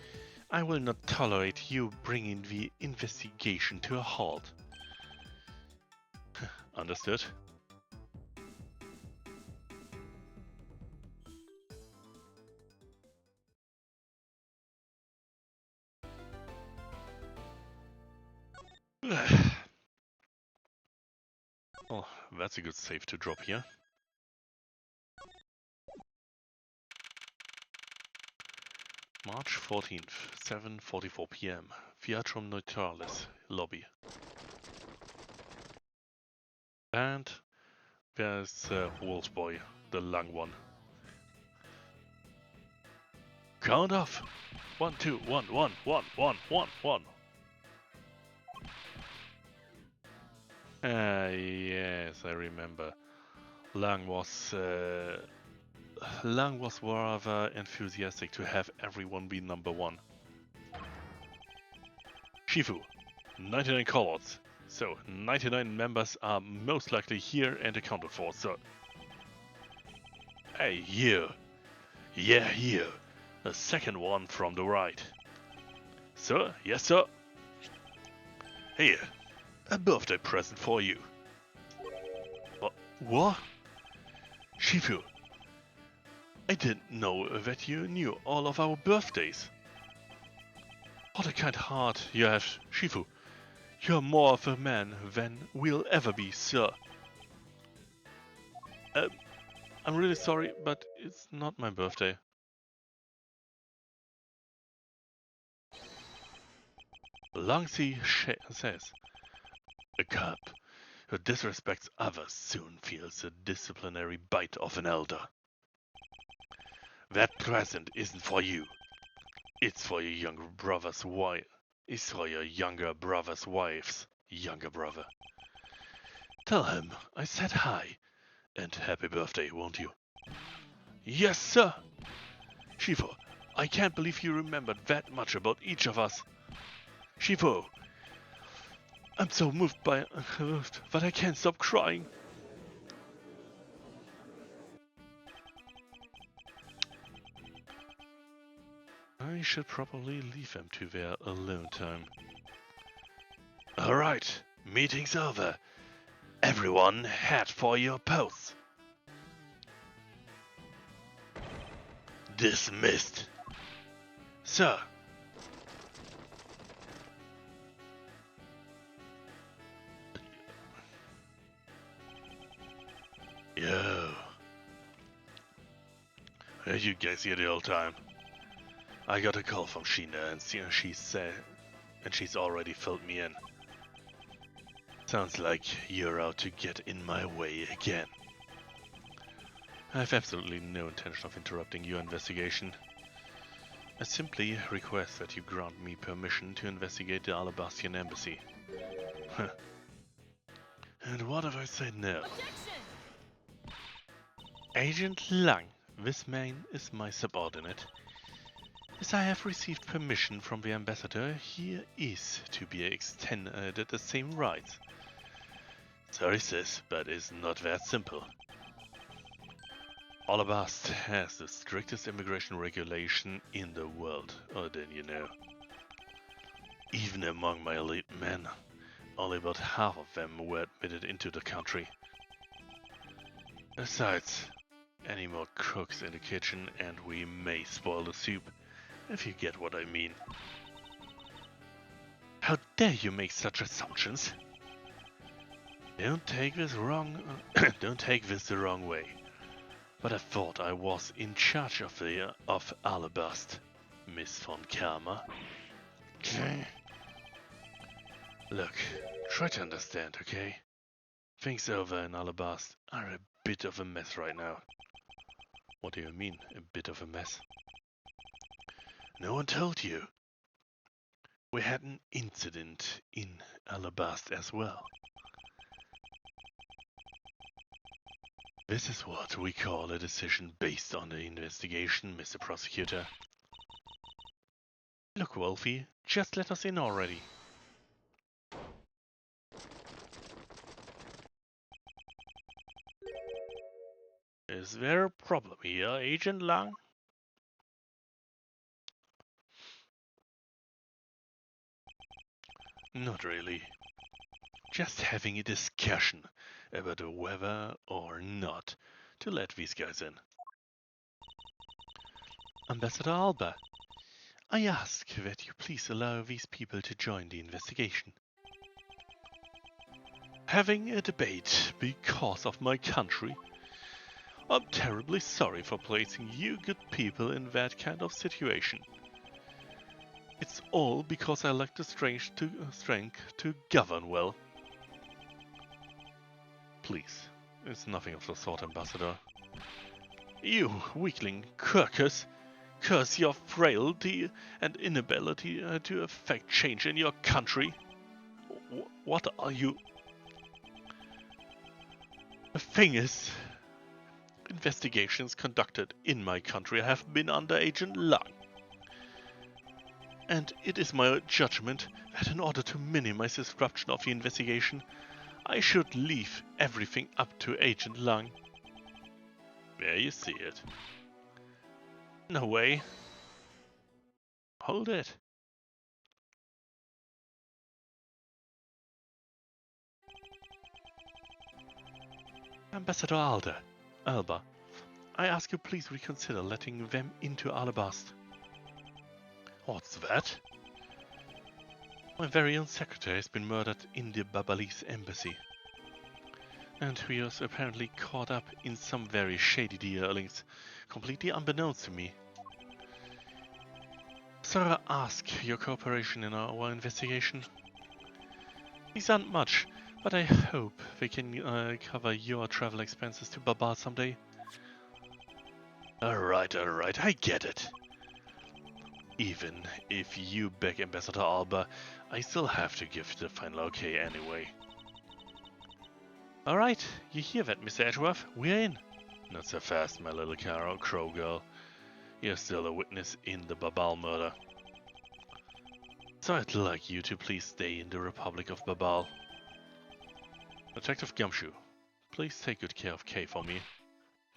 I will not tolerate you bringing the investigation to a halt. Understood. Oh, that's a good save to drop here. March 14th, 7:44 p.m. Theatrum Neutralis, lobby. And there's Wolfsboy, the lung one. Count off! 1, 2, 1, 1, 1, 1, 1, 1. Yes, I remember. Lung was rather enthusiastic to have everyone be number 1. Shifu, 99 callouts. So, 99 members are most likely here and accounted for, so... Hey, you! Yeah, you! The second one from the right. Sir? Yes, sir? Here, a birthday present for you. What? Shifu, I didn't know that you knew all of our birthdays. What a kind heart you have, Shifu. You're more of a man than we'll ever be, sir. I'm really sorry, but it's not my birthday. Langsi says, a cub who disrespects others soon feels the disciplinary bite of an elder. That present isn't for you. It's for your younger brother's wife. It's for your younger brother's wife's younger brother. Tell him I said hi, and happy birthday, won't you? Yes, sir! Shifu, I can't believe you remembered that much about each of us. Shifu, I'm so moved that I can't stop crying. I should probably leave them to their alone time. Alright, meeting's over. Everyone head for your posts. Dismissed. Sir. Yo. Are you guys here the whole time? I got a call from Sheena and she's already filled me in. Sounds like you're out to get in my way again. I have absolutely no intention of interrupting your investigation. I simply request that you grant me permission to investigate the Alabastian embassy. And what if I say no? Objection! Agent Lang, this man is my subordinate. As I have received permission from the ambassador, he is to be extended the same rights. Sorry sis, but it's not that simple. Alabast has the strictest immigration regulation in the world, or didn't you know? Even among my elite men, only about half of them were admitted into the country. Besides, any more cooks in the kitchen and we may spoil the soup, if you get what I mean. How dare you make such assumptions? Don't take this the wrong way. But I thought I was in charge of Alabast, Miss von Karma. Look, try to understand, okay? Things over in Alabast are a bit of a mess right now. What do you mean, a bit of a mess? No one told you. We had an incident in Alabast as well. This is what we call a decision based on the investigation, Mr. Prosecutor. Look, Wolfie, just let us in already. Is there a problem here, Agent Lang? Not really. Just having a discussion about whether or not to let these guys in. Ambassador Alba, I ask that you please allow these people to join the investigation. Having a debate because of my country? I'm terribly sorry for placing you good people in that kind of situation. It's all because I lack the strength to govern well. Please, it's nothing of the sort, Ambassador. You weakling curse your frailty and inability to effect change in your country. What are you? The thing is, investigations conducted in my country have been under Agent Lang. And it is my judgment that in order to minimize disruption of the investigation, I should leave everything up to Agent Lang. There you see it. No way. Hold it. Ambassador Alba, I ask you please reconsider letting them into Alabast. What's that? My very own secretary has been murdered in the Babalese embassy. And he was apparently caught up in some very shady dealings, completely unbeknownst to me. So I ask your cooperation in our investigation. These aren't much, but I hope they can cover your travel expenses to Babal someday. Alright, I get it. Even if you beg Ambassador Alba, I still have to give the final okay anyway. Alright, you hear that, Mr. Edgeworth? We're in. Not so fast, my little crow girl. You're still a witness in the Babal murder. So I'd like you to please stay in the Republic of Babal. Detective Gumshoe, please take good care of Kay for me.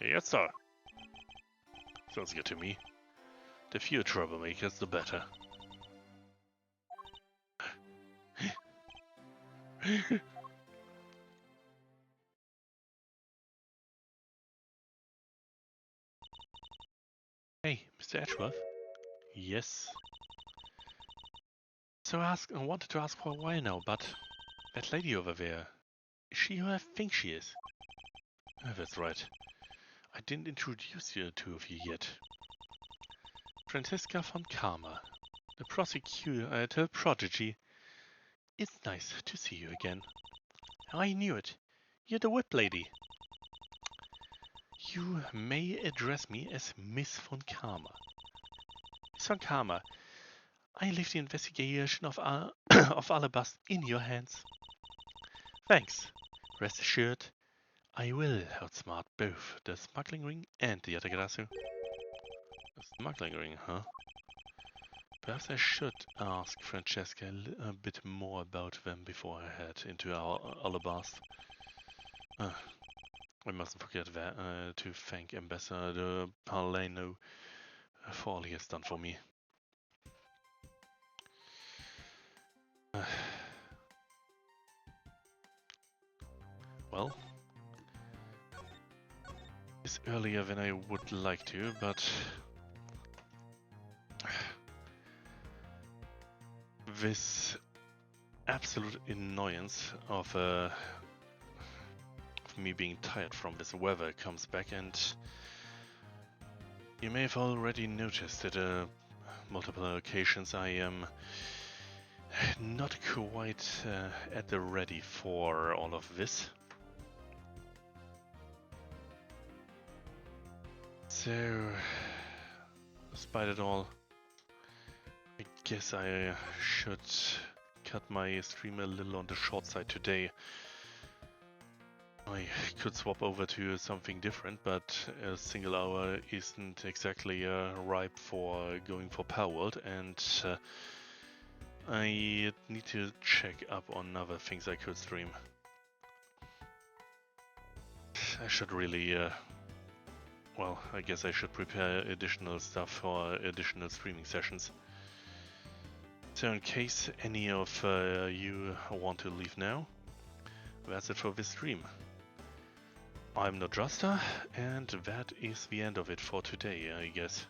Yes, sir. Sounds good to me. The fewer troublemakers, the better. Hey, Mr. Edgeworth? Yes. So I wanted to ask for a while now, but that lady over there, is she who I think she is? That's right. I didn't introduce the two of you yet. Francesca von Karma, the prosecutor prodigy. It's nice to see you again. I knew it. You're the whip lady. You may address me as Miss von Karma. Miss von Karma, I leave the investigation of of Alabast in your hands. Thanks. Rest assured, I will outsmart both the smuggling ring and the Yatagarasu. The smuggling ring, huh? Perhaps I should ask Francesca a bit more about them before I head into our Alabast. I mustn't forget that, to thank Ambassador Paleno for all he has done for me. Well, it's earlier than I would like to, but this absolute annoyance of me being tired from this weather comes back, and you may have already noticed that multiple occasions I am not quite at the ready for all of this. So, despite it all, I guess I should cut my stream a little on the short side today. I could swap over to something different, but a single hour isn't exactly ripe for going for Power World, and I need to check up on other things I could stream. I should really, well, I guess I should prepare additional stuff for additional streaming sessions. So in case any of you want to leave now, that's it for this stream. I'm Nodrasta, and that is the end of it for today, I guess.